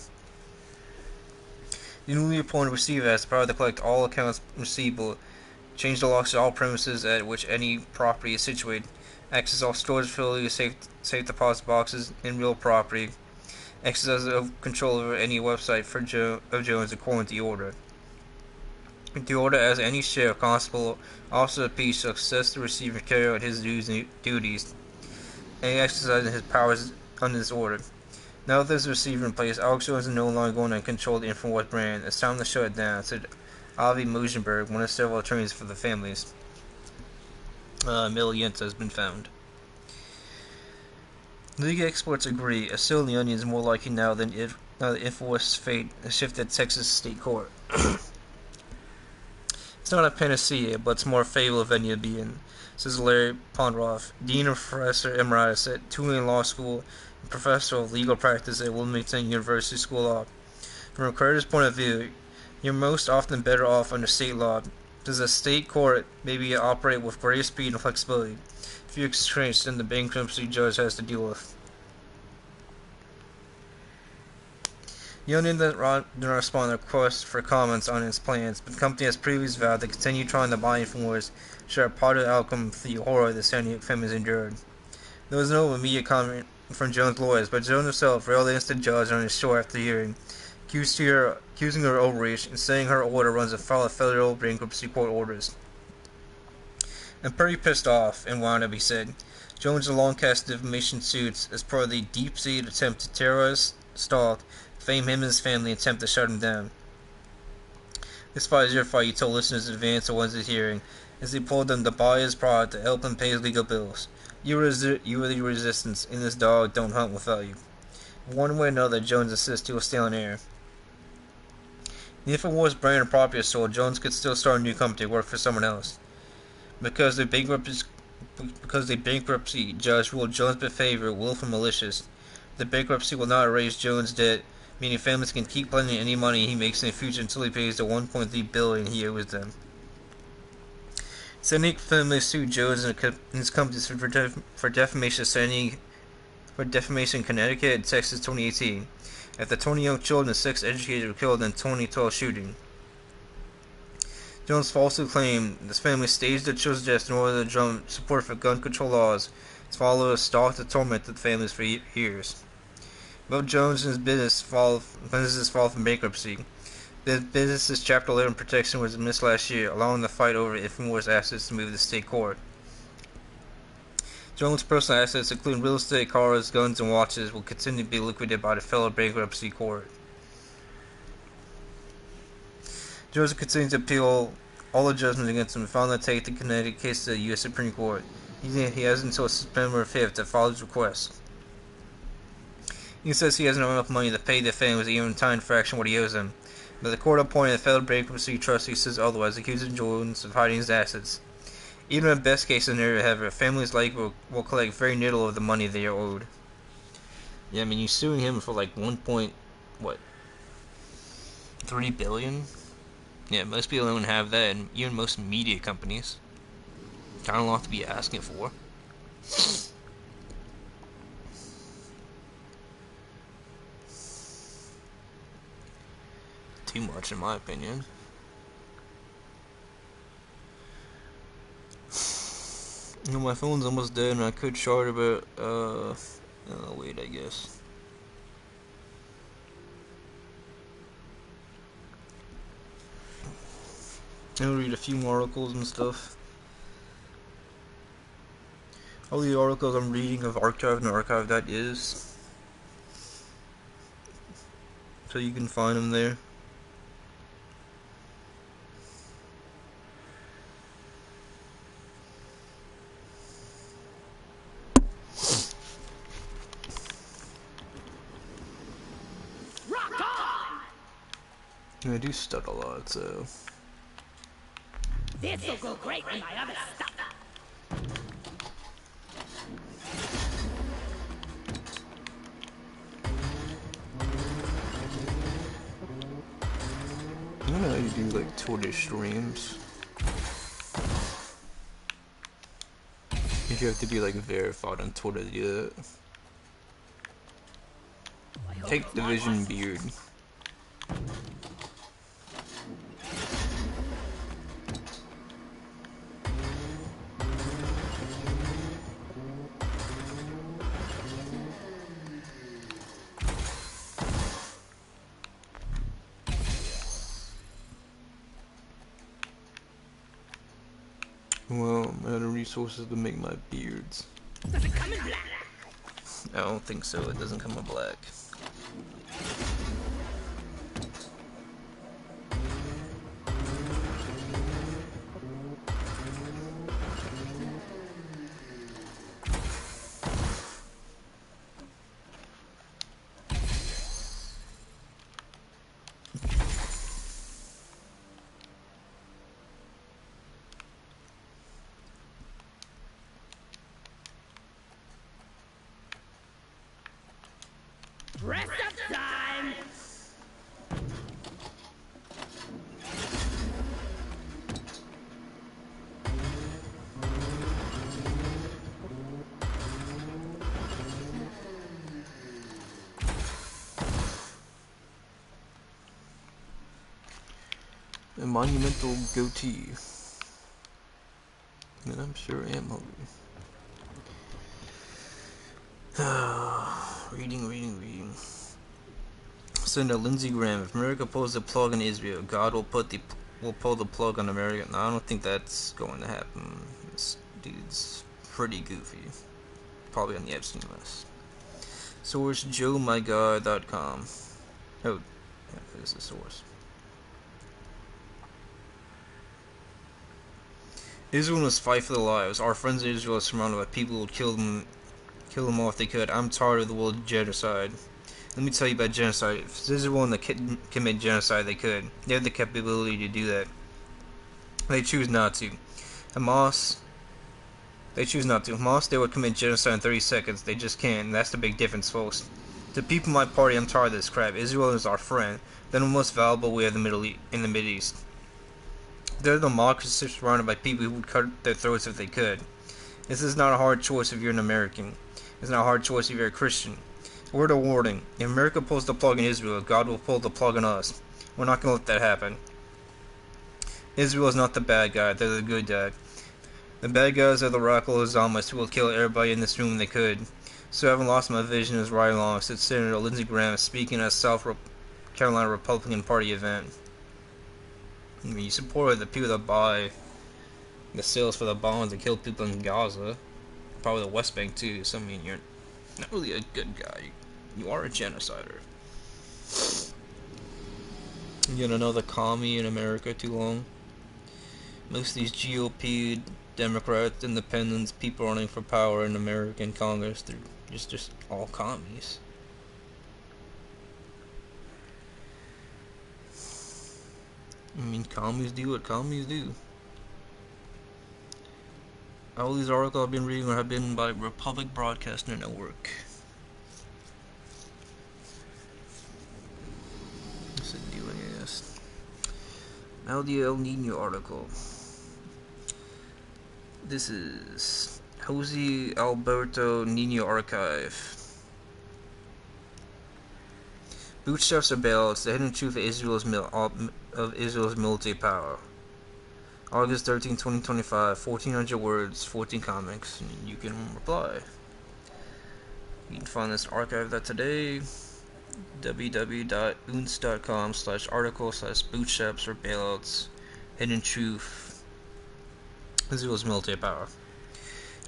The newly appointed receiver has the power to collect all accounts receivable, change the locks to all premises at which any property is situated, access all storage facilities, safe deposit boxes, and real property, exercise control over any website of Jones according to the order. The order as any sheriff, constable, officer of peace shall assist the receiver carry out his duties, and exercising his powers under this order. Now that there's a receiver in place, Alex Jones is no longer going to control the InfoWars brand. It's time to shut it down, said Avi Mosenberg, one of several attorneys for the families. Middle Yenta has been found. League experts agree. A seal in the onion is more likely now than the InfoWars fate has shifted to Texas State Court. It's not a panacea, but it's more favorable venue to be in, says Larry Pondroff, Dean and Professor Emeritus at Tulane Law School and Professor of Legal Practice at Wilmington University School of Law. From a creditor's point of view, you're most often better off under state law, because a state court may operate with greater speed and flexibility. Few constraints than the bankruptcy judge has to deal with. The Union did not respond to requests for comments on its plans, but the company has previously vowed to continue trying to buy InfoWars, share a part of the outcome of the horror the San families endured. There was no immediate comment from Jones' lawyers, but Jones himself railed against the judge on his show after the hearing, accusing her of overreach and saying her order runs afoul of federal bankruptcy court orders. "I'm pretty pissed off," and wound up, he said. Jones' long-cast defamation suits as part of the deep-seated attempt to terrorize, stalk, fame him and his family, and attempt to shut him down. "This fight is your fight," he told listeners in advance of Wednesday's hearing, as he pulled them to buy his product to help him pay his legal bills. You are the resistance, and this dog don't hunt without you." One way or another, Jones insists he will stay on air. If it was brand and property sold, Jones could still start a new company to work for someone else. Because the bankruptcy judge ruled Jones behavior willful and malicious, the bankruptcy will not erase Jones' debt, meaning families can keep lending any money he makes in the future until he pays the $1.3 billion he owes them. 70 families sued Jones and his companies for defamation in Connecticut and Texas 2018, after 20 young children and 6 educators were killed in the 2012 shooting. Jones falsely claimed this family staged their children's deaths in order to drum support for gun control laws. His followers stalked and tormented the families for years. Both Jones and his businesses fall from bankruptcy. The business's Chapter 11 protection was missed last year, allowing the fight over InfoWars assets to move to state court. Jones' personal assets, including real estate, cars, guns, and watches, will continue to be liquidated by the federal bankruptcy court. Jones continues to appeal all the judgments against him and finally take the Connecticut case to the U.S. Supreme Court. He has until September 5th to file his request. He says he hasn't enough money to pay the families even a tiny fraction what he owes them, but the court appointed federal bankruptcy trustee says otherwise, accusing Jones of hiding his assets. Even in the best case scenario, however, families will collect very little of the money they are owed. Yeah, I mean, you're suing him for like 3 billion? Yeah, most people don't have that, and even most media companies. Kind of a lot to be asking for. Too much, in my opinion. You know, my phone's almost dead, and I could charge it, but wait, I guess. I'll read a few more articles and stuff. All the articles I'm reading have archived and archive.is, so you can find them there. Rock on! I do stutter a lot, so. This'll go great with my other stuff. I don't know how you do like Twitter streams. You have to be like verified on Twitter to do that. Take Division Beard. Well, I'm out of resources to make my beards. Does it come in black? I don't think so. It doesn't come in black. Dress up time! A monumental goatee. Man, I'm sure I am hungry. Reading. Send a Lindsey Graham. If America pulls the plug on Israel, God will pull the plug on America. No, I don't think that's going to happen. This dude's pretty goofy. Probably on the Epstein list. Source JoeMyGod.com. Oh, yeah, this is the source. Israel must fight for their lives. Our friends in Israel are surrounded by people who will kill them all if they could. I'm tired of the world genocide. Let me tell you about genocide. If Israel wanted to commit genocide, they could. They have the capability to do that. They choose not to. They choose not to. Hamas, they would commit genocide in 30 seconds. They just can't, and that's the big difference, folks. To people in my party, I'm tired of this crap. Israel is our friend. They're the most valuable we have in the Middle East. They're the democracy surrounded by people who would cut their throats if they could. This is not a hard choice if you're an American. It's not a hard choice if you're a Christian. Word of warning. If America pulls the plug in Israel, God will pull the plug on us. We're not going to let that happen. Israel is not the bad guy. They're the good guy. The bad guys are the radical Islamists who will kill everybody in this room if they could. So I haven't lost my vision as right along, said Senator Lindsey Graham speaking at a South Carolina Republican Party event. I mean, you support the people that buy the sales for the bombs that kill people in Gaza. Probably the West Bank too, so I mean, you're not really a good guy. You are a genocider. You gonna know the commie in America too long? Most of these GOP, Democrats, Independents, people running for power in American Congress, they're just all commies. I mean, commies do what commies do. All these articles I've been reading have been by Republic Broadcasting Network. What's it doing this? Now the El Nino article. This is Jose Alberto Nino Archive. Bootstraps or bailouts, the hidden truth of Israel's military power. August 13, 2025, 1,400 words, 14 comics, and you can reply. You can find this archive that today, www.unst.com/article/bootstraps or bailouts, hidden truth, Israel's military power.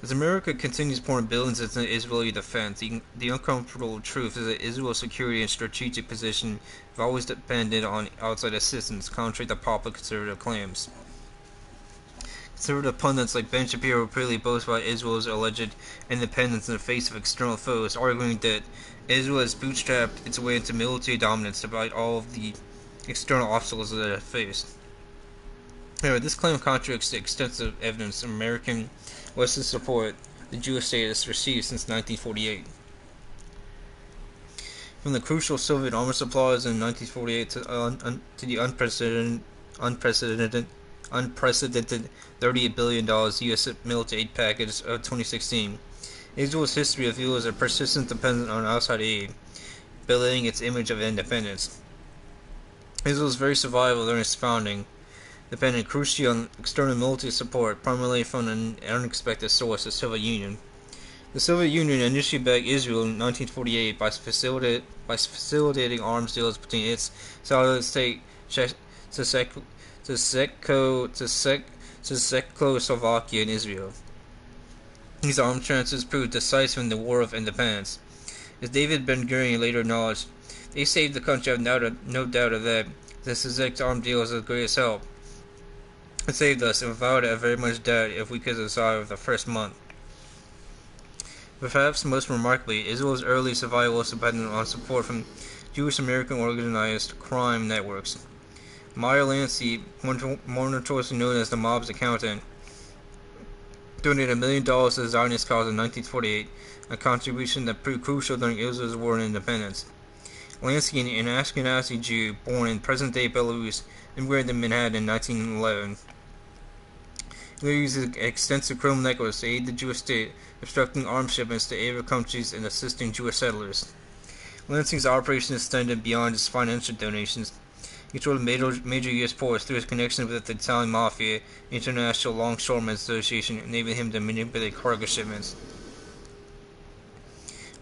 As America continues pouring billions into Israeli defense, the uncomfortable truth is that Israel's security and strategic position have always depended on outside assistance, contrary to popular conservative claims. Conservative pundits like Ben Shapiro repeatedly boast about Israel's alleged independence in the face of external foes, arguing that Israel has bootstrapped its way into military dominance despite all of the external obstacles that it has faced. However, this claim contradicts the extensive evidence American Western support the Jewish state has received since 1948. From the crucial Soviet armor supplies in 1948 to the unprecedented $38 billion U.S. military aid package of 2016. Israel's history reveals a persistent dependence on outside aid, belittling its image of independence. Israel's very survival during its founding depended crucially on external military support, primarily from an unexpected source, the Soviet Union. The Soviet Union initially backed Israel in 1948 by facilitating arms deals between its satellite state to Czechoslovakia and Israel. These armed transfers proved decisive in the War of Independence. As David Ben-Gurion later acknowledged, they saved the country, I have no doubt of that. The Czech armed deal was the greatest help. It saved us, and without it, I very much doubt if we could have survived the first month. But perhaps most remarkably, Israel's early survival was dependent on support from Jewish American organized crime networks. Meyer Lansky, more notoriously known as the mob's accountant, donated $1 million to the Zionist cause in 1948, a contribution that proved crucial during Israel's war in independence. Lansky, an Ashkenazi Jew born in present-day Belarus, immigrated to Manhattan in 1911. He used his extensive criminal networks to aid the Jewish state, obstructing arms shipments to Arab countries and assisting Jewish settlers. Lansky's operation extended beyond his financial donations. He controlled major U.S. ports through his connection with the Italian Mafia, International Longshoremen's Association, enabling him to manipulate cargo shipments.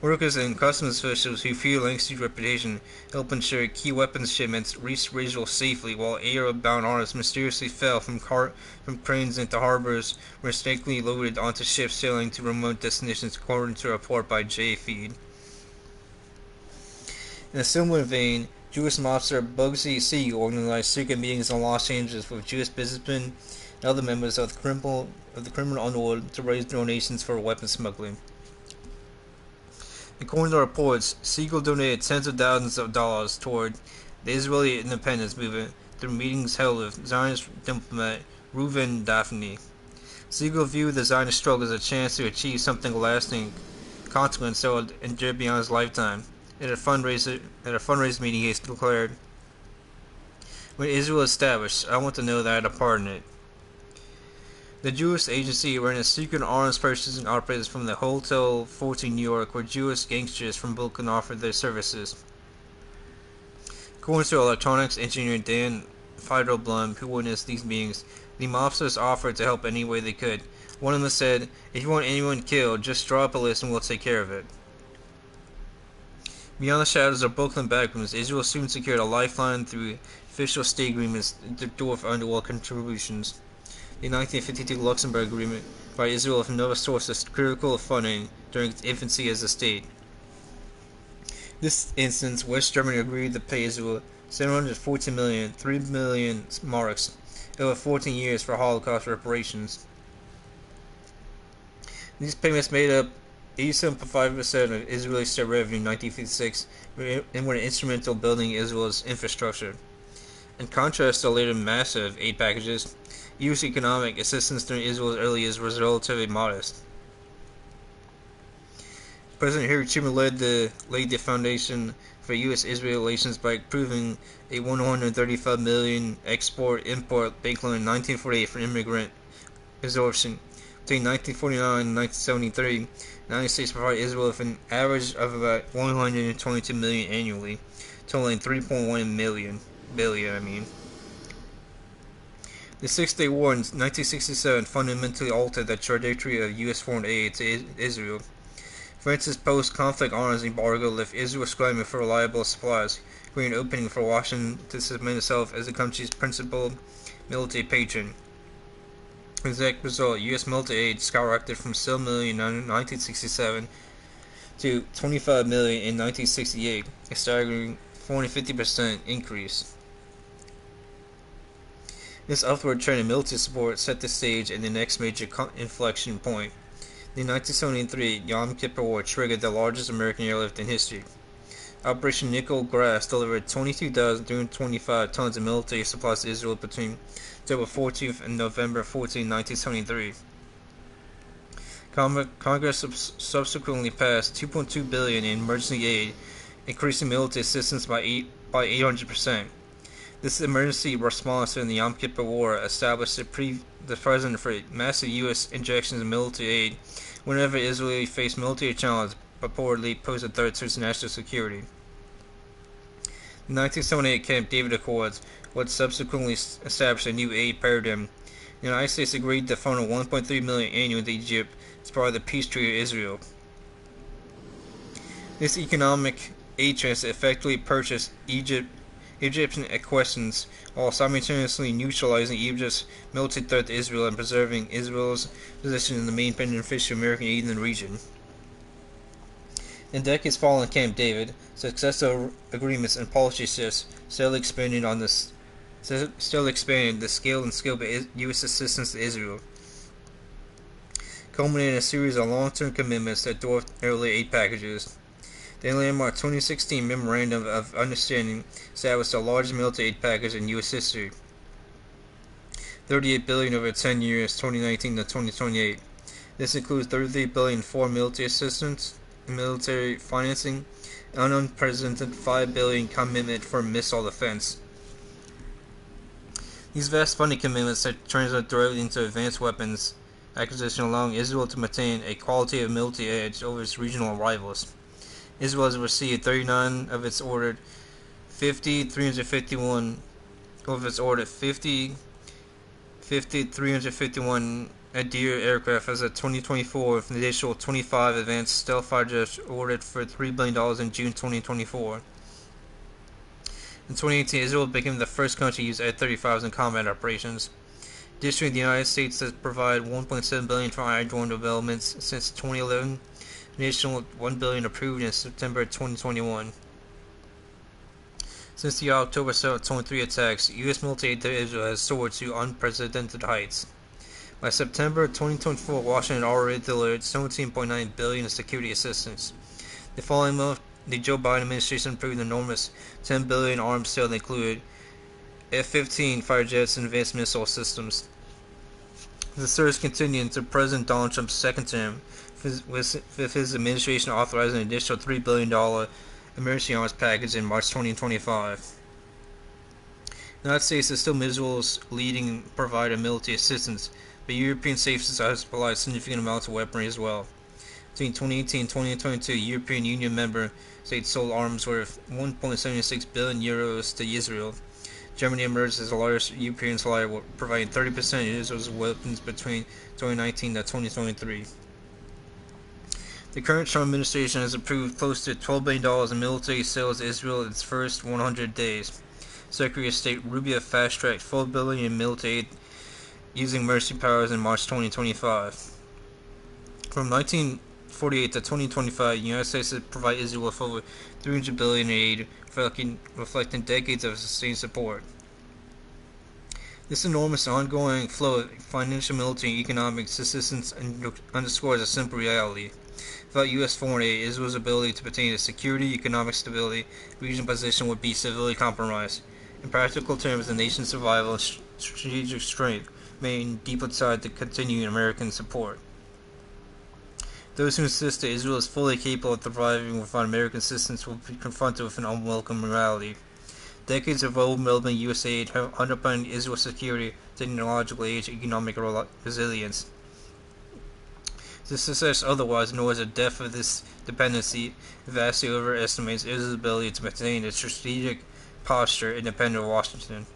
Workers and customs officials who feared Lansky's reputation helped ensure key weapons shipments reached Israel safely, while Arab-bound arms mysteriously fell from cranes into harbors, were mistakenly loaded onto ships sailing to remote destinations, according to a report by J. Feed. In a similar vein, Jewish mobster Bugsy Siegel organized secret meetings in Los Angeles with Jewish businessmen and other members of the criminal underworld to raise donations for weapons smuggling. According to reports, Siegel donated tens of thousands of dollars toward the Israeli independence movement through meetings held with Zionist diplomat Reuven Daphne. Siegel viewed the Zionist struggle as a chance to achieve something lasting consequence that would endure beyond his lifetime. At a fundraiser meeting, he declared, "When Israel is established, I want to know that I had a part in it." The Jewish Agency ran a secret arms purchasing operations from the Hotel 14 New York, where Jewish gangsters from Brooklyn offered their services. According to electronics engineer Dan Feidelblum, who witnessed these meetings, the mobsters offered to help any way they could. One of them said, "If you want anyone killed, just draw up a list and we'll take care of it." Beyond the shadows of Brooklyn backrooms, Israel soon secured a lifeline through official state agreements to dwarf underworld contributions. The 1952 Luxembourg Agreement provided Israel with another source of critical funding during its infancy as a state. In this instance, West Germany agreed to pay Israel 714 million, 3 million marks, over 14 years for Holocaust reparations. These payments made up 87.5% of Israeli state revenue in 1956 and were instrumental in building Israel's infrastructure. In contrast to later massive aid packages, U.S. economic assistance during Israel's early years was relatively modest. President Harry Truman laid the foundation for U.S.-Israel relations by approving a $135 million export-import bank loan in 1948 for immigrant absorption. Between 1949 and 1973, the United States provided Israel with an average of about $122 million annually, totaling $3.1 billion. The Six-Day War in 1967 fundamentally altered the trajectory of U.S. foreign aid to Israel. France's post-conflict arms embargo left Israel scrambling for reliable supplies, creating an opening for Washington to cement itself as the country's principal military patron. As a result, U.S. military aid skyrocketed from $7 million in 1967 to $25 million in 1968, a staggering 450% increase. This upward trend in military support set the stage at the next major inflection point. The 1973 Yom Kippur War triggered the largest American airlift in history. Operation Nickel Grass delivered 22,325 tons of military supplies to Israel between October 14th and November 14, 1973. Congress subsequently passed $2.2 billion in emergency aid, increasing military assistance by 800%. This emergency response in the Yom Kippur War established the precedent for massive U.S. injections of military aid whenever Israel faced military challenges purportedly posed a threat to its national security. The 1978 Camp David Accords would subsequently establish a new aid paradigm. The United States agreed to funnel $1.3 million annually to Egypt as part of the peace treaty with Israel. This economic aid transfer effectively purchased Egyptian questions, while simultaneously neutralizing Egypt's military threat to Israel and preserving Israel's position in the main beneficial American aid in the region. In decades following Camp David, successive agreements and policy shifts still expanded the scale and scope of U.S. assistance to Israel, culminating in a series of long-term commitments that dwarfed earlier aid packages. The landmark 2016 Memorandum of Understanding established the largest military aid package in U.S. history, $38 billion over 10 years, 2019 to 2028. This includes $33 billion for military assistance, military financing, and an unprecedented $5 billion commitment for missile defense. These vast funding commitments translate directly into advanced weapons acquisition, allowing Israel to maintain a qualitative military edge over its regional rivals. Israel has received 39 of its ordered 351 Adir aircraft as of 2024, with an additional 25 advanced stealth fighter jets ordered for $3 billion in June 2024. In 2018, Israel became the first country to use F-35s in combat operations. Additionally, the United States has provided $1.7 billion for airborne developments since 2011, an additional $1 billion approved in September 2021. Since the October 7, 2023 attacks, U.S. military aid to Israel has soared to unprecedented heights. By September 2024, Washington already delivered $17.9 billion in security assistance. The following month, the Joe Biden administration approved an enormous $10 billion arms sale that included F-15 fighter jets and advanced missile systems. The surge continued into President Donald Trump's second term, with his administration authorizing an additional $3 billion emergency arms package in March 2025. The United States is still Israel's leading provider of military assistance, but European safe societies provide significant amounts of weaponry as well. Between 2018 and 2022, European Union member states sold arms worth €1.76 billion to Israel. Germany emerged as the largest European supplier, providing 30% of Israel's weapons between 2019 and 2023. The current Trump administration has approved close to $12 billion in military sales to Israel in its first 100 days. Secretary of State Rubio fast-tracked $4 billion in military aid using emergency powers in March 2025. From 1948 to 2025, the United States has provided Israel with over $300 billion in aid, reflecting decades of sustained support. This enormous ongoing flow of financial, military, and economic assistance underscores a simple reality. Without U.S. foreign aid, Israel's ability to maintain its security, economic stability, and regional position would be severely compromised. In practical terms, the nation's survival and strategic strength remain deeply tied to continuing American support. Those who insist that Israel is fully capable of thriving without American assistance will be confronted with an unwelcome reality. Decades of overwhelming U.S. aid have underpinned Israel's security, technological age, and economic resilience. To success otherwise, nor is the depth of this dependency vastly overestimates Israel's ability to maintain its strategic posture independent of Washington.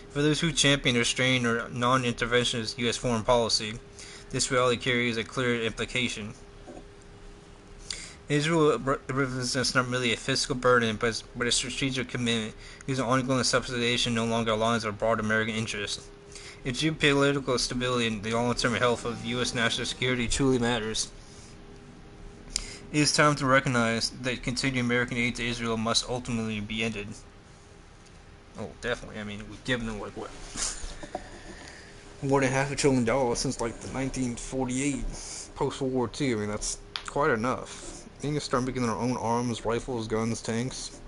For those who champion restrained or non-interventionist U.S. foreign policy, this reality carries a clear implication. Israel represents not merely a fiscal burden, but a strategic commitment, whose ongoing subsidization no longer aligns with broad American interests. If geopolitical stability and the long-term health of U.S. national security truly matters, it is time to recognize that continued American aid to Israel must ultimately be ended. Oh, definitely. I mean, we've given them, like, what? More than $500 billion since, like, the 1948 post-World War II. I mean, that's quite enough. They need to start making their own arms, rifles, guns, tanks.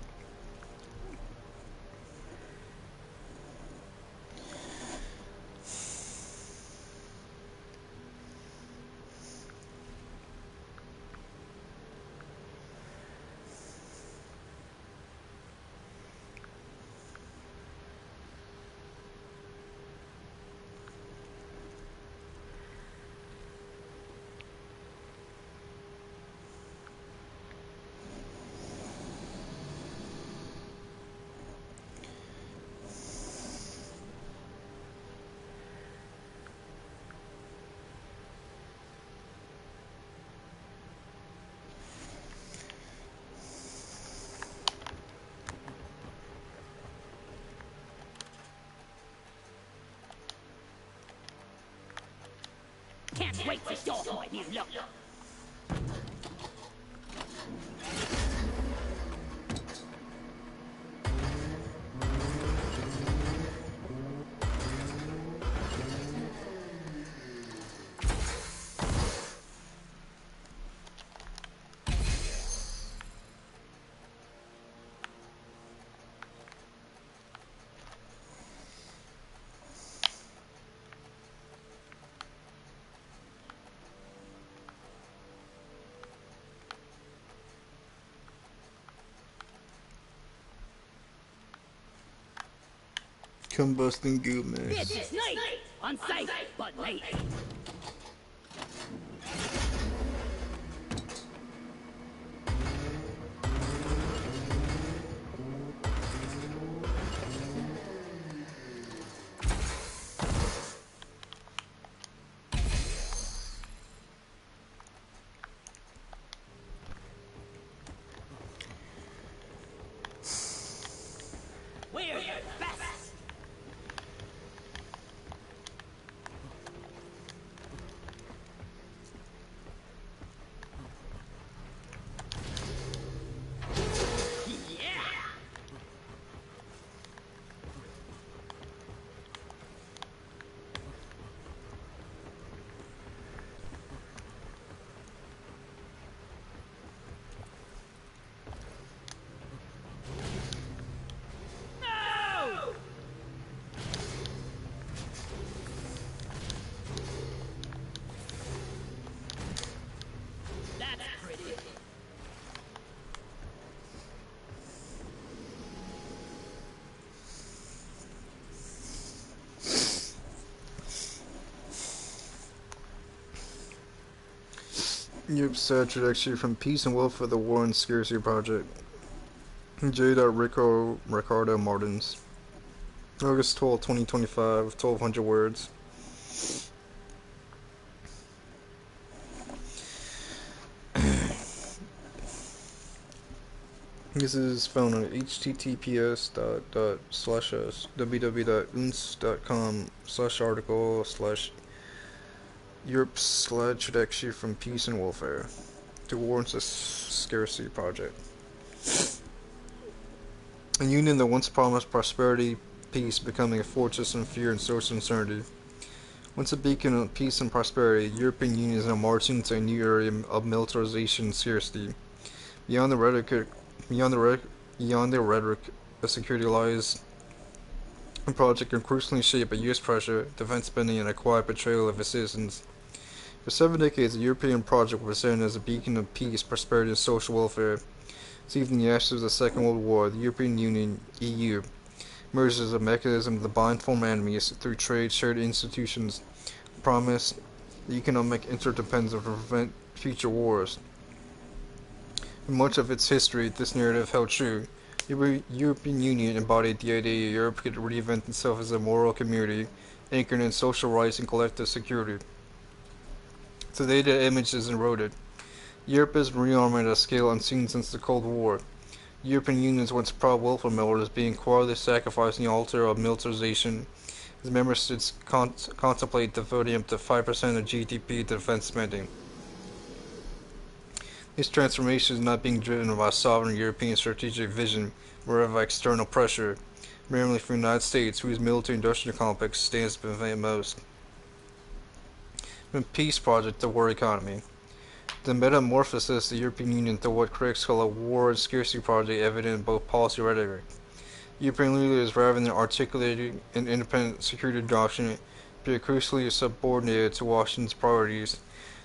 Can't wait to show off my new look. Combusting goo mix. This is night. Unsafe, but late. We're the best. Yeah. No! That's pretty. Yep, sad trajectory from Peace and Wealth for the War and Scarcity Project. J. Ricardo Martins. August 12, 2025, 1200 words. This is found on https://www.unst.com/article/Europe/trajectory from Peace and Welfare to Warrants a Scarcity Project. A union that once promised prosperity, peace, becoming a fortress in fear and social uncertainty. Once a beacon of peace and prosperity, the European Union is now marching into a new area of militarization and scarcity. Beyond the rhetoric, a security lies a project increasingly shaped by U.S. pressure, defense spending, and a quiet betrayal of its citizens. For 7 decades, the European project was presented as a beacon of peace, prosperity, and social welfare. Conceived in the ashes of the Second World War, the European Union (EU) emerged as a mechanism to bind former enemies through trade, shared institutions, promise economic interdependence to prevent future wars. In much of its history, this narrative held true. The European Union embodied the idea Europe could reinvent itself as a moral community, anchored in social rights and collective security. Today, that image is eroded. Europe has been rearmed at a scale unseen since the Cold War. The European Union's once proud welfare mode is being quietly sacrificed on the altar of militarization, as member states contemplate devoting up to 5% of GDP to defense spending. This transformation is not being driven by a sovereign European strategic vision, but rather by external pressure, primarily from the United States, whose military-industrial complex stands to benefit most. From peace project to war economy. The metamorphosis of the European Union to what critics call a war and scarcity project evident in both policy and rhetoric. European leaders, rather than articulating an independent security doctrine, appear crucially subordinated to Washington's priorities.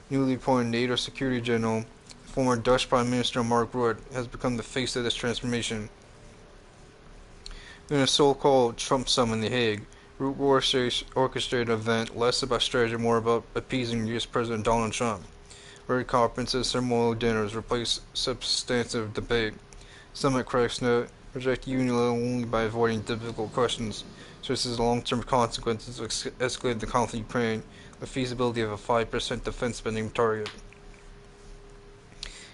Newly appointed NATO Security General, former Dutch Prime Minister Mark Rutte, has become the face of this transformation. In a so-called Trump summit in The Hague, Rutte orchestrated an event less about strategy, more about appeasing U.S. President Donald Trump. Red conferences, ceremonial dinners replace substantive debate. Summit critics note, reject union only by avoiding difficult questions, such as the long-term consequences of escalating the conflict in Ukraine, the feasibility of a 5% defense spending target.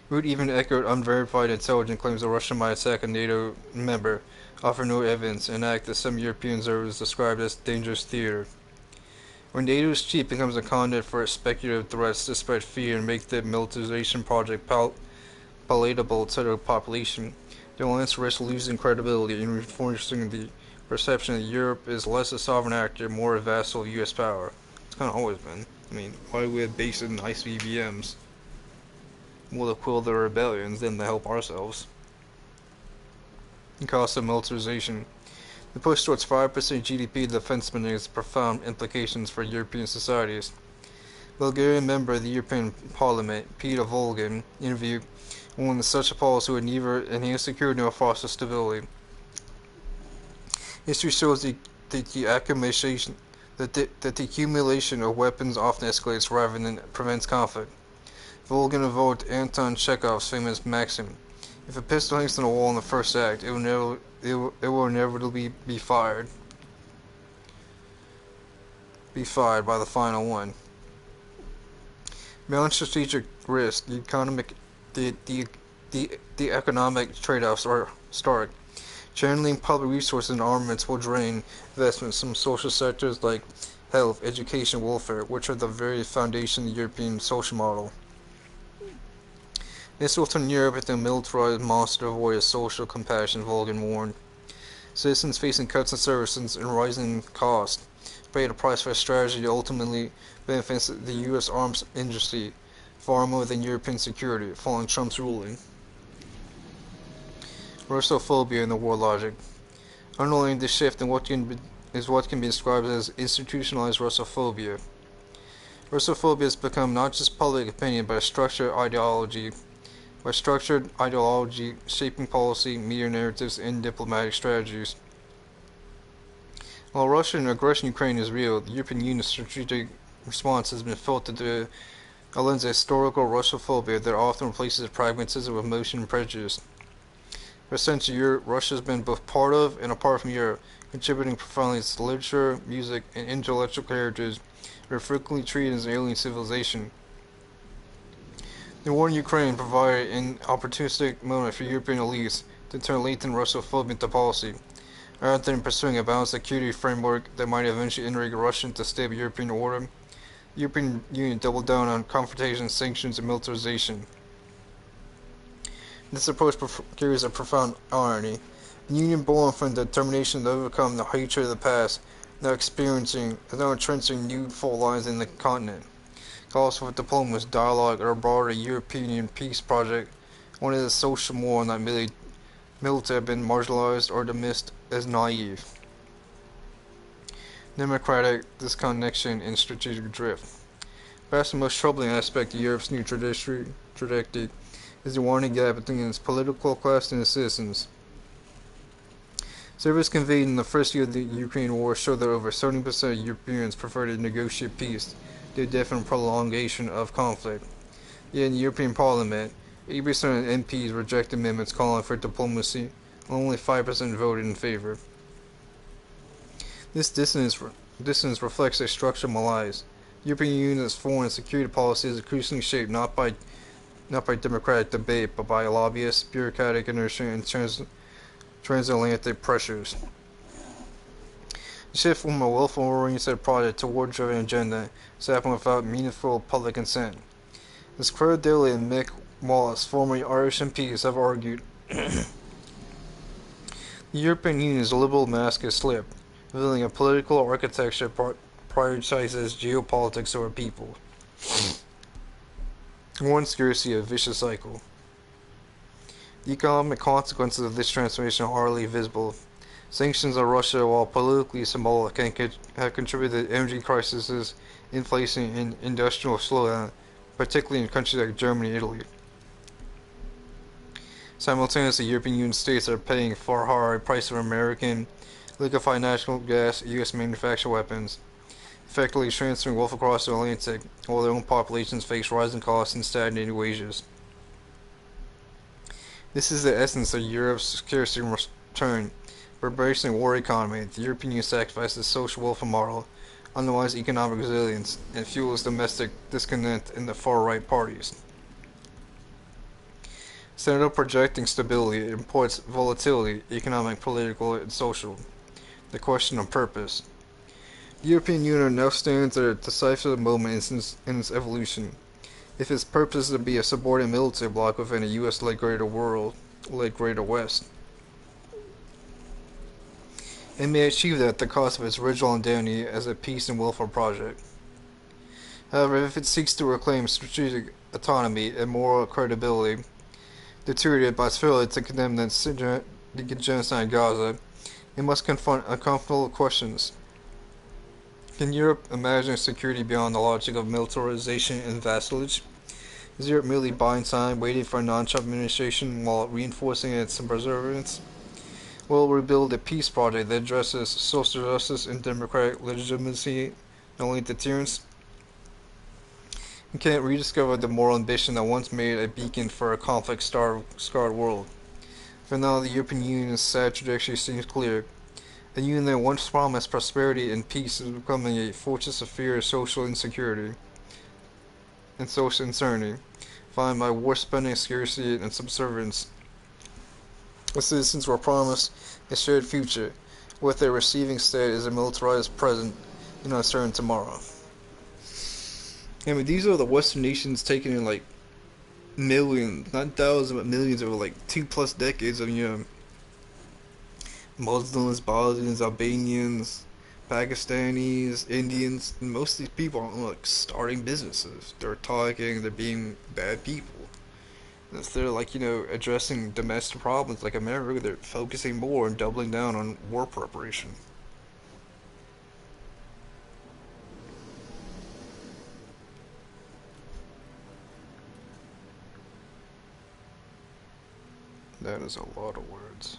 Rutte even echoed unverified intelligence claims that Russia might attack a NATO member, offer no evidence, and act that some European observers described as dangerous theater. When data is cheap, it becomes a conduit for speculative threats to spread fear and make the militarization project palatable to the population. The alliance risks losing credibility and reinforcing the perception that Europe is less a sovereign actor, more a vassal of U.S. power. It's kind of always been. I mean, why do we have bases in ICBMs? We'll have quelled the rebellions, then to help ourselves. The cost of militarization. The push towards 5% GDP defense spending has profound implications for European societies. Bulgarian member of the European Parliament, Peter Volgan, interviewed warned that such a policy would neither enhance security nor foster stability. History shows that the accumulation of weapons often escalates rather than prevents conflict. Volgan invoked Anton Chekhov's famous maxim: "If a pistol hangs on the wall in the first act, it will inevitably be fired by the final one." Beyond strategic risk, the economic trade-offs are stark. Channeling public resources and armaments will drain investments from social sectors like health, education, welfare, which are the very foundation of the European social model. This will turn Europe into a militarized monster devoid of social compassion, Volgan warned. Citizens facing cuts in services and rising costs pay the price for a strategy that ultimately benefits the U.S. arms industry far more than European security, following Trump's ruling. Russophobia and the war logic. Underlying this shift in what can be described as institutionalized Russophobia. Russophobia has become not just public opinion, but a structured ideology shaping policy, media narratives, and diplomatic strategies. While Russian aggression in Ukraine is real, the European Union's strategic response has been filtered through a lens of historical Russophobia that often replaces pragmatism with emotion and prejudice. For centuries, Russia has been both part of and apart from Europe, contributing profoundly to its literature, music, and intellectual heritage, that are frequently treated as an alien civilization. The war in Ukraine provided an opportunistic moment for European elites to turn latent Russophobia into policy. Rather than pursuing a balanced security framework that might eventually integrate Russia into a stable European order, the European Union doubled down on confrontation, sanctions, and militarization. This approach carries a profound irony. The Union, born from the determination to overcome the hatred of the past, is now entrenching new fault lines in the continent. Calls for diplomacy, dialogue, or a broader European peace project, one is a social moral that military have been marginalized or dismissed as naive. Democratic disconnection and strategic drift. Perhaps the most troubling aspect of Europe's new trajectory is the widening gap between its political class and its citizens. Surveys convened in the first year of the Ukraine war showed that over 70% of Europeans prefer to negotiate peace to a definite prolongation of conflict. Yet in the European Parliament, 80% of MPs rejected amendments calling for diplomacy, and only 5% voted in favor. This dissonance reflects a structural malaise. The European Union's foreign and security policy is increasingly shaped not by democratic debate, but by lobbyists, bureaucratic inertia, and transatlantic pressures. The shift from a welfare-oriented project to a war-driven agenda is happening without meaningful public consent. As Claire Daly and Mick Wallace, former Irish MPs, have argued, the European Union's liberal mask has slipped, revealing a political architecture prioritizes geopolitics over people. One scarcity, a vicious cycle. The economic consequences of this transformation are hardly visible. Sanctions on Russia, while politically symbolic, have contributed to energy crises, inflation, and industrial slowdown, particularly in countries like Germany and Italy. Simultaneously, European Union states are paying far higher price of American liquefied natural gas, U.S. manufactured weapons, effectively transferring wealth across the Atlantic, while their own populations face rising costs and stagnating wages. This is the essence of Europe's scarcity return. By embracing a war economy, the European Union sacrifices social welfare model, undermines economic resilience, and fuels domestic discontent in the far-right parties. Instead of projecting stability, it imports volatility, economic, political, and social. The question of purpose. The European Union now stands at a decisive moment in its evolution. If its purpose is to be a subordinate military bloc within a US-led Greater West, it may achieve that at the cost of its original identity as a peace and welfare project. However, if it seeks to reclaim strategic autonomy and moral credibility deteriorated by its failure to condemn the genocide in Gaza, it must confront uncomfortable questions. Can Europe imagine security beyond the logic of militarization and vassalage? Is Europe merely buying time, waiting for a non-Trump administration while reinforcing its perseverance? Will it rebuild a peace project that addresses social justice and democratic legitimacy, not only deterrence? And can it rediscover the moral ambition that once made a beacon for a conflict-scarred world? For now, the European Union's sad trajectory seems clear. A union that once promised prosperity and peace is becoming a fortress of fear, social insecurity, and social uncertainty, followed by war spending, scarcity, and subservience. The citizens were promised a shared future. What they're receiving instead is a militarized present and uncertain tomorrow. I mean, these are the Western nations taking in like millions, not thousands, but millions over like 2+ decades of, Muslims, Bosnians, Albanians, Pakistanis, Indians. Most of these people aren't like starting businesses. They're talking, they're being bad people. Instead of like, addressing domestic problems like America, they're focusing more and doubling down on war preparation. That is a lot of words.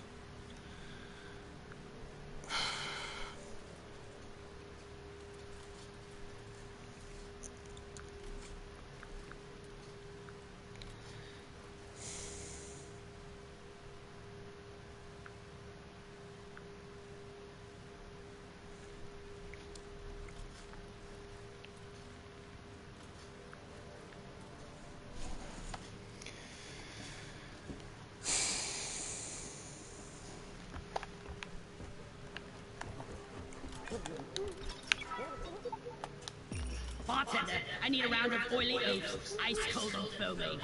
Bartender, I need a round of oily oats, ice cold and foamy.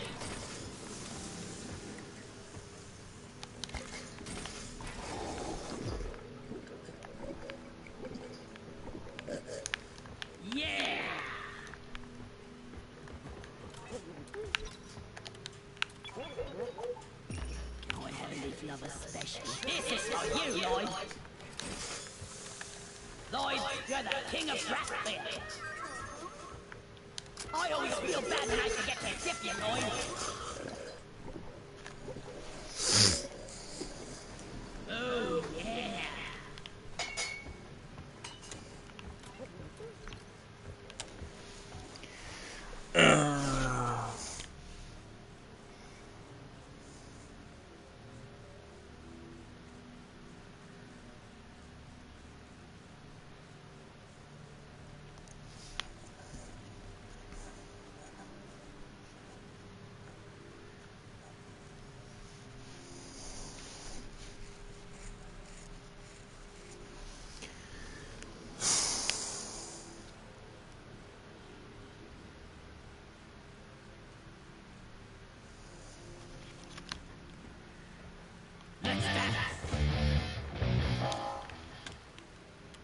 Yeah! I have a leaf lover special. This is for you, Lloyd. Lloyd, you're the king of Bradford. I always feel bad when I forget to tip you, Lloyd. Oh, yeah.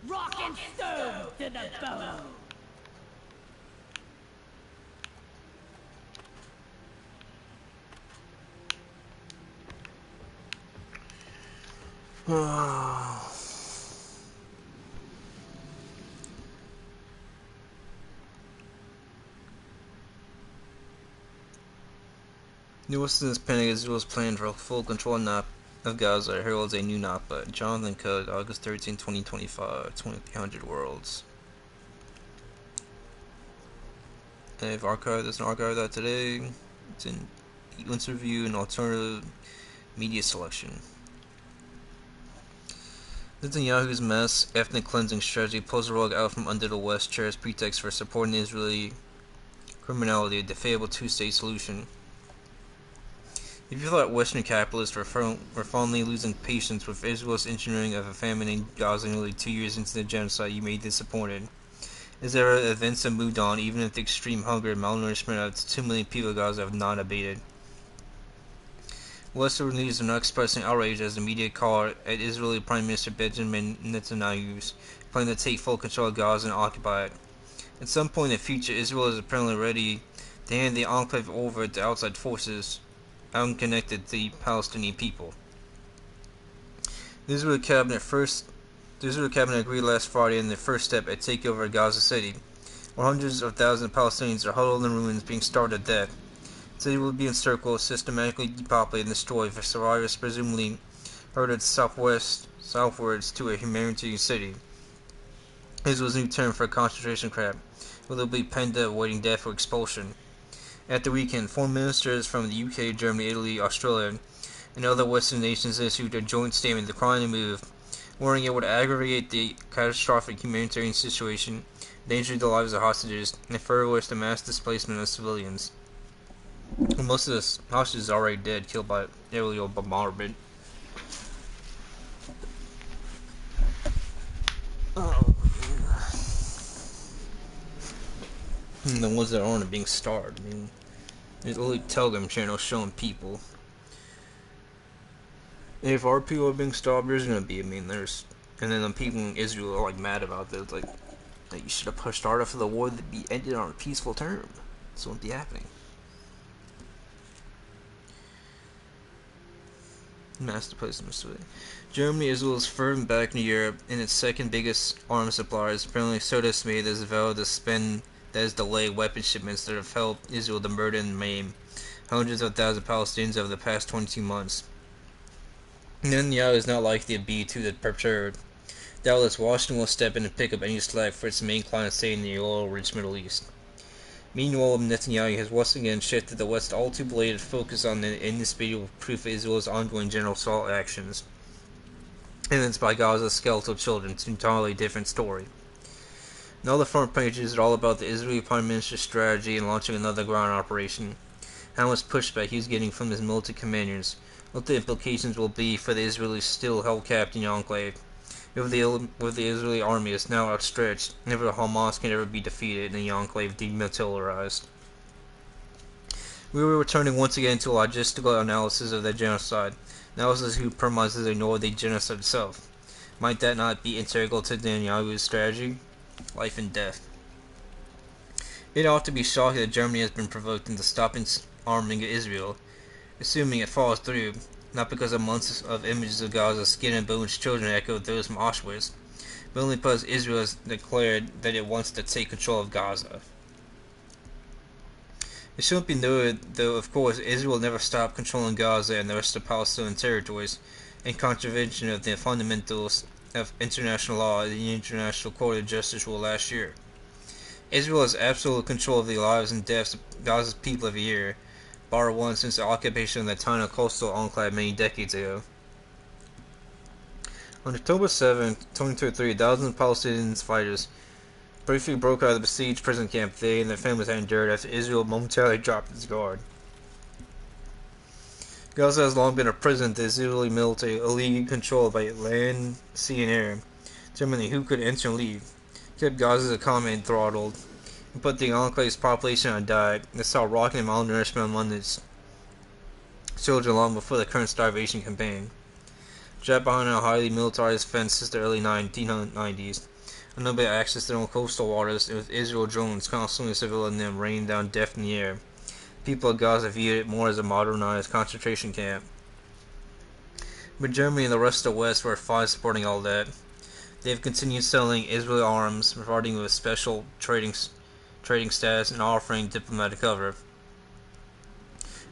Rock and stone to the bone. Newson's planning Israel's plan for full control of Gaza heralds a new Napa. Jonathan Cook, August 13, 2025, 2300 worlds. I've archived this and archived that today. It's an interview and alternative media selection. Netanyahu's mass ethnic cleansing strategy pulls the rug out from under the West chair's pretext for supporting Israeli criminality, the fabled two-state solution. If you thought Western capitalists were finally losing patience with Israel's engineering of a famine in Gaza nearly 2 years into the genocide, you may be disappointed. As ever, events have moved on, even if the extreme hunger and malnourishment of 2 million people in Gaza have not abated. Western leaders are now expressing outrage as the media call at Israeli Prime Minister Benjamin Netanyahu's plan to take full control of Gaza and occupy it. At some point in the future, Israel is apparently ready to hand the enclave over to outside forces unconnected to the Palestinian people. The Israeli cabinet agreed last Friday in the first step at takeover of Gaza City, where hundreds of thousands of Palestinians are huddled in ruins being starved to death. The city will be encircled, systematically depopulated and destroyed, for survivors presumably herded southwards to a humanitarian city. Israel's new term for a concentration camp, where they'll be penned up awaiting death or expulsion. At the weekend, foreign ministers from the UK, Germany, Italy, Australia, and other Western nations issued a joint statement decrying the move, warning it would aggravate the catastrophic humanitarian situation, endanger the lives of hostages, and further risk the mass displacement of civilians. And most of the hostages are already dead, killed by aerial bombardment. And the ones that aren't being starved. I mean, there's only Telegram channels showing people. If our people are being starved, there's gonna be. I mean, there's, and then the people in Israel are like mad about this, like that you should have pushed harder for the war to be ended on a peaceful term. This won't be happening. Master Postmaster. Germany, Israel's firm back in Europe, and its second biggest arms suppliers, apparently so dismayed as vowed to spend that has delayed weapon shipments that have helped Israel to murder and maim hundreds of thousands of Palestinians over the past 22 months. Netanyahu is not likely to be too perturbed. Doubtless, Washington will step in and pick up any slack for its main client state in the oil-rich Middle East. Meanwhile, Netanyahu has once again shifted the West's all-too-belated focus on the indisputable proof of Israel's ongoing general assault actions, evidenced by Gaza's skeletal children. It's an entirely different story. Now the front pages are all about the Israeli Prime Minister's strategy in launching another ground operation, how much pushback he was getting from his military commanders, what the implications will be for the Israelis still held captive in the enclave, if the Israeli army is now outstretched, never Hamas can ever be defeated and the enclave demilitarized. We were returning once again to a logistical analysis of the genocide, analysis who promises to ignore the genocide itself. Might that not be integral to Netanyahu's strategy? Life and death. It ought to be shocking that Germany has been provoked into stopping arming Israel, assuming it follows through, not because of months of images of Gaza's skin and bones children echo those from Auschwitz, but only because Israel has declared that it wants to take control of Gaza. It should be noted, though, of course, Israel never stopped controlling Gaza and the rest of Palestinian territories, in contravention of the fundamentals of international law and the International Court of Justice ruled last year. Israel has absolute control of the lives and deaths of Gaza's people every year, bar one since the occupation of the tiny coastal enclave many decades ago. On October 7, 2023, thousands of Palestinian fighters briefly broke out of the besieged prison camp they and their families had endured after Israel momentarily dropped its guard. Gaza has long been a prison to the Israeli military, illegally controlled by land, sea, and air, determining who could enter and leave, kept Gaza's economy throttled, and put the enclave's population on a diet that saw rocketing malnourishment among its children long before the current starvation campaign. Trapped behind a highly militarized fence since the early 1990s, unable access to their own coastal waters, and with Israel drones constantly surveilling them, raining down death in the air, people of Gaza viewed it more as a modernized concentration camp. But Germany and the rest of the West were fine supporting all that. They have continued selling Israeli arms, providing with special trading status and offering diplomatic cover.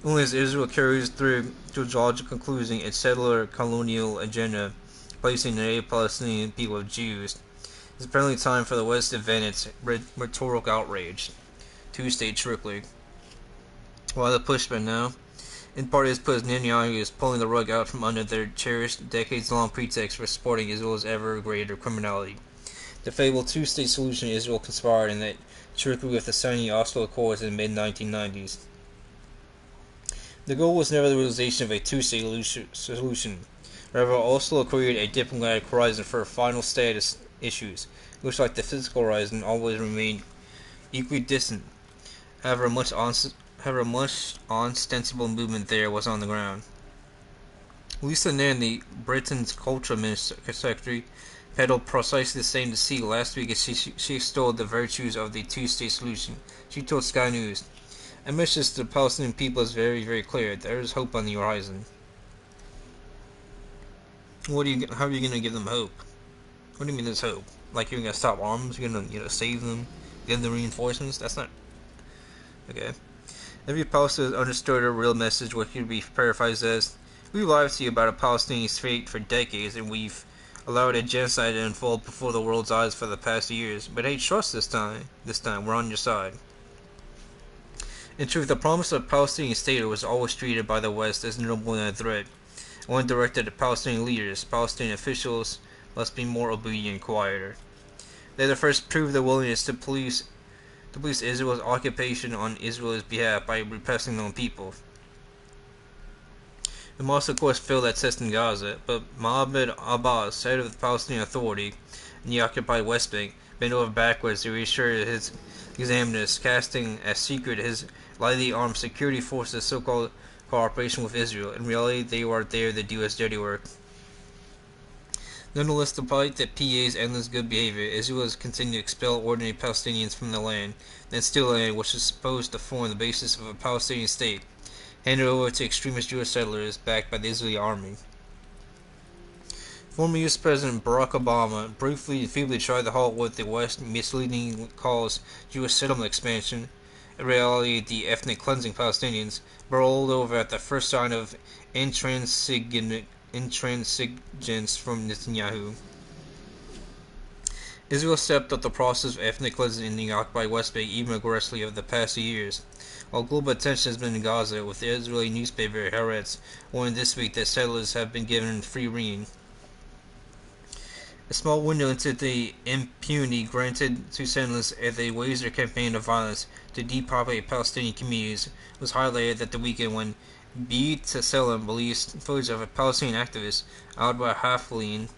Only as Israel carries through to its logical conclusion its settler colonial agenda, placing the native Palestinian people of Jews, it's apparently time for the West to vent its rhetorical outrage. Two-state strictly. Why the pushback now? In part, it is because Netanyahu is pulling the rug out from under their cherished, decades-long pretext for supporting Israel's ever greater criminality. The fabled two-state solution Israel conspired in that trickery with the signing Oslo Accords in the mid-1990s. The goal was never the realization of a two-state solution. Rather, Oslo created a diplomatic horizon for final status issues. It looks like the physical horizon always remained equidistant. However, much ostensible movement there was on the ground. Lisa Nanny, Britain's culture secretary, peddled precisely the same deceit last week as she extolled the virtues of the two-state solution. She told Sky News, "A message to the Palestinian people is very, very clear. There is hope on the horizon." How are you going to give them hope? What do you mean there's hope? Like you're going to stop arms? You're going to save them? Give them reinforcements? That's not... Okay. Every Palestinian understood a real message, what could be paraphrased as, "We lied to you about a Palestinian state for decades, and we've allowed a genocide to unfold before the world's eyes for the past years. But hey, trust this time. This time, we're on your side." In truth, the promise of a Palestinian state was always treated by the West as no more than a threat. One directed at Palestinian leaders. Palestinian officials must be more obedient and quieter. They had first proved their willingness to police Israel's occupation on Israel's behalf by repressing their own people. The must, of course, failed that test in Gaza, but Mahmoud Abbas, head of the Palestinian Authority in the occupied West Bank, bent over backwards to reassure his examiners, casting as secret his lightly armed security forces' so-called cooperation with Israel. In reality, they were there to do his dirty work. Nonetheless, despite the PA's endless good behavior, Israel has continued to expel ordinary Palestinians from the land, then steal land which is supposed to form the basis of a Palestinian state, handed over to extremist Jewish settlers backed by the Israeli army. Former U.S. President Barack Obama briefly and feebly tried to halt what the West misleadingly calls Jewish settlement expansion, in reality the ethnic cleansing Palestinians, rolled over at the first sign of intransigence from Netanyahu. Israel stepped up the process of ethnic cleansing in the occupied West Bank even aggressively over the past few years. While global attention has been in Gaza, with the Israeli newspaper Haaretz warning this week that settlers have been given free rein. A small window into the impunity granted to settlers as they waged their campaign of violence to depopulate Palestinian communities was highlighted at the weekend when B'Tselem released footage of a Palestinian activist, Alba Hathaleen,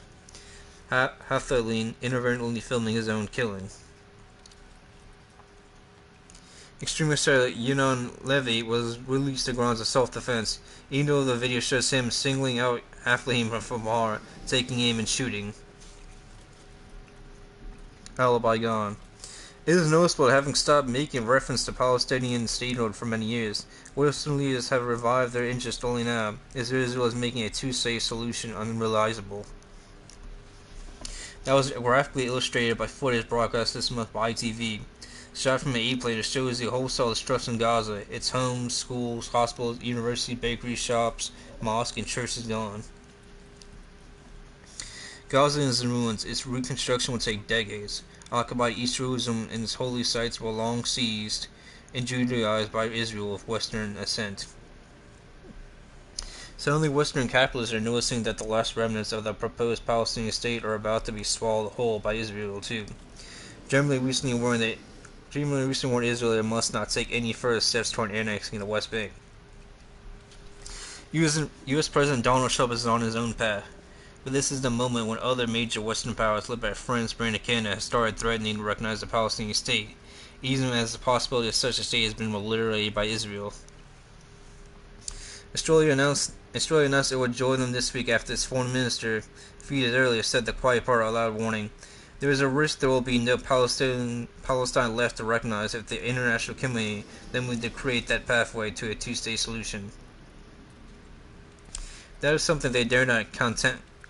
inadvertently filming his own killing. Extremist settler Yunon Levy was released on grounds of self-defense, even though the video shows him singling out Hathaleen from Bahar, taking aim and shooting. Alibi gone. It is noticeable that having stopped making reference to Palestinian statehood for many years, Western leaders have revived their interest only now, as Israel is making a two-state solution unrealizable. That was graphically illustrated by footage broadcast this month by ITV, shot from an airplane that shows the wholesale destruction in Gaza, its homes, schools, hospitals, universities, bakeries, shops, mosques, and churches gone. Gaza is in ruins. Its reconstruction will take decades. Occupied East Jerusalem and its holy sites were long seized and Judaized by Israel of Western ascent. Suddenly, Western capitalists are noticing that the last remnants of the proposed Palestinian state are about to be swallowed whole by Israel too. Germany recently warned Israel it must not take any further steps toward annexing the West Bank. U.S. President Donald Trump is on his own path. But this is the moment when other major Western powers, led by France, Britain, and Canada, have started threatening to recognize the Palestinian state, even as the possibility of such a state has been obliterated by Israel. Australia announced it would join them this week after its foreign minister, a few days earlier, said the quiet part out loud, warning, "There is a risk there will be no Palestine left to recognize if the international community then moved to create that pathway to a two-state solution." That is something they dare not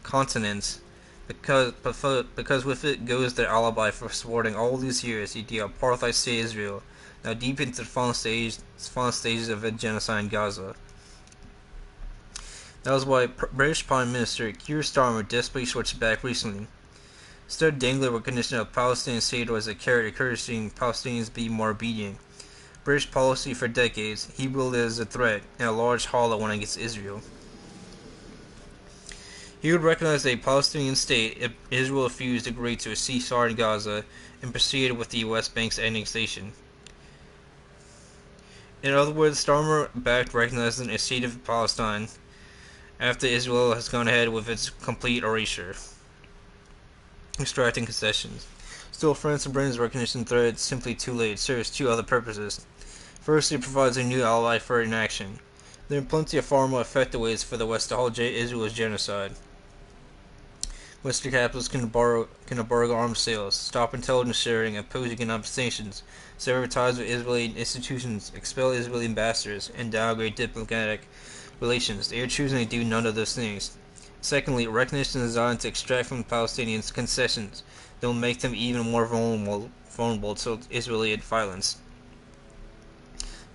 continents, because with it goes their alibi for supporting all these years the apartheid state Israel, now deep into the final stages of a genocide in Gaza. That was why British Prime Minister Keir Starmer desperately switched back recently. Instead of dangling recognition of Palestinian statehood as a carrot encouraging Palestinians to be more obedient, British policy for decades, he ruled it as a threat and a large hollow one against Israel. He would recognize a Palestinian state if Israel refused to agree to a ceasefire in Gaza and proceeded with the West Bank's annexation. In other words, Starmer backed recognizing a state of Palestine after Israel has gone ahead with its complete erasure, extracting concessions. Still, France and Britain's recognition thread simply too late serves two other purposes. First, it provides a new ally for inaction. There are plenty of far more effective ways for the West to halt Israel's genocide. Western capitals can embargo arms sales, stop intelligence sharing, impose economic sanctions, sever ties with Israeli institutions, expel Israeli ambassadors, and downgrade diplomatic relations. They are choosing to do none of those things. Secondly, recognition is designed to extract from the Palestinians concessions that will make them even more vulnerable to Israeli violence.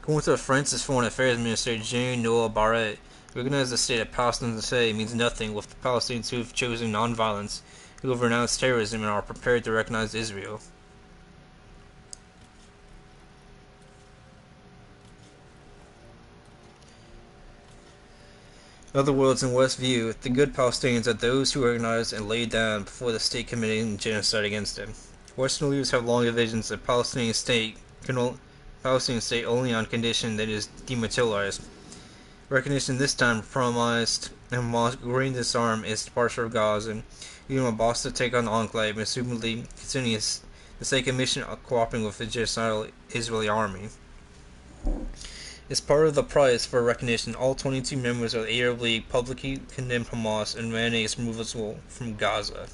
According to France's Foreign Affairs Minister Jean-Noël Barrot, recognize the state of Palestine today means nothing with the Palestinians who have chosen non-violence, who have renounced terrorism and are prepared to recognize Israel. Other worlds in West view, the good Palestinians are those who organized and laid down before the state committing genocide against them. Western leaders have long envisioned a Palestinian state only on condition that it is demilitarized. Recognition this time promised Hamas agreeing to disarm its departure of Gaza, and even Abbas to take on the enclave, and assumedly continuing the second mission of cooperating with the genocidal Israeli army. As part of the price for recognition, all 22 members of the Arab League publicly condemned Hamas and mandated its removal from Gaza.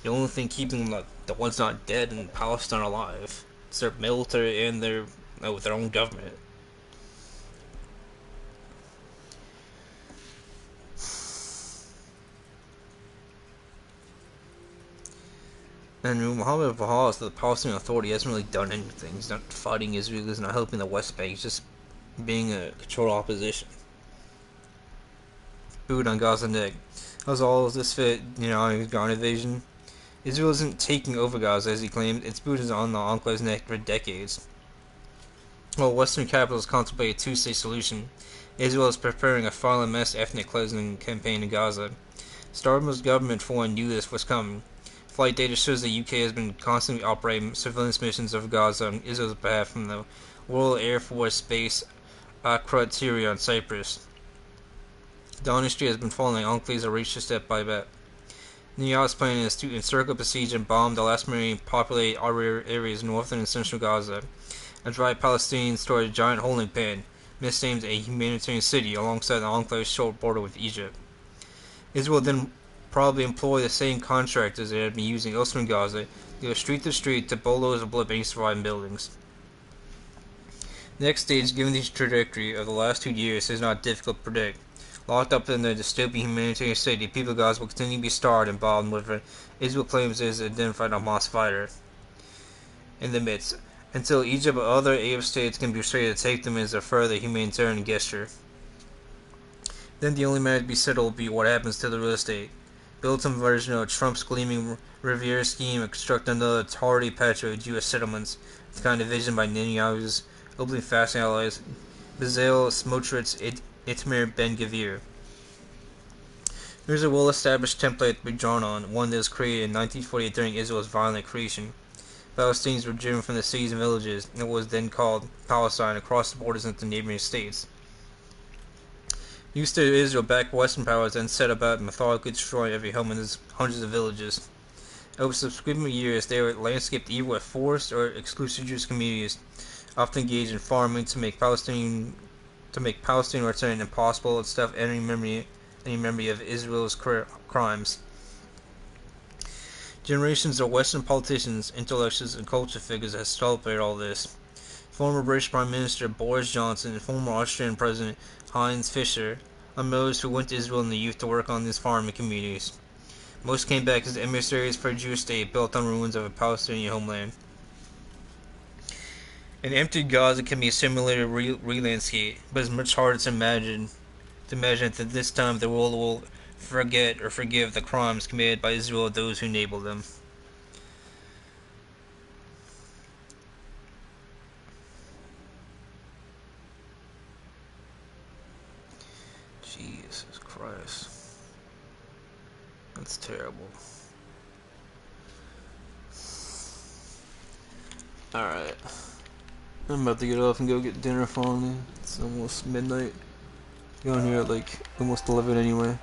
The only thing keeping the ones not dead in Palestine alive is their military and their own government. And Mohammed Abbas, the Palestinian Authority, hasn't really done anything. He's not fighting Israel, he's not helping the West Bank, he's just being a controlled opposition. Boot on Gaza neck. How's all of this fit, his ground invasion? Israel isn't taking over Gaza as he claimed, its boot is on the enclave's neck for decades. While Western capitals contemplate a two-state solution, Israel is preparing a violent mass ethnic cleansing campaign in Gaza. Starmer's government for one knew this was coming. Flight data shows the UK has been constantly operating surveillance missions over Gaza on Israel's behalf from the Royal Air Force Base Akrotiri on Cyprus. The honesty has been following the enclave's erasure step by step. Netanyahu's plan is to encircle, besiege, and bomb the last remaining populated areas northern and central Gaza, and drive Palestinians toward a giant holding pen, misnamed a humanitarian city, alongside the enclave's short border with Egypt. Israel then probably employ the same contractors they had been using elsewhere in Gaza to go street to street to bulldoze and blow any surviving buildings. The next stage, given the trajectory of the last 2 years, is not difficult to predict. Locked up in the dystopian humanitarian city, people of Gaza will continue to be starved and bombed with Israel claims it is identified Hamas fighter in the midst, until Egypt or other Arab states can be persuaded to take them as a further humanitarian gesture. Then the only matter to be settled will be what happens to the real estate. Build some version of Trump's gleaming Riviera scheme and construct another tardy patch of U.S. settlements, the kind of vision by Netanyahu's openly fasting allies Bezalel Smotrich, Itamar Ben-Gvir. There's a well-established template to be drawn on, one that was created in 1948 during Israel's violent creation. Palestinians were driven from the cities and villages in what was then called Palestine across the borders into neighboring states. New State of Israel backed Western powers and set about methodically destroying every home in hundreds of villages. Over subsequent years, they were landscaped either with forced or exclusive Jewish communities, often engaged in farming to make Palestinian return impossible and stuff any memory of Israel's crimes. Generations of Western politicians, intellectuals, and culture figures have celebrated all this. Former British Prime Minister Boris Johnson and former Austrian President Heinz Fischer are those who went to Israel in the youth to work on these farming communities. Most came back as emissaries for a Jewish state built on ruins of a Palestinian homeland. An empty Gaza can be a simulated re-landscape, but it's much harder to imagine that this time the world will forget or forgive the crimes committed by Israel or those who enabled them. Jesus Christ. That's terrible. Alright. I'm about to get off and go get dinner finally. It's almost midnight. Going here at like almost 11 anyway.